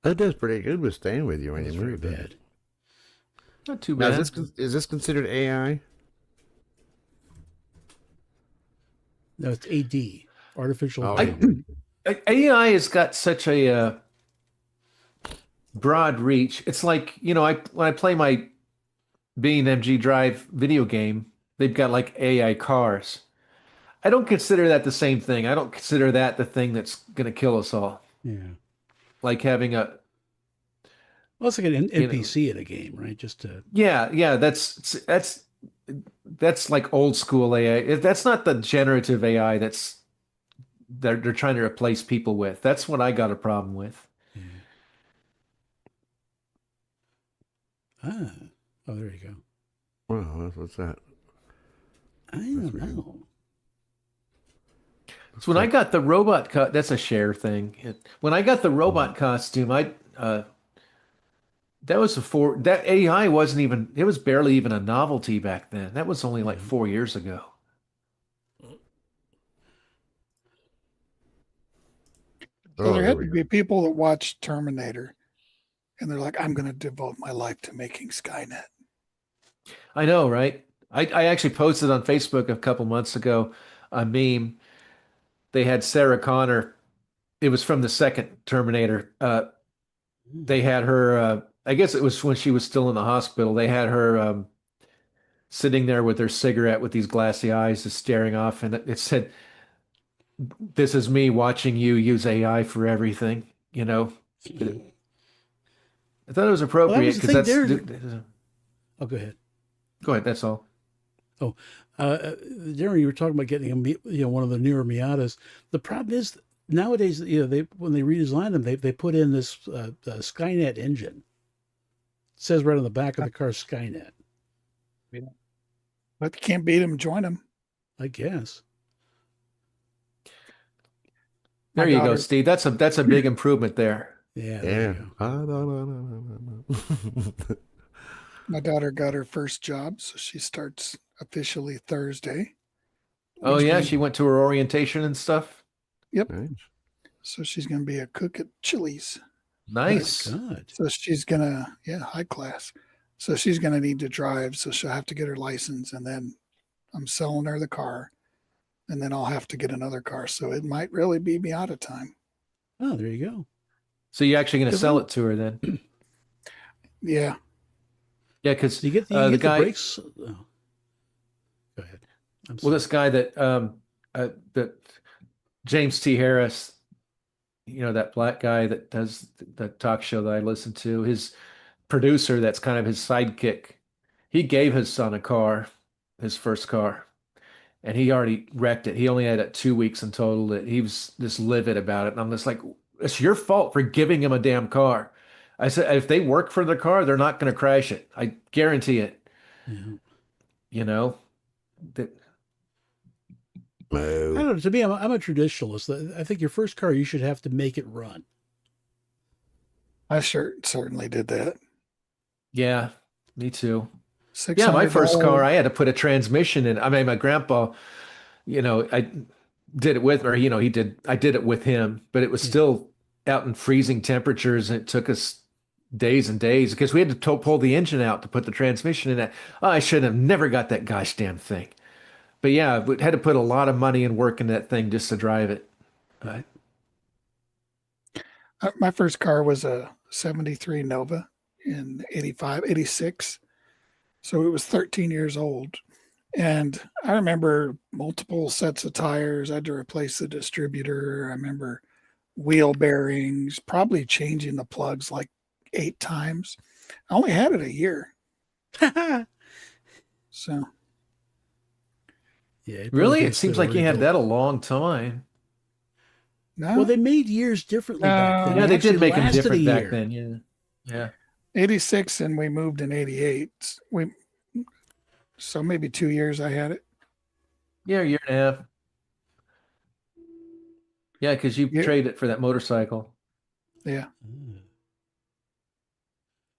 That does pretty good with staying with you when That's you very move. bad. Not too Now, bad. is this considered AI? No, it's AD, artificial. Oh, intelligence. AI has got such a broad reach. It's like, when I play my B&MG Drive video game, they've got like AI cars. I don't consider that the same thing. I don't consider that the thing that's going to kill us all. Yeah. Like having a Well, it's like an NPC in a game, right? Just to yeah, that's like old school AI. That's not the generative AI they're trying to replace people with. That's what I got a problem with. oh, there you go. Wow, what's that? I don't know. So when I got the robot that's a share thing. When I got the robot costume, that AI wasn't even, it was barely even a novelty back then. That was only like 4 years ago. So there had to be people that watched Terminator and they're like, I'm going to devote my life to making Skynet. I know, right? I actually posted on Facebook a couple months ago a meme. They had Sarah Connor. It was from the second Terminator. They had her, I guess it was when she was still in the hospital. They had her sitting there with her cigarette with these glassy eyes just staring off. And it said, "This is me watching you use AI for everything." I thought it was appropriate because Oh, go ahead. Go ahead. That's all. Oh, Darren, you were talking about getting one of the newer Miatas. The problem is nowadays, when they redesign them, they put in this Skynet engine. It says right on the back of the car, Skynet. But you can't beat them, join them. I guess. There you go, Steve. That's a big improvement there. Yeah. Yeah. My daughter got her first job, so she starts officially Thursday. Oh yeah, she went to her orientation and stuff. Yep. Nice. So she's going to be a cook at Chili's. Nice. God. So she's gonna, yeah, high class. So she's gonna need to drive. So she'll have to get her license, and then I'm selling her the car, and then I'll have to get another car. So it might really be Miata time. Oh, there you go. So you're actually going to 'Cause sell it to her then? Yeah. Yeah, because you get the the guy, brakes. Oh, go ahead. I'm well, sorry. this guy that James T. Harris, that black guy that does the talk show that I listen to, his producer, that's kind of his sidekick. He gave his son a car, his first car, and he already wrecked it. He only had it 2 weeks in total. That he was just livid about it, and I'm just like, it's your fault for giving him a damn car. I said, if they work for the car, they're not going to crash it. I guarantee it. Yeah. You know, that I don't know. To me, I'm a traditionalist. I think your first car, you should have to make it run. I certainly did that. Yeah, me too. Yeah, my first car, $600. I had to put a transmission in. I mean, my grandpa, I did it with, or I did it with him, but it was Yeah. still out in freezing temperatures, and it took us days and days because we had to pull the engine out to put the transmission in. That I should have never got that gosh damn thing. But yeah, we had to put a lot of money and work in that thing just to drive it. My first car was a 73 Nova in 85, 86. So it was 13 years old. And I remember multiple sets of tires. I had to replace the distributor. I remember wheel bearings, probably changing the plugs like 8 times. I only had it a year. So Yeah. Really? It seems like you had that a long time. no. Well, they made years differently back then. Yeah, they did actually make them lasted a different back year. then. Yeah. Yeah. 86 and we moved in 88. So maybe 2 years I had it. Yeah, a year and a half. Yeah, because you Yeah. traded it for that motorcycle. Yeah.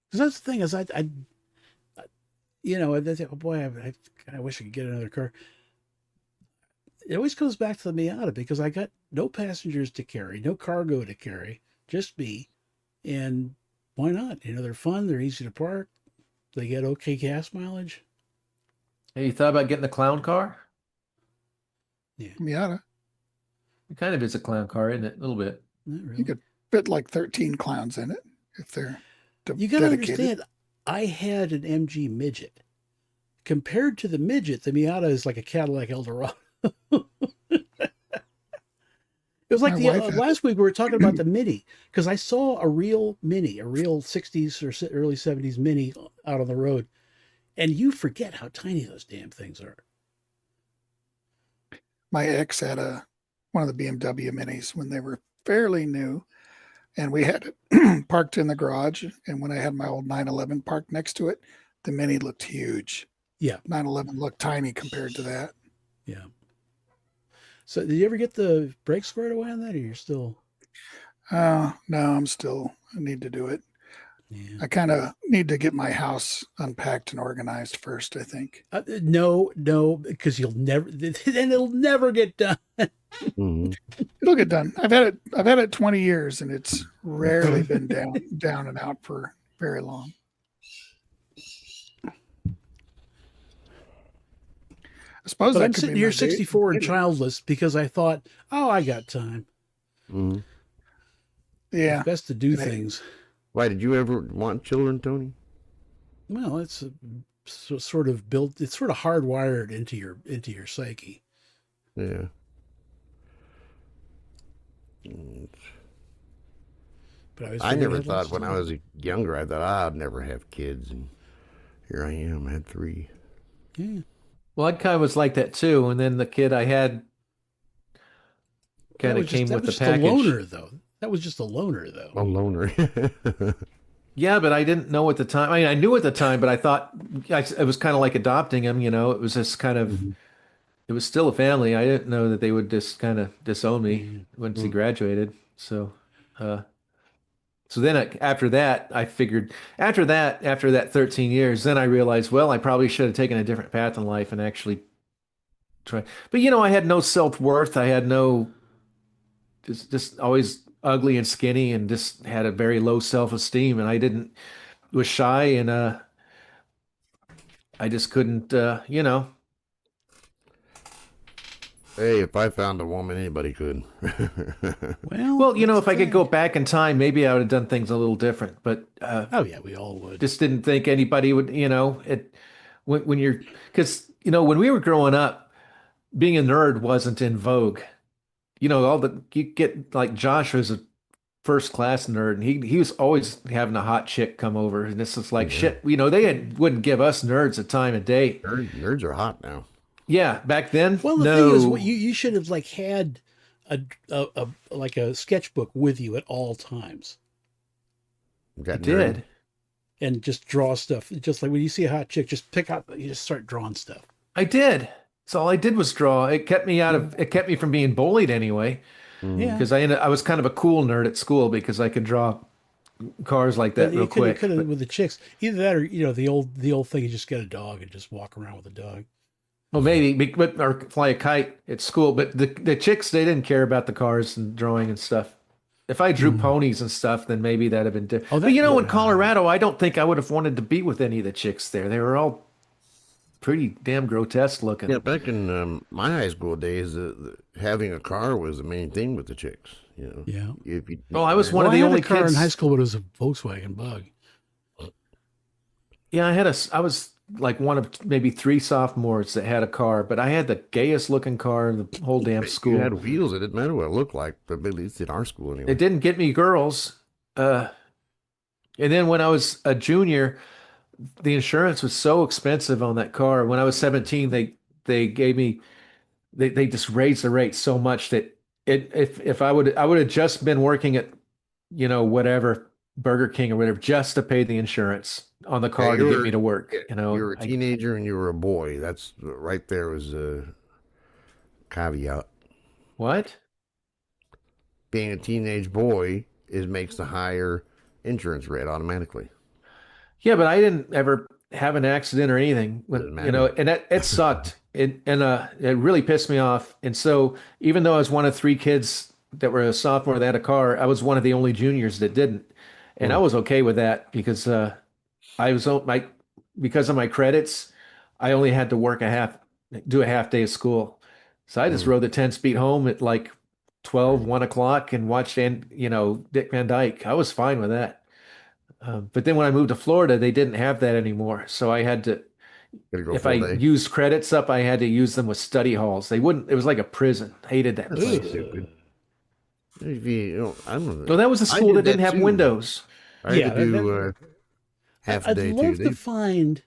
Because that's the thing is, I oh boy, I wish I could get another car. It always comes back to the Miata because I got no passengers to carry, no cargo to carry, just me. And why not? They're fun, they're easy to park, they get okay gas mileage. Hey, you thought about getting the clown car? Yeah. Miata. It kind of is a clown car, isn't it? A little bit. Not really. You could fit like 13 clowns in it if they're You got to dedicated. understand, I had an MG midget. Compared to the midget, the Miata is like a Cadillac Eldorado. It was like My wife had last week we were talking about the Mini because I saw a real Mini, a real 60s or early 70s Mini out on the road. And you forget how tiny those damn things are. My ex had one of the BMW Minis when they were fairly new, and we had it parked in the garage. And when I had my old 911 parked next to it, the Mini looked huge. Yeah. 911 looked tiny compared to that. Yeah. So did you ever get the brakes squared away on that, or you're still? No, I need to do it. Yeah. I kind of need to get my house unpacked and organized first, I think. No, because then it'll never get done. Mhm. It'll get done. I've had it 20 years and it's rarely been down and out for very long. I suppose But that I'm could sitting be here my date. 64 and childless because I thought, oh, I got time. Mhm. Yeah. It's best to do Hey. things. Why did you ever want children, Tony? Well, it's sort of built. It's sort of hardwired into your psyche. Yeah. But I never thought when I was younger, I thought I'd never have kids, and here I am. I had 3. Yeah. Well, I kind of was like that too. And then the kid I had kind of came that with was the just a package. loner, though. That was just a loner, though. A loner. Yeah, but I didn't know at the time. I mean, I knew at the time, but I thought it was kind of like adopting him. It was just kind of, it was still a family. I didn't know that they would just kind of disown me once he graduated. So, so then after that, I figured after that 13 years, then I realized, well, I probably should have taken a different path in life and actually tried. But I had no self-worth. I had no, just always ugly and skinny and just had a very low self-esteem, and I didn't was shy, and I just couldn't, Hey, if I found a woman, anybody could. Well, that's if a I could go fact. back in time, maybe I would have done things a little different. But Oh yeah, we all would. just didn't think anybody would, when you're, because when we were growing up, being a nerd wasn't in vogue. You get like Josh was a first class nerd, and he was always having a hot chick come over, and this is like Yeah. shit. Wouldn't give us nerds a time of day. Nerds are hot now. Yeah, back then, Well, the thing is, what no. you should have like had a like a sketchbook with you at all times I Got nerd. did. and just draw stuff. Just like when you see a hot chick, just pick out, you just start drawing stuff. I did. So all I did was draw. It kept me from being bullied anyway, Yeah, because I was kind of a cool nerd at school because I could draw cars like but that real you could quick. have But with the chicks, either that or the old thing. You just get a dog and just walk around with a dog. well, or fly a kite at school. But the chicks, they didn't care about the cars and drawing and stuff. If I drew ponies and stuff, then maybe that'd have been different. Oh, But in that Colorado, I don't think I would have wanted to be with any of the chicks there. They were all pretty damn grotesque looking. Yeah, back in my high school days, having a car was the main thing with the chicks. yeah. If you, Oh, I was one Well, of I the had only a car kids. in high school, but it was a Volkswagen Bug. Yeah, I was like one of maybe three sophomores that had a car, but I had the gayest looking car in the whole damn you school. had wheels, it didn't matter what it looked like, but at least in our school anyway. It didn't get me girls. Uh, and then when I was a junior, the insurance was so expensive on that car. When I was 17, they gave me they just raised the rate so much that if I would have just been working at whatever Burger King or whatever just to pay the insurance on the Yeah, car to get me to work. you were a I teenager and you were a boy. That's right there was a caveat. what? Being a teenage boy makes the higher insurance rate automatically. Yeah, but I didn't ever have an accident or anything Doesn't when, matter. and it sucked. It really pissed me off. And so even though I was one of three kids that were a sophomore that had a car, I was one of the only juniors that didn't. And I Hmm. was okay with that because I was my because of my credits, I only had to do a half day of school. So I just Hmm. rode the 10 speed home at like 12, 1 o'clock and watched Dick Van Dyke. I was fine with that. But then when I moved to Florida, they didn't have that anymore. So I had to, Gotta go if I full day. used credits up, I had to use them with study halls. They wouldn't, it was like a prison. Hated that That's place. stupid. If you, I don't know. Well, that was a I school did that didn't that have too. windows. I had Yeah, to do half a I'd day love too. to find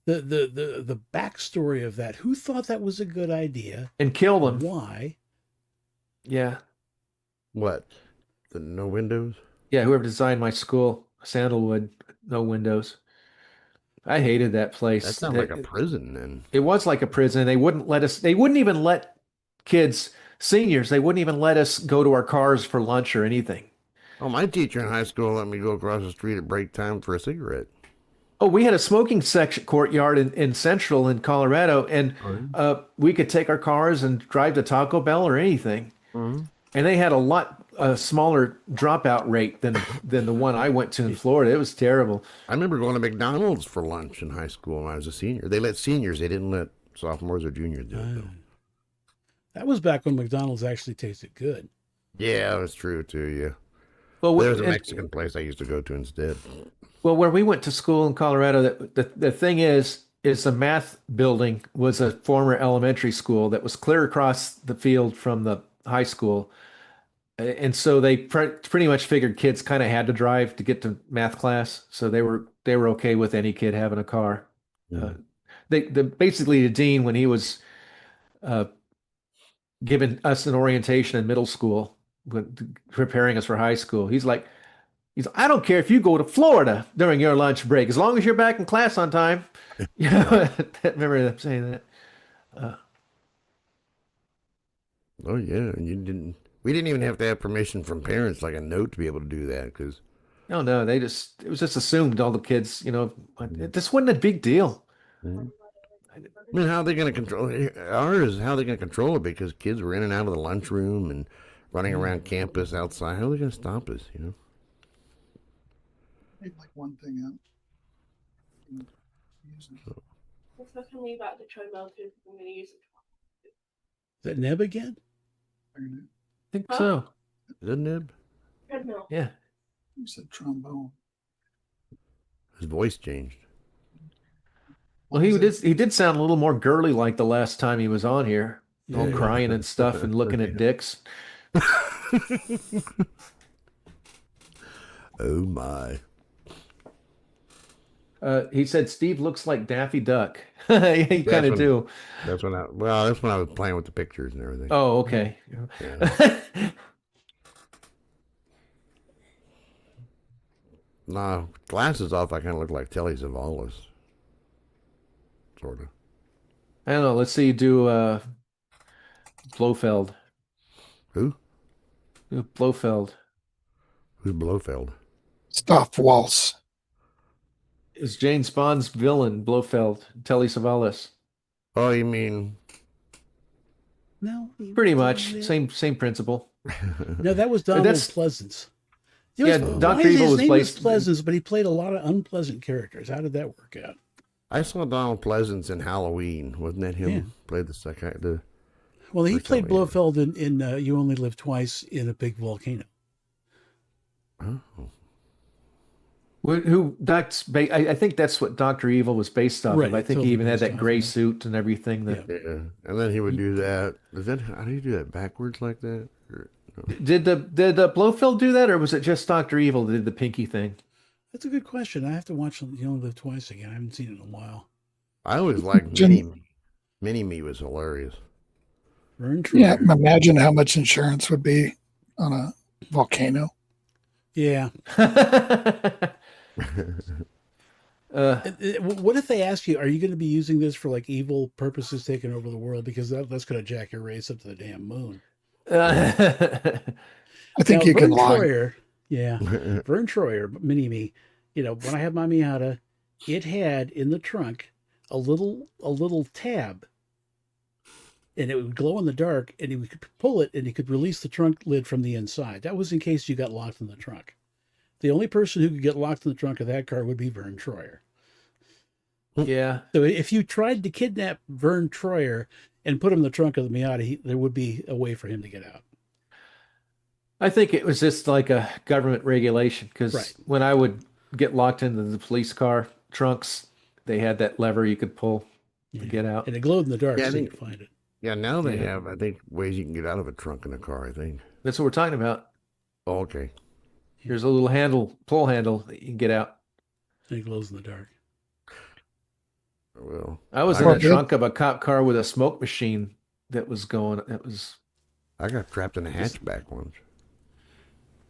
the backstory of that. Who thought that was a good idea? And kill them. Why? Yeah. What? The no windows? Yeah. Whoever designed my school, Sandalwood, no windows. I hated that place. That sounds like a prison then. It was like a prison. They wouldn't even let kids, seniors, they wouldn't even let us go to our cars for lunch or anything. Oh, my teacher in high school let me go across the street at break time for a cigarette. Oh, we had a smoking section courtyard in Central in Colorado, and we could take our cars and drive to Taco Bell or anything. Mm-hmm. And they had a lot smaller dropout rate than the one I went to in Florida. It was terrible. I remember going to McDonald's for lunch in high school when I was a senior. They let seniors, they didn't let sophomores or juniors do it. Though. That was back when McDonald's actually tasted good. Yeah, that's true too. Yeah. Well, There's a Mexican place I used to go to instead. well, where we went to school in Colorado, the thing is the math building was a former elementary school that was clear across the field from the high school. And so they pretty much figured kids kind of had to drive to get to math class. So they were okay with any kid having a car. Yeah. Basically the dean, when he was uh, giving us an orientation in middle school, preparing us for high school, I don't care if you go to Florida during your lunch break, as long as you're back in class on time. I remember them saying that. Oh yeah, and you didn't. We didn't even have to have permission from parents, like a note, to be able to do that. Because No, it was just assumed all the kids, this wasn't a big deal. I mean, how are they going to control ours? How are they going to control it? Because kids were in and out of the lunchroom, and running around campus outside. How are they going to stop us? You know. Maybe like one thing out. Let's look and leave out the treadmill too. I'm going to use it. Is that Neb again? I think so. Is it Nib? Treadmill. Yeah. You said trombone. His voice changed. Well, he did sound a little more girly like the last time he was on here, all crying and stuff and looking at dicks. Oh my. He said Steve looks like Daffy Duck. He kind of do. That's when I was playing with the pictures and everything. Oh, okay. Yeah. Nah, glasses off, I kind of look like Telly Savalas. Sort of. I don't know. Let's see you do Blofeld. Who? Blofeld. Who's Blofeld? Stop Waltz. Is James Bond's villain Blofeld, Telly Savalas? Oh, you mean? No. Pretty much. Same principle. No, that was Donald Pleasance. Yeah, Dr. Evil was placed Pleasance, but he played a lot of unpleasant characters. How did that work out? I saw Donald Pleasance in Halloween. Wasn't that him? Yeah. Played the second. Well, he played Blofeld in You Only Live Twice in a Big Volcano. Oh. I think that's what Dr. Evil was based off of. I think totally he even had based that off gray of. suit and everything. Yeah. And then he would do that. How do you do that backwards like that? Or, no? Did Blofeld do that, or was it just Dr. Evil that did the pinky thing? That's a good question. I have to watch You Only Live Twice again. I haven't seen it in a while. I always liked Mini-Me. Mini-Me was hilarious. Yeah, imagine how much insurance would be on a volcano. Yeah. What if they ask you, are you going to be using this for like evil purposes taking over the world? Because that's going to jack your race up to the damn moon. I think you can lie. Troyer, yeah. Vern Troyer, Mini-Me, when I had my Miata, it had in the trunk a little tab. And it would glow in the dark, and you could pull it, and you could release the trunk lid from the inside. That was in case you got locked in the trunk. The only person who could get locked in the trunk of that car would be Vern Troyer. Yeah. So if you tried to kidnap Vern Troyer and put him in the trunk of the Miata, there would be a way for him to get out. I think it was just like a government regulation, because when I would get locked into the police car trunks, they had that lever you could pull to get out. And it glowed in the dark, Yeah, so you could find it. Yeah, now they have, I think, ways you can get out of a trunk in a car, I think. That's what we're talking about. Oh, okay. There's a little pull handle that you can get out. And it glows in the dark. Well, I was in the trunk of a cop car with a smoke machine that was going. I got trapped in a hatchback once.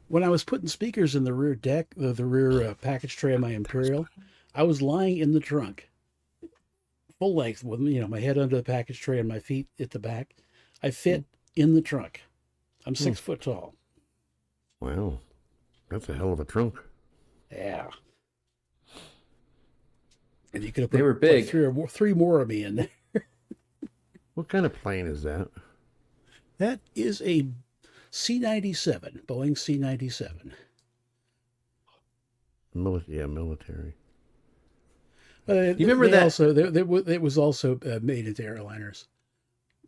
When I was putting speakers in the rear deck, the rear package tray of my Imperial, I was lying in the trunk, full length, with my head under the package tray and my feet at the back. I fit in the trunk. I'm 6 foot tall. Wow, that's a hell of a trunk. Yeah. And you could have They put were big. Like three more of me in there. What kind of plane is that? That is a C-97, Boeing C-97. Military. You remember that? Also, it was also made into airliners.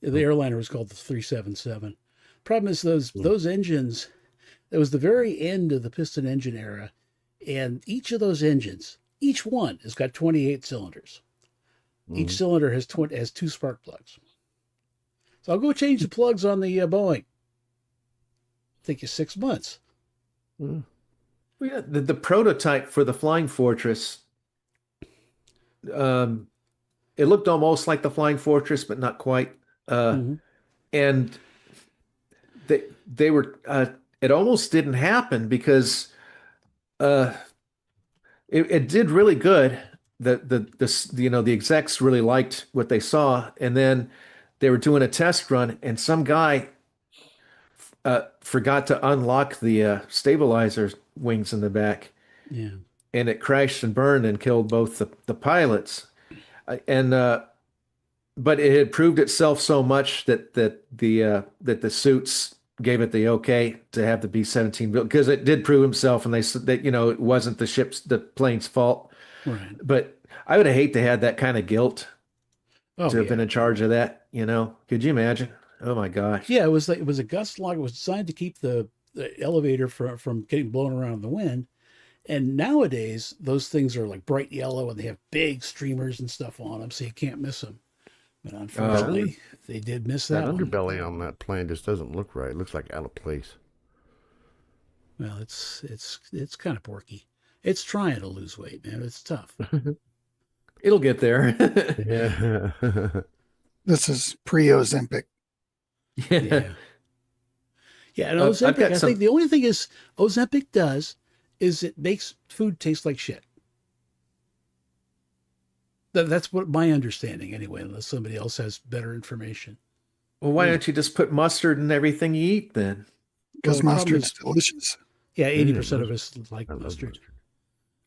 The airliner was called the 377. Problem is those engines. It was the very end of the piston engine era, and each of those engines, each one has got 28 cylinders. Each cylinder has 2 spark plugs. So I'll go change the plugs on the Boeing. Take you 6 months. Well, yeah, the prototype for the Flying Fortress, it looked almost like the Flying Fortress, but not quite. And they were it almost didn't happen because it did really good. The execs really liked what they saw, and then they were doing a test run, and some guy forgot to unlock the stabilizer wings in the back. Yeah. And it crashed and burned and killed both the pilots. But it had proved itself so much that the suits gave it the okay to have the B-17 built because it did prove himself, and they said that it wasn't the plane's fault. Right. But I would have hate to have that kind of guilt Oh to have yeah. been in charge of that. Could you imagine? Oh my gosh. Yeah, it was a gust log. It was designed to keep the elevator from getting blown around in the wind. And nowadays, those things are like bright yellow and they have big streamers and stuff on them, so you can't miss them. But unfortunately, they did miss That that one. underbelly on that plane just doesn't look right. It looks like out of place. Well, it's kind of porky. It's trying to lose weight, man. It's tough. It'll get there. Yeah. This is pre-Ozempic. Yeah. Yeah, and I've Ozempic, got I some- think the only thing is Ozempic does is it makes food taste like shit. That's what my understanding anyway, unless somebody else has better information. Well, why don't you just put mustard in everything you eat then? Because Well, the problem mustard's delicious. Yeah, 80% of us like I love mustard. mustard.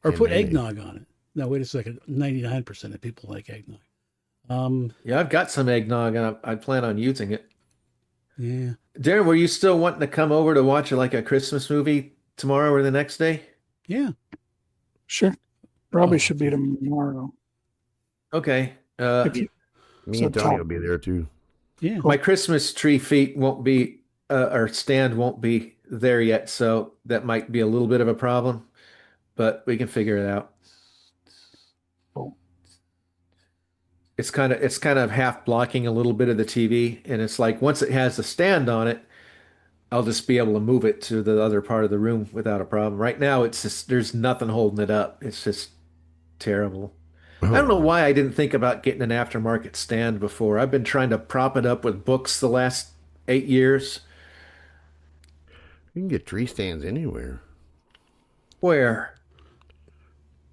Or And put mayonnaise. eggnog on it. No, wait a second. 99% of people like eggnog. Yeah, I've got some eggnog and I plan on using it. Yeah. Darren, were you still wanting to come over to watch like a Christmas movie tomorrow or the next day? Yeah. Sure. Probably Oh. should be tomorrow. Okay. If you, Me So and Tony Tom- will be there too. Yeah. My Christmas tree feet won't be, or stand won't be there yet, so that might be a little bit of a problem, but we can figure it out. Cool. It's kind of half blocking a little bit of the TV, and it's like once it has the stand on it, I'll just be able to move it to the other part of the room without a problem. Right now, it's just there's nothing holding it up. It's just terrible. I don't know why I didn't think about getting an aftermarket stand before. I've been trying to prop it up with books the last 8 years. You can get tree stands anywhere. Where?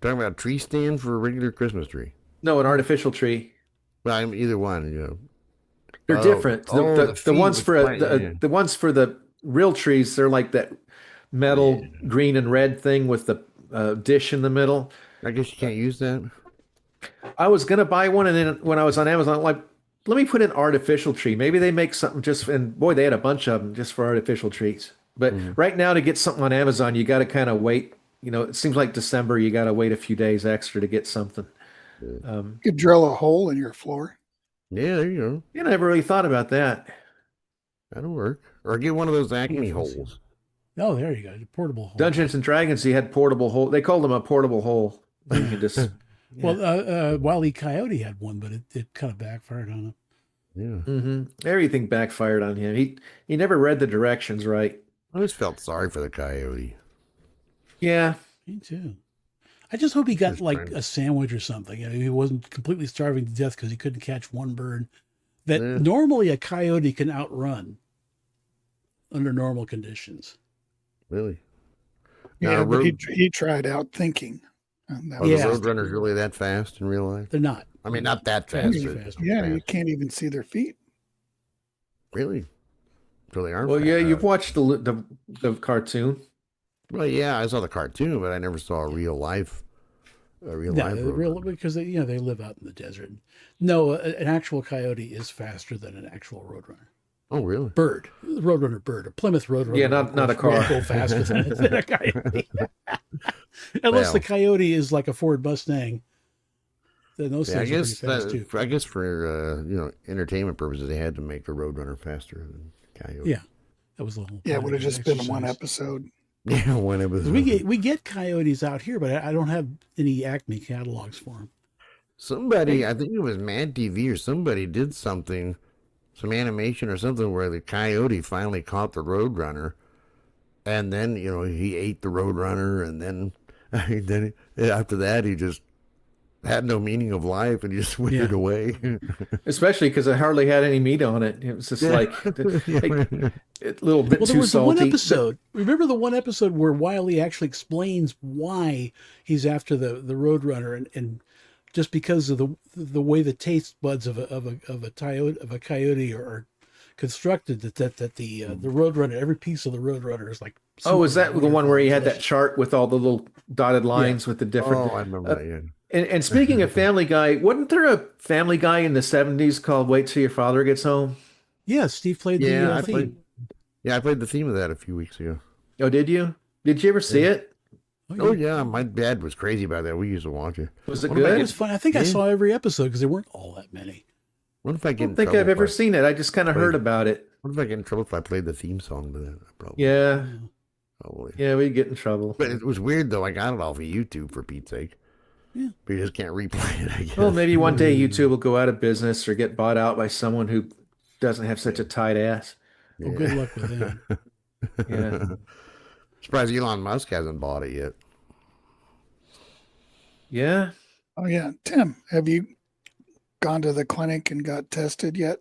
Talking about tree stand for a regular Christmas tree. No, an artificial tree. Well, I mean, either one, you know. They're Oh, different. oh, The the the ones feet for with a, white, the, yeah. the ones for the real trees, they're like that metal green and red thing with the dish in the middle. I guess you can't use that. I was gonna buy one, and then when I was on Amazon, I'm like, let me put an artificial tree. Maybe they make something just, and boy, they had a bunch of them just for artificial trees. But right now, to get something on Amazon, you got to kind of wait. It seems like December, you got to wait a few days extra to get something. you could drill a hole in your floor. Yeah, there you go. I never really thought about that. That'll work. Or get one of those Acme holes. Oh, there you go. Portable hole. Dungeons and Dragons, you had portable hole. They called them a portable hole. You can just Well, Wile E. Coyote had one, but it kind of backfired on him. Yeah. everything backfired on him. He never read the directions right. I always felt sorry for the coyote. Yeah. Me too. I just hope he got Just like trying- a sandwich or something. He wasn't completely starving to death because he couldn't catch one bird that Yeah. normally a coyote can outrun under normal conditions. Really? Yeah, Now, but road- he tried out thinking. And that Are was- Yeah. the roadrunners really that fast in real life? They're not. I mean, not that They're fast. really but fast. yeah, you fast. can't even see their feet. Really? So they aren't Well, fast. yeah, you've watched the cartoon. Well, yeah, I saw the cartoon, but I never saw a real life No, roadrunner. because they live out in the desert. No, an actual coyote is faster than an actual roadrunner. Oh, really? Bird, roadrunner bird, a Plymouth roadrunner. Yeah, of not a course, will car. Go faster than a coyote. Unless Well. the coyote is like a Ford Mustang, then those Yeah, I things are guess pretty fast too. I guess for entertainment purposes, they had to make the roadrunner faster than coyote. Yeah, that was the whole. Yeah, it point would have of just the been one exercise. episode. Yeah, when it was. 'Cause we get coyotes out here, but I don't have any Acme catalogs for them. Somebody, I think it was Mad TV or somebody did something, some animation or something where the coyote finally caught the roadrunner, and then he ate the roadrunner, and then after that he just had no meaning of life and he just withered Yeah. away. Especially because it hardly had any meat on it. It was just like a little bit Well, there too was the one salty. episode. Remember the one episode where Wiley actually explains why he's after the roadrunner, and just because of the way the taste buds of a coyote are constructed, that the roadrunner, every piece of the roadrunner is like. Oh, is that the one where he had that delicious. chart with all the little dotted lines with the different? Oh, I remember that. Yeah. And speaking of Family Guy, wasn't there a Family Guy in the 70s called Wait Till Your Father Gets Home? Yeah, Steve played Yeah, the I theme. played. Yeah, I played the theme of that a few weeks ago. Oh, did you? Did you ever see it? Oh yeah, my dad was crazy about that. We used to watch it. Was it What if I good? It get- was fun. I think I saw every episode because there weren't all that many. What if I I get in don't think trouble I've ever if I seen it. I just kind of played- heard about it. What if I get in trouble if I played the theme song to that? Probably. Yeah. Probably. Yeah, we'd get in trouble. But it was weird though. I got it off of YouTube for Pete's sake. Yeah. But you just can't replay it, I guess. Well, maybe one day YouTube will go out of business or get bought out by someone who doesn't have such a tight ass. Well, good luck with that. Yeah. Surprised Elon Musk hasn't bought it yet. Yeah. Oh yeah, Tim, have you gone to the clinic and got tested yet?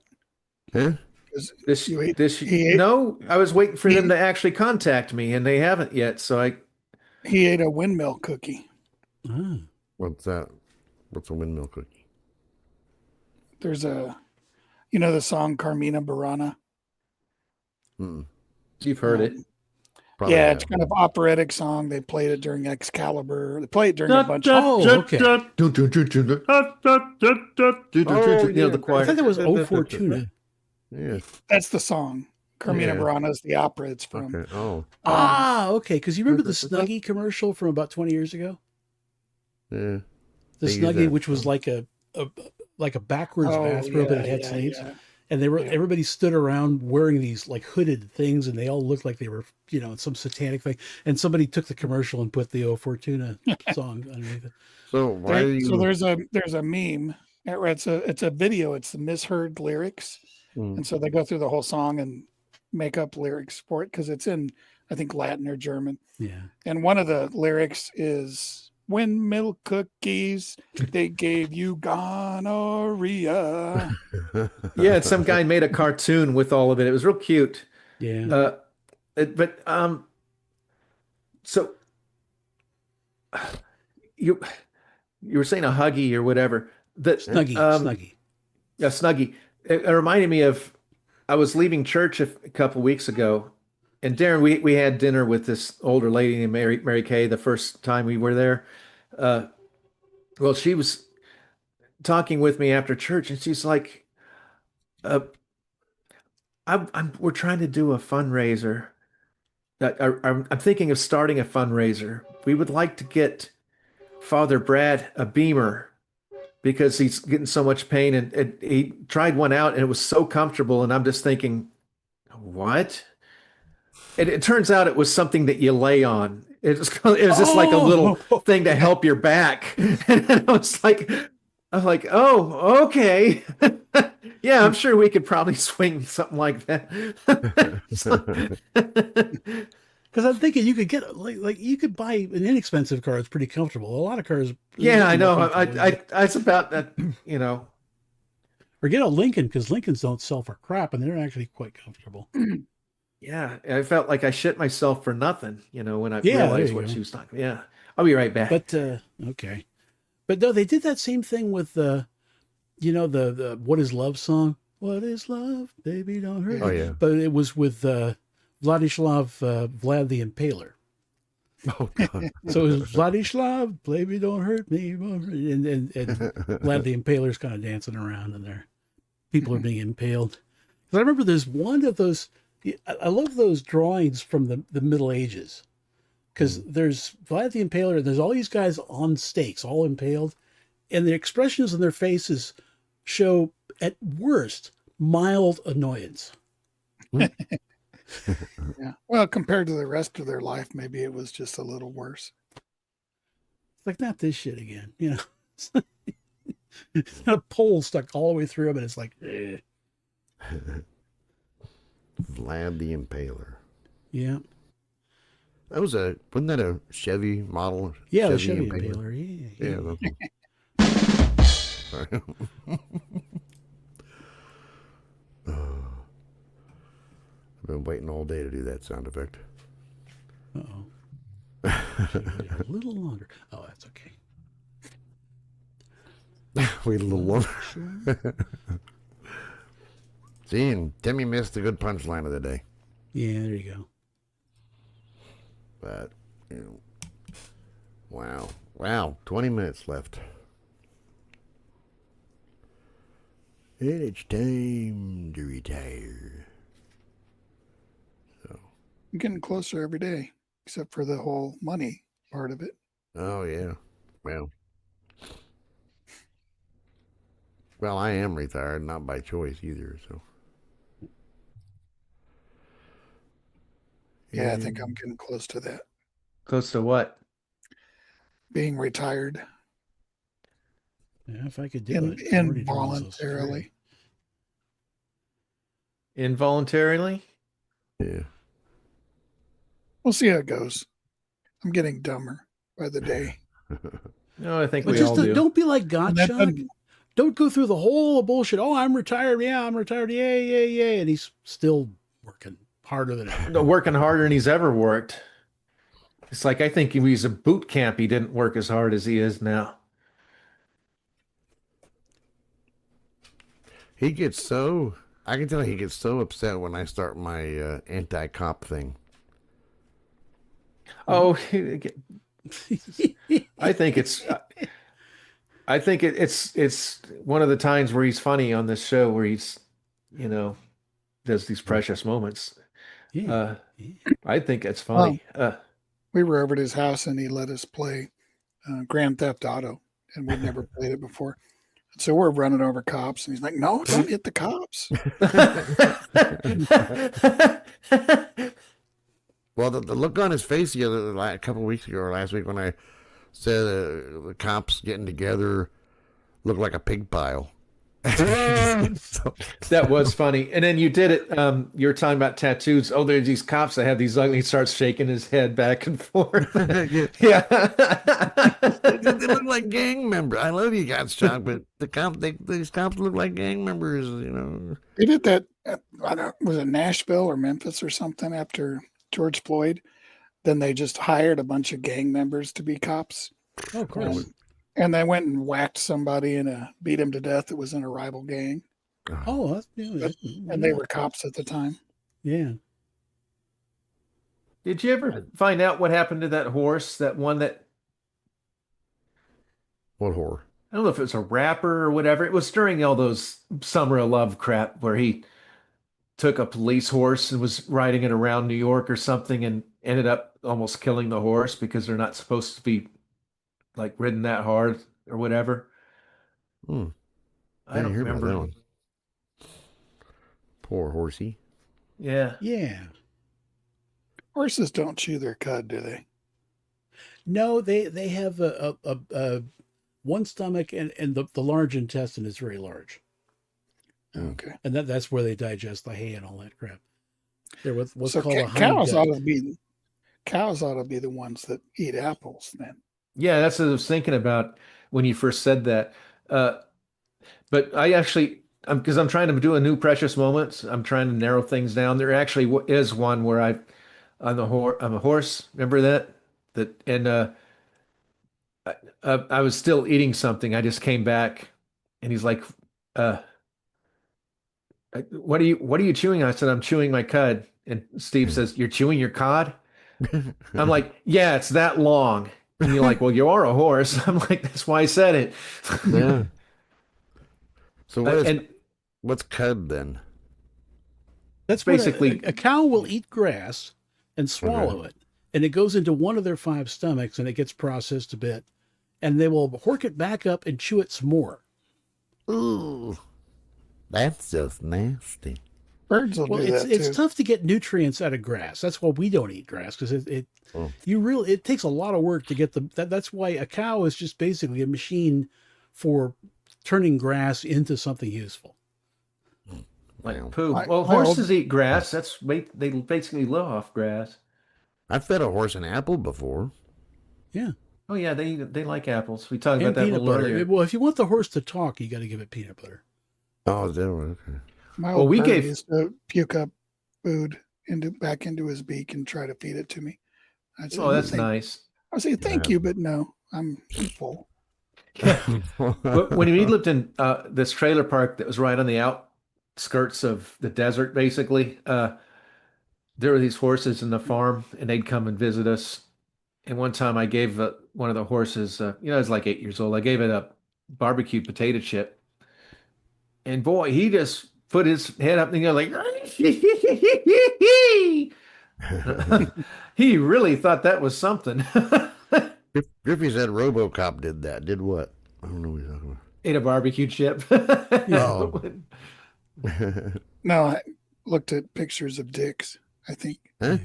Huh? 'Cause This, you ate- this, he ate- no, I was waiting for them to actually contact me, and they haven't yet. So he ate a windmill cookie. Ah. What's that? What's a windmill cookie? There's the song Carmina Burana. you've heard it. Probably Yeah, have. it's kind of operatic song. They played it during Excalibur. They played it during a bunch Oh, okay. You know, the I choir. thought that was O Fortuna. Yeah. That's the song. Carmina Yeah. Burana is the opera it's from. Okay. Oh. Okay. Because you remember the Snuggie commercial from about 20 years ago? Yeah. The They use Snuggie, that. which was like a backwards bathrobe, and it had sleeves. yeah. And everybody stood around wearing these like hooded things, and they all looked like they were, some satanic thing. And somebody took the commercial and put the O Fortuna song underneath it. So why are you? So there's a meme. It's a video. It's the misheard lyrics, and so they go through the whole song and make up lyrics for it because it's in, I think, Latin or German. Yeah. And one of the lyrics is windmill cookies, they gave you gonorrhea. Yeah, and some guy made a cartoon with all of it. It was real cute. Yeah. So you were saying a Huggy or whatever. Snuggie. Yeah, Snuggie. It reminded me of, I was leaving church a couple weeks ago, and Darren, we had dinner with this older lady named Mary Kay the first time we were there. Well, she was talking with me after church, and she's like, we're trying to do a fundraiser. I'm thinking of starting a fundraiser. We would like to get Father Brad a Beamer because he's getting so much pain, and he tried one out and it was so comfortable. And I'm just thinking, what? And it turns out it was something that you lay on. It was just like a little thing to help your back. And I was like, oh, okay. Yeah, I'm sure we could probably swing something like that. Because I'm thinking you could get like you could buy an inexpensive car. It's pretty comfortable. A lot of cars. Yeah, I know. I it's about that, Or get a Lincoln, because Lincolns don't sell for crap, and they're actually quite comfortable. Yeah, I felt like I shit myself for nothing, when I Yeah, realized there what you go. she was talking. Yeah, I'll be right back. But okay, but no, they did that same thing with the "What Is Love" song. What is love, baby? Don't hurt. Oh, me. yeah. But it was with Vladislav Vlad the Impaler. Oh God. So it was Vladislav, baby, don't hurt me, and Vlad the Impaler's kind of dancing around, and there, people are being impaled. 'Cause I remember there's one of those. I love those drawings from the Middle Ages, because there's Vlad the Impaler, and there's all these guys on stakes, all impaled, and the expressions on their faces show, at worst, mild annoyance. Yeah. Well, compared to the rest of their life, maybe it was just a little worse. It's like, not this shit again, It's got a pole stuck all the way through him, and it's like, eh. Vlad the Impaler. Yeah. That was wasn't that a Chevy model? Yeah, the Chevy Impaler. Yeah. Sorry. I've been waiting all day to do that sound effect. Uh-oh. A little longer. Oh, that's okay. Wait a little longer. See, and Timmy missed a good punchline of the day. Yeah, there you go. But, wow, 20 minutes left. And it's time to retire. I'm getting closer every day, except for the whole money part of it. Oh yeah. Well, I am retired, not by choice either. So Yeah, I think I'm getting close to that. Close to what? Being retired Yeah, if I could do it, I'm already drawing Social Security. involuntarily. Involuntarily? Yeah. We'll see how it goes. I'm getting dumber by the day. No, I think But we just all do. don't be like And that Gottschalk. doesn't- Don't go through the whole bullshit. Oh, I'm retired. Yeah, I'm retired. Yay, yay, yay. And he's still working harder than ever. Working harder than he's ever worked. It's like I think if he's a boot camp, he didn't work as hard as he is now. He gets so, I can tell he gets so upset when I start my anti-cop thing. Oh, I think it's it's one of the times where he's funny on this show where he's, does these precious moments. Yeah. I think it's funny. We were over at his house and he let us play Grand Theft Auto, and we'd never played it before. So we're running over cops, and he's like, "No, don't hit the cops." Well, the look on his face a couple of weeks ago or last week when I said the cops getting together looked like a pig pile. That was funny. And then you did it. You were talking about tattoos. Oh, there's these cops that have these ugly. He starts shaking his head back and forth. Yeah. They look like gang members. I love you guys, Chuck, but these cops look like gang members. They did that. Was it Nashville or Memphis or something after George Floyd? Then they just hired a bunch of gang members to be cops. Oh, of course. And they went and whacked somebody and beat him to death that was in a rival gang. Oh, that's and they were cops at the time. Yeah. Did you ever find out what happened to that horse? That one that. What horror? I don't know if it was a rapper or whatever. It was during all those Summer of Love crap where he took a police horse and was riding it around New York or something and ended up almost killing the horse because they're not supposed to be like ridden that hard or whatever. I don't remember. That one. Poor horsey. Yeah. Yeah. Horses don't chew their cud, do they? No, they have a one stomach and the large intestine is very large. Okay. And that's where they digest the hay and all that crap. They're what's So called a cows honey ought to be the ones that eat apples then. Yeah, that's what I was thinking about when you first said that. But I actually, because I'm trying to do a new Precious Moments, I'm trying to narrow things down. There actually is one where I'm a horse. Remember that? I was still eating something. I just came back, and he's like, "What are you chewing?" I said, "I'm chewing my cud." And Steve says, "You're chewing your cod?" I'm like, "Yeah, it's that long." And you're like, "Well, you are a horse." I'm like, "That's why I said it." Yeah. So what's cud then? That's basically a cow will eat grass and swallow it, and it goes into one of their 5 stomachs, and it gets processed a bit, and they will hork it back up and chew it some more. Ooh, that's just nasty. Birds will do that it's too. tough to get nutrients out of grass. That's why we don't eat grass, because it takes a lot of work to get that's why a cow is just basically a machine for turning grass into something useful. Like poo. Well, horses eat grass. They basically live off grass. I've fed a horse an apple before. Yeah. Oh yeah, they like apples. We talked about that a peanut little butter. earlier. Well, if you want the horse to talk, you got to give it peanut butter. Oh, is that okay? My old bird used to puke up food back into his beak and try to feed it to me. I'd say, That's nice. I would say thank you, but no, I'm full. But when we lived in this trailer park that was right on the outskirts of the desert, basically, there were these horses in the farm, and they'd come and visit us. And one time I gave one of the horses, I was like 8 years old, I gave it a barbecue potato chip. And boy, he just put his head up and like, He really thought that was something. Griffey said RoboCop did that. Did what? I don't know what you're talking Ate a barbecue chip. about. No, I looked at pictures of dicks. I think Huh?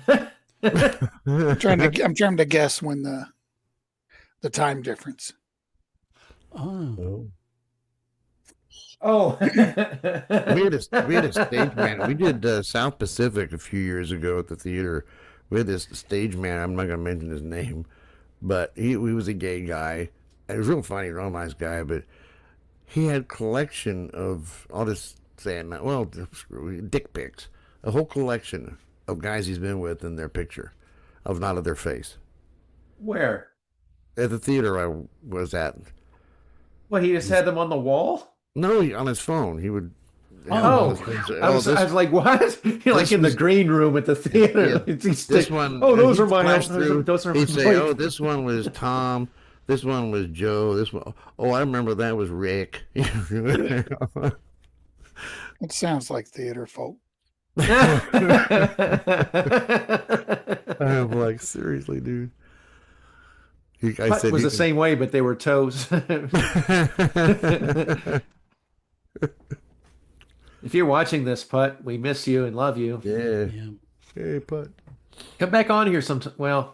I'm trying to guess when the time difference. Oh. Oh. we had a stage man. We did South Pacific a few years ago at the theater. We had this stage man. I'm not going to mention his name, but he was a gay guy. And he was real funny, real nice guy. But he had collection of, I'll just say it now, well, dick pics, a whole collection of guys he's been with in their picture, of not of their face. Where? At the theater I was at. What, he just had them on the wall? No, on his phone. He would. Oh, I was like, what? You're like in the green room at the theater. Yeah, this one. Oh, those are mine. Those are he'd say, oh, this one was Tom. This one was Joe. This one. Oh, I remember that was Rick. It sounds like theater folk. I'm like, seriously, dude. Putt was the same way, but they were toes. If you're watching this, Putt, we miss you and love you. Yeah. Hey, Putt. Come back on here sometime. Well,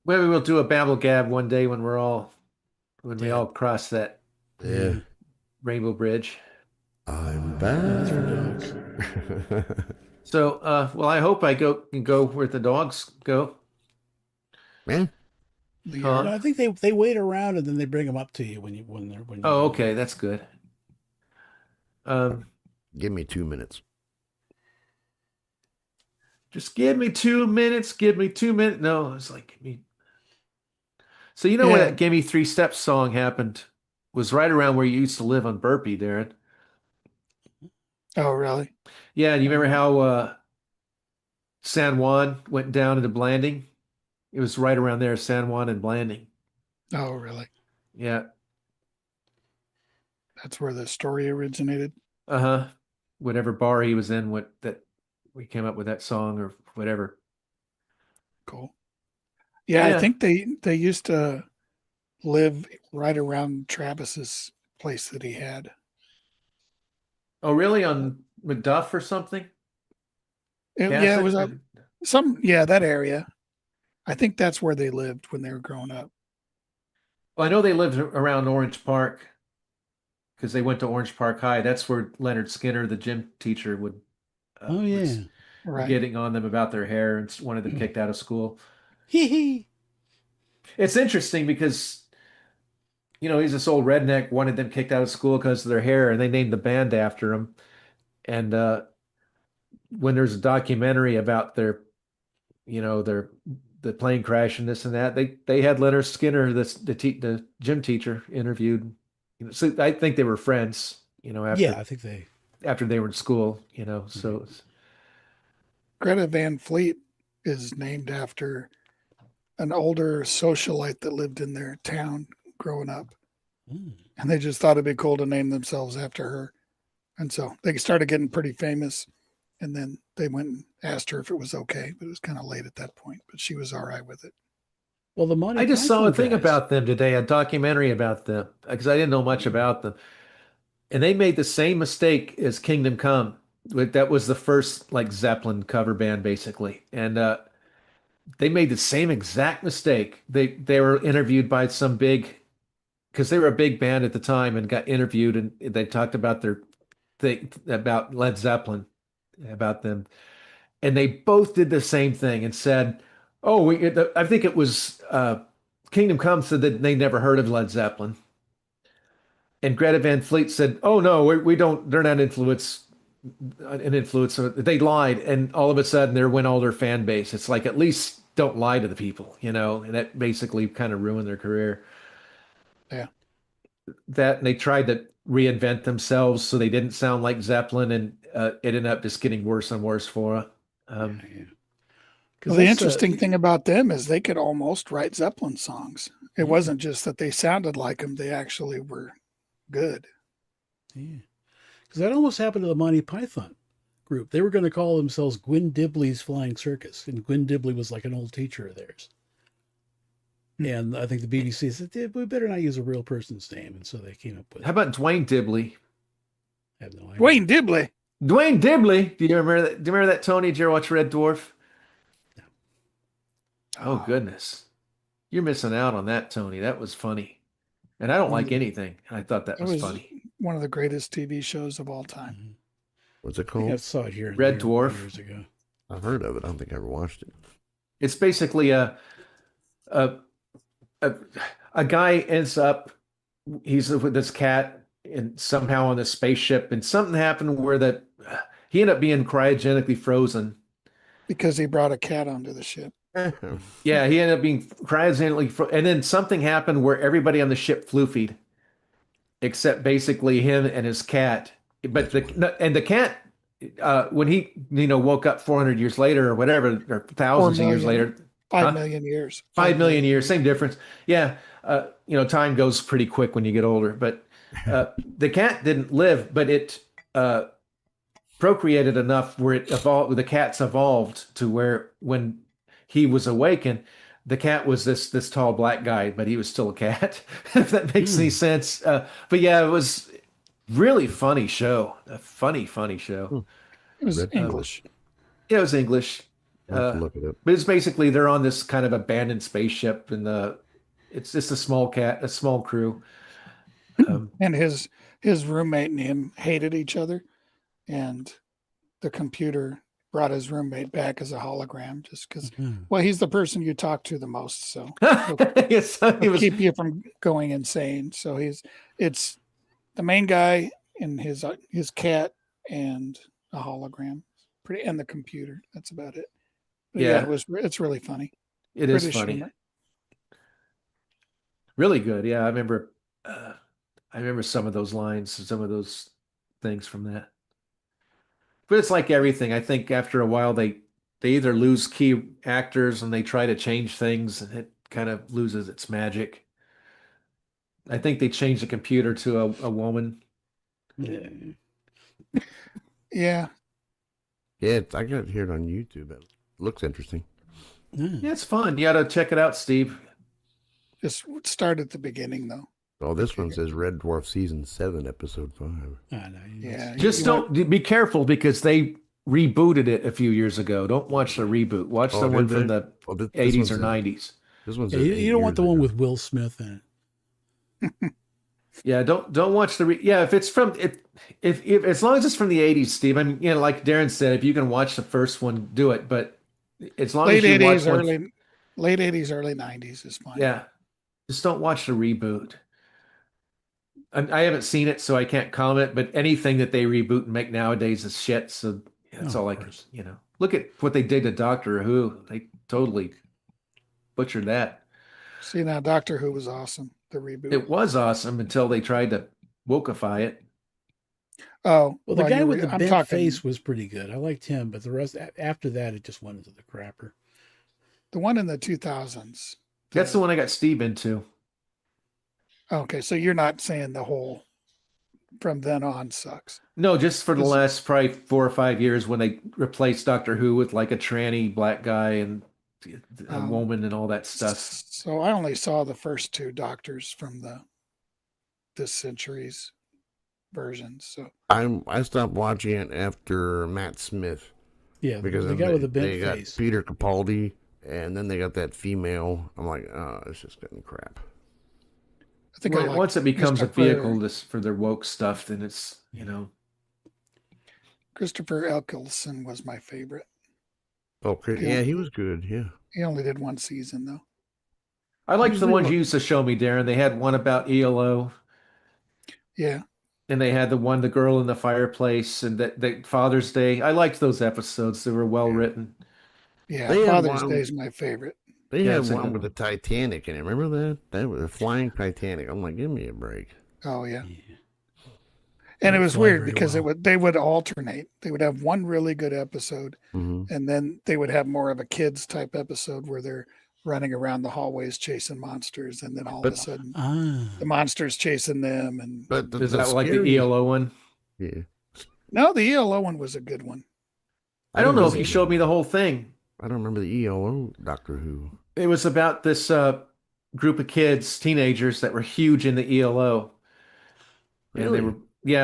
maybe we'll do a BabbleGab one day when we all cross that Rainbow Bridge. I'm back. So, well, I hope I can go where the dogs go. Man. No, I think they wait around and then they bring them up to you when you. Oh, okay, that's good. Give me 2 minutes. Just give me 2 minutes. Give me 2 minutes. No, it's like give me. So you know when that "Give Me 3 Steps" song happened was right around where you used to live on Burpee, Darren. Oh, really? Yeah, and you remember how San Juan went down into Blanding? It was right around there, San Juan and Blanding. Oh, really? Yeah. That's where the story originated. Uh-huh. Whatever bar he was in, we came up with that song or whatever. Cool. Yeah, I think they used to live right around Travis's place that he had. Oh, really? On McDuff or something? Yeah, it was that area. I think that's where they lived when they were growing up. Well, I know they lived around Orange Park because they went to Orange Park High. That's where Leonard Skinner, the gym teacher, was getting on them about their hair and wanted them kicked out of school. Hee. It's interesting because, he's this old redneck, wanted them kicked out of school because of their hair, and they named the band after him. And when there's a documentary about the plane crash and this and that, they had Leonard Skinner, the gym teacher, interviewed. So I think they were friends. I think after they were in school. So Greta Van Fleet is named after an older socialite that lived in their town growing up, and they just thought it'd be cool to name themselves after her, and so they started getting pretty famous. And then they went and asked her if it was okay, but it was kind of late at that point. But she was all right with it. Well, I just saw a thing about them today, a documentary about them, because I didn't know much about them. And they made the same mistake as Kingdom Come. That was the first Zeppelin cover band, basically. And they made the same exact mistake. They were interviewed by some because they were a big band at the time, and got interviewed, and they talked about about Led Zeppelin, about them, and they both did the same thing and said, I think it was Kingdom Come said that they never heard of Led Zeppelin, and Greta Van Fleet said, oh no, we don't, they're not an influence. So they lied, and all of a sudden there went all their fan base. It's like, at least don't lie to the people, and that basically kind of ruined their career. Yeah. That, and they tried to reinvent themselves so they didn't sound like Zeppelin, and it ended up just getting worse and worse for them. Well, the interesting thing about them is they could almost write Zeppelin songs. It wasn't just that they sounded like them; they actually were good. Yeah, because that almost happened to the Monty Python group. They were going to call themselves Gwyn Dibley's Flying Circus, and Gwyn Dibley was like an old teacher of theirs. And I think the BBC said, we better not use a real person's name. And so they came up with. How about Dwayne Dibley? I have no idea. Dwayne Dibley. Dwayne Dibley. Do you remember that? Do you remember that, Tony? Did you ever watch Red Dwarf? No. Oh, goodness. You're missing out on that, Tony. That was funny. And I don't like anything. And I thought that was funny. One of the greatest TV shows of all time. Mm-hmm. What's it I think I called? saw it here. Red Dwarf. Years ago. I've heard of it. I don't think I ever watched it. It's basically a guy ends up, he's with this cat and somehow on this spaceship, and something happened where he ended up being cryogenically frozen. Because he brought a cat onto the ship. Yeah, he ended up being cryogenically frozen. And then something happened where everybody on the ship floofied, except basically him and his cat. But the cat, when he woke up 400 years later or whatever, or thousands of years later. 5 million years. 5 million years, same difference. Yeah, time goes pretty quick when you get older. But the cat didn't live, but it procreated enough where it evolved. The cat's evolved to where when he was awakened, the cat was this tall black guy, but he was still a cat. If that makes any sense. But yeah, it was really funny show. A funny show. It was English. Yeah, it was English. Look it up. But it's basically they're on this kind of abandoned spaceship, and it's just a small crew. And his roommate and him hated each other, and the computer brought his roommate back as a hologram just because. Well, he's the person you talk to the most, so he'll keep you from going insane. So it's the main guy and his cat and a hologram, and the computer. That's about it. But yeah, it's really funny. It is funny. Humor. Really good. Yeah, I remember some of those lines, some of those things from that. But it's like everything. I think after a while they either lose key actors and they try to change things and it kind of loses its magic. I think they changed the computer to a woman. Yeah. Yeah, I got it here on YouTube. It looks interesting. Yeah, it's fun. You got to check it out, Steve. Just start at the beginning, though. Oh, this one says Red Dwarf Season 7, Episode 5. Yeah. Just don't be careful because they rebooted it a few years ago. Don't watch the reboot. Watch the one from the 80s or 90s. This one's you don't want the one with Will Smith in it. Yeah, don't watch if it's from if as long as it's from the 80s, Steve. I mean, like Darren said, if you can watch the first one, do it. But as long as you watch late 80s, early 90s is fine. Yeah, just don't watch the reboot. I haven't seen it, so I can't comment. But anything that they reboot and make nowadays is shit. So that's all I can. Look at what they did to Doctor Who. They totally butchered that. See, now Doctor Who was awesome. The reboot. It was awesome until they tried to wokeify it. Oh, well, the guy with the bent face was pretty good. I liked him, but the rest after that, it just went into the crapper. The one in the 2000s. That's the one I got Steve into. Okay, so you're not saying the whole from then on sucks. No, just for the last probably 4 or 5 years when they replaced Doctor Who with like a tranny black guy and a woman and all that stuff. So I only saw the first 2 Doctors from this century's versions. So I stopped watching it after Matt Smith. Yeah, because the guy with the bent face. Got Peter Capaldi, and then they got that female. I'm like, oh, it's just getting crap. I think once it becomes a vehicle for their woke stuff, then it's Christopher Eccleston was my favorite. Okay, yeah, he was good. Yeah, he only did 1 season though. I liked the ones you used to show me, Darren. They had one about ELO. Yeah. And they had the girl in the fireplace, and that Father's Day. I liked those episodes. They were well written. Yeah, Father's Day is my favorite. They had one with the Titanic in it. Remember that? That was a flying Titanic. I'm like, give me a break. Oh yeah. And it was weird because they would alternate. They would have one really good episode, and then they would have more of a kids type episode where they're running around the hallways chasing monsters, and then all of a sudden the monsters chasing them. And is that like the ELO one? Yeah. No, the ELO one was a good one. I don't know if you showed me the whole thing. I don't remember the ELO Doctor Who. It was about this group of kids, teenagers that were huge in the ELO. And Really?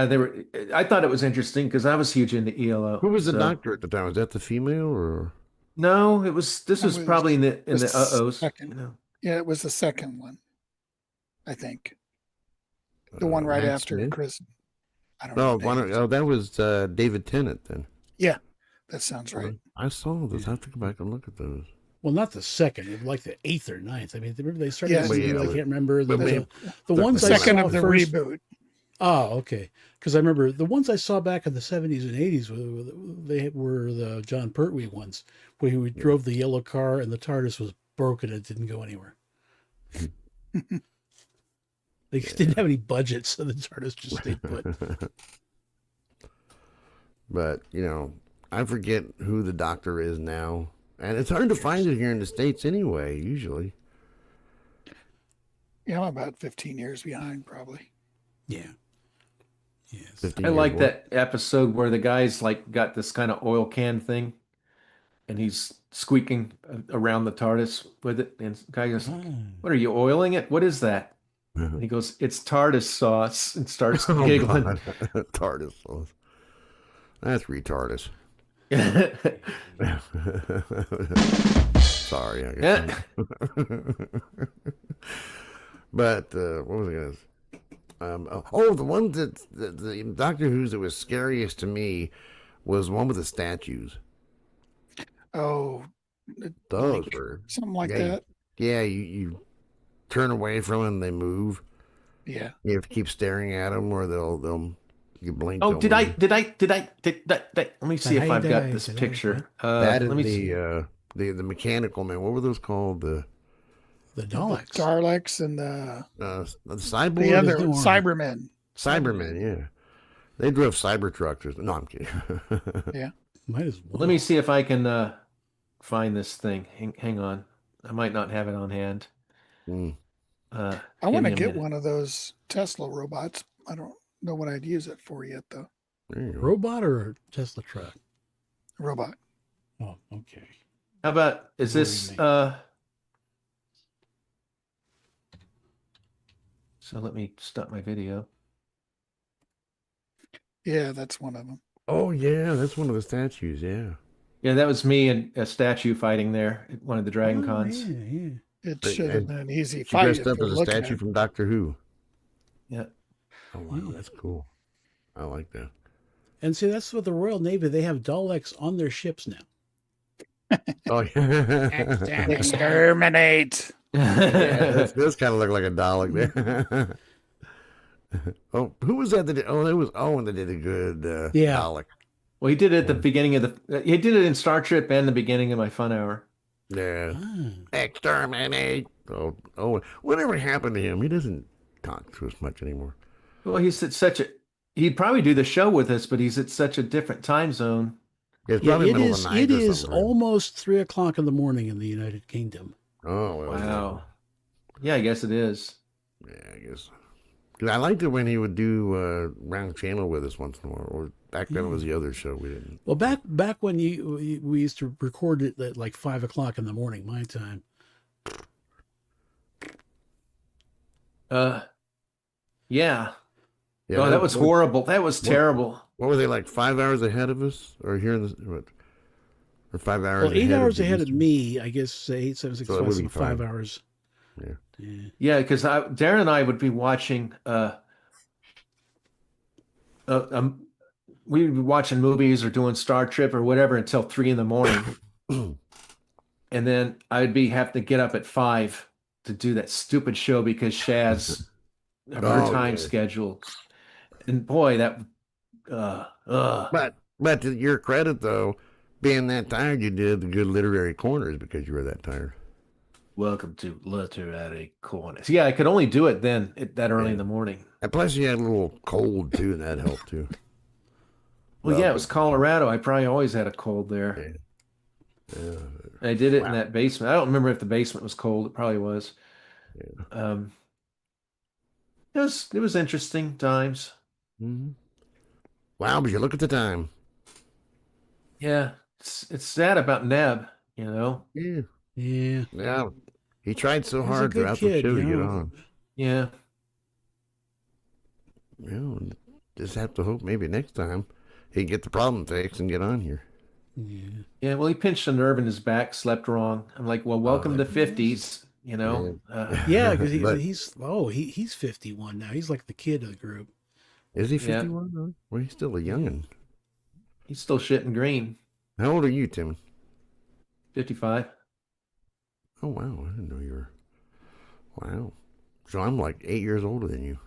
they were, I thought it was interesting because I was huge into ELO. Who was the So, doctor at the time? Was that the female or? no, this That was probably in the uh-ohs, second. you know. Yeah, it was the second one, I think. The one right Matt after Smith? Chris. I don't No, know. that was David Tennant then. Yeah, that sounds right. I saw those. I have to go back and look at those. Well, not the second, like the 8th or 9th. I mean, remember they started. Yeah. I can't remember the the ones The I second saw of the first. reboot. Oh, okay. Because I remember the ones I saw back in the 70s and 80s, they were the John Pertwee ones, where he drove the yellow car and the TARDIS was broken and didn't go anywhere. They didn't have any budget, so the TARDIS just stayed put. But, I forget who the doctor is now. And it's hard to find it here in the States anyway, usually. Yeah, I'm about 15 years behind, probably. Yeah. Yes. I like that episode where the guy's like got this kind of oil can thing and he's squeaking around the TARDIS with it. And the guy goes, "What are you oiling it? What is that?" And he goes, "It's TARDIS sauce," and starts giggling. TARDIS sauce. That's retardus. Sorry, I guess. But what was I going to say? The one that the Doctor Who's that was scariest to me was one with the statues. Oh, Those were something like that. Yeah, you turn away from them and they move. Yeah, you have to keep staring at them, or they'll you blink. Oh, did I? Let me see if I've got this picture. That is let me see. The mechanical man. What were those called? The Daleks. The Daleks and the cyborg. The other Cybermen. Cybermen, yeah. They drove Cybertrucks. No, I'm kidding. Yeah. Might as well. Let me see if I can find this thing. Hang on. I might not have it on hand. I want to get one of those Tesla robots. I don't know what I'd use it for yet, though. Robot or Tesla truck? Robot. Oh, okay. How about, is this, so let me stop my video. Yeah, that's one of them. Oh, yeah, that's one of the statues, yeah. Yeah, that was me and a statue fighting there at one of the Dragon Cons. Yeah. It should have been an easy She fight. dressed up as a statue from Doctor Who. Yeah. Oh, wow, that's cool. I like that. And see, that's what the Royal Navy, they have Daleks on their ships now. Oh, yeah. Exterminate. Yeah, this kind of look like a Dalek there. Oh, who was that? It was Owen that did a good Dalek. Well, he did it at the beginning of he did it in Star Trek and the beginning of my Fun Hour. Yeah. Exterminate. Oh, whatever happened to him? He doesn't talk to us much anymore. Well, he'd probably do the show with us, but he's at such a different time zone. It's probably middle of the night. It is almost 3 o'clock in the morning in the United Kingdom. Oh, well, wow. Yeah, I guess it is. Yeah, I guess. Because I liked it when he would do Round Channel with us once in a while. Or back then it was the other show we didn't. Well, back when we used to record it at like 5 o'clock in the morning, my time. Yeah. Yeah, Oh, that was horrible. That was terrible. What were they, like 5 hours ahead of us? Or here in the... Or 5 hours well, 8 hours ahead of me, I guess 8, 7, 6, 5, so 5 hours. Yeah. Yeah, because Darren and I would be watching we'd be watching movies or doing Star Trek or whatever until 3 in the morning. And then I'd have to get up at 5 to do that stupid show because Shaz her time schedule. And boy, that But to your credit though, being that tired, you did the good literary corners because you were that tired. Welcome to Literary Corners. Yeah, I could only do it then that early in the morning. And plus you had a little cold too, and that helped too. Well, yeah, it was Colorado. I probably always had a cold there. Yeah. I did it in that basement. I don't remember if the basement was cold. It probably was. Yeah. It was interesting times. Mm-hmm. Wow, but you look at the time. Yeah. it's sad about Neb, you know. Yeah. Yeah. Yeah. He tried so He's a hard good throughout the kid, show to you get know. on. Yeah. You know, and just have to hope maybe next time he can get the problem fixed and get on here. Yeah. Yeah, well, he pinched a nerve in his back, slept wrong. I'm like, well, welcome to That, 50s, you know. Yeah, because but he's 51 now. He's like the kid of the group. is he Yeah, 51 though? Well, he's still a youngin'. he's still shitting green. How old are you, Tim? 55. Oh wow, I didn't know you were. Wow. So I'm like 8 years older than you.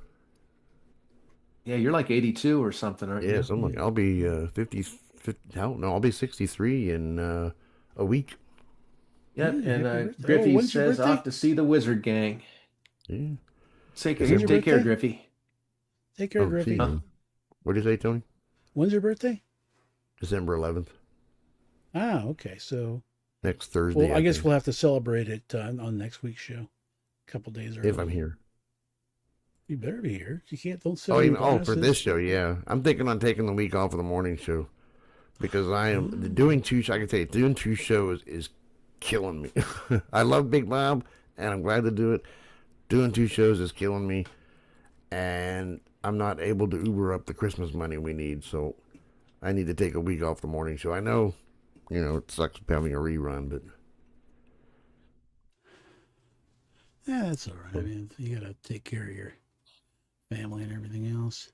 Yeah, you're like 82 or something, aren't you? Yes, I'm like I'll be 50, I don't know, I'll be 63 in a week. Yep, Yeah, and happy birthday. Griffey When's your says birthday? off to see the Wizard Gang. Yeah. Take When's your care, birthday? Griffey. Take care, Griffey. What did you say, Tony? When's your birthday? December 11th. Ah, okay. So, Next Thursday. well, I guess think, we'll have to celebrate it on next week's show. A couple days early. if I'm here. You better be here. You can't. Don't sit. Oh, on even, your oh, for glasses. this show, yeah. I'm thinking on taking the week off of the morning show because I am doing two. I can tell you, doing two shows is killing me. I love Big Bob, and I'm glad to do it. Doing two shows is killing me, and I'm not able to Uber up the Christmas money we need. So I need to take a week off the morning show. I know, it sucks having a rerun, but Yeah, that's all right. I mean, you gotta take care of your family and everything else.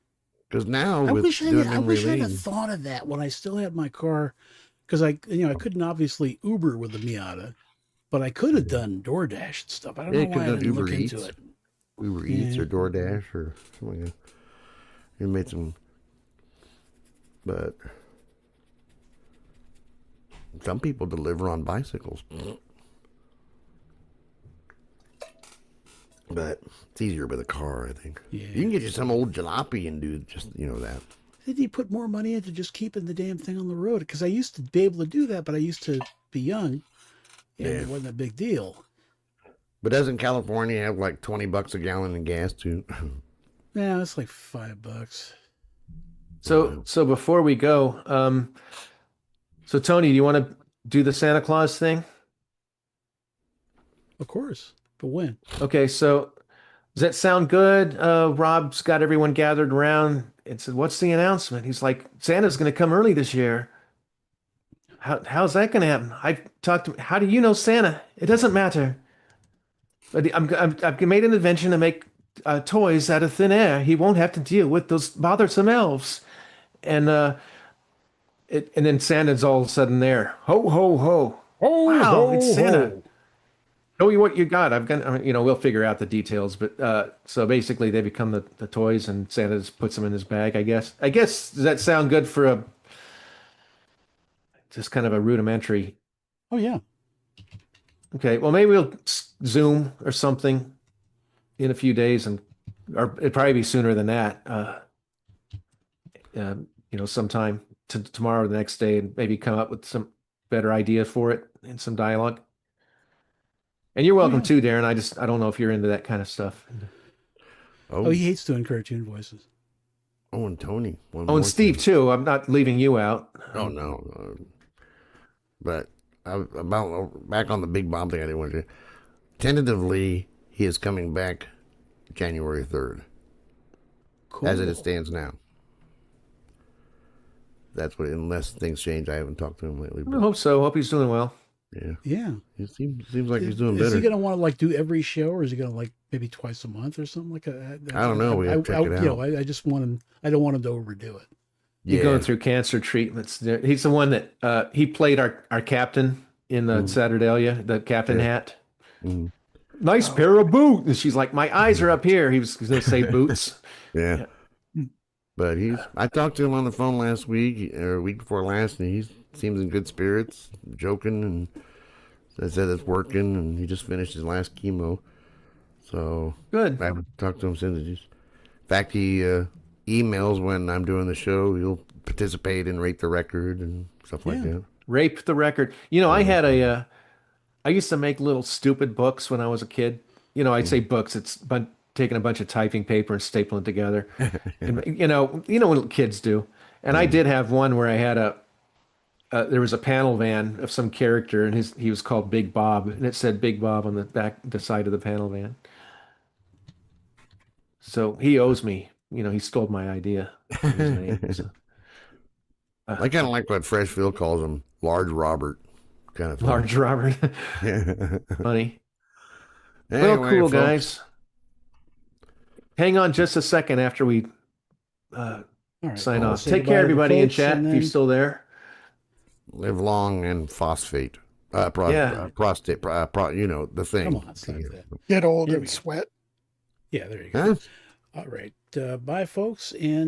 because now I with wish I doing had, I Memory wish I'd have Lane, thought of that when I still had my car, because I couldn't obviously Uber with the Miata, but I could have done DoorDash and stuff. I don't Yeah, know you could why I have didn't done look Uber into Eats. it. Uber Eats Yeah. or DoorDash or something like that. You made some, but some people deliver on bicycles. But it's easier with a car, I think. Yeah. You can get you some old jalopy and do just, that. Did he put more money into just keeping the damn thing on the road? Because I used to be able to do that, but I used to be young, and it wasn't a big deal. But doesn't California have like $20 a gallon in gas too? Yeah, it's like $5. So before we go, so Tony, do you want to do the Santa Claus thing? Of course, but when? Okay, so does that sound good? Rob's got everyone gathered around and said, "What's the announcement?" He's like, "Santa's going to come early this year." How's that going to happen? I've talked to. How do you know Santa? It doesn't matter. But I've made an invention to make toys out of thin air. He won't have to deal with those bothersome elves. And and then Santa's all of a sudden there. Ho ho ho! Wow, it's Santa. Show you what you got. I've got, we'll figure out the details. But so basically, they become the toys, and Santa just puts them in his bag. I guess. Does that sound good for a just kind of a rudimentary? Oh yeah. Okay. Well, maybe we'll Zoom or something in a few days, or it'd probably be sooner than that. Sometime tomorrow or the next day, and maybe come up with some better idea for it and some dialogue. And you're welcome too, Darren. I don't know if you're into that kind of stuff. Oh, he hates doing cartoon voices. Oh, and Tony. Oh, and Steve too. I'm not leaving you out. Oh no. But about back on the Big Bob thing, I didn't want to. Tentatively, he is coming back January 3rd. Cool. As it stands now. That's what, unless things change. I haven't talked to him lately. I hope so. Hope he's doing well. Yeah. Yeah. It seems like he's doing Is better. he gonna want to like do every show, or is he gonna like maybe twice a month or something like that? I don't know. We have to check it out. I just want him. I don't want him to overdo it. He's going through cancer treatments. He's the one that he played our captain in the Saturdalia, the captain hat. Nice pair of boots. And she's like, my eyes are up here. He was going to say boots. Yeah. But I talked to him on the phone last week or week before last, and he seems in good spirits, joking, and I said it's working, and he just finished his last chemo. So good. I haven't talked to him since. In fact, he emails when I'm doing the show. He'll participate and rate the record and stuff like that. Rape the record. I used to make little stupid books when I was a kid. I'd say books. It's taking a bunch of typing paper and stapling it together. And, what kids do. And I did have one where I had there was a panel van of some character, and he was called Big Bob, and it said Big Bob on the side of the panel van. So he owes me. He stole my idea of his name. So. I kind of like what Freshfield calls him, Large Robert, kind of. Large Robert. Funny. Anyway, Well, cool, folks. guys. Hang on just a second after we sign off. Say Take goodbye care, to the everybody in folks, chat, and if you're then- still there. Live long and phosphate. Yeah. Prostate. The thing. Come on, it's not that. Get old Here and we go. sweat. Yeah, there you go. Huh? All right. Bye, folks. And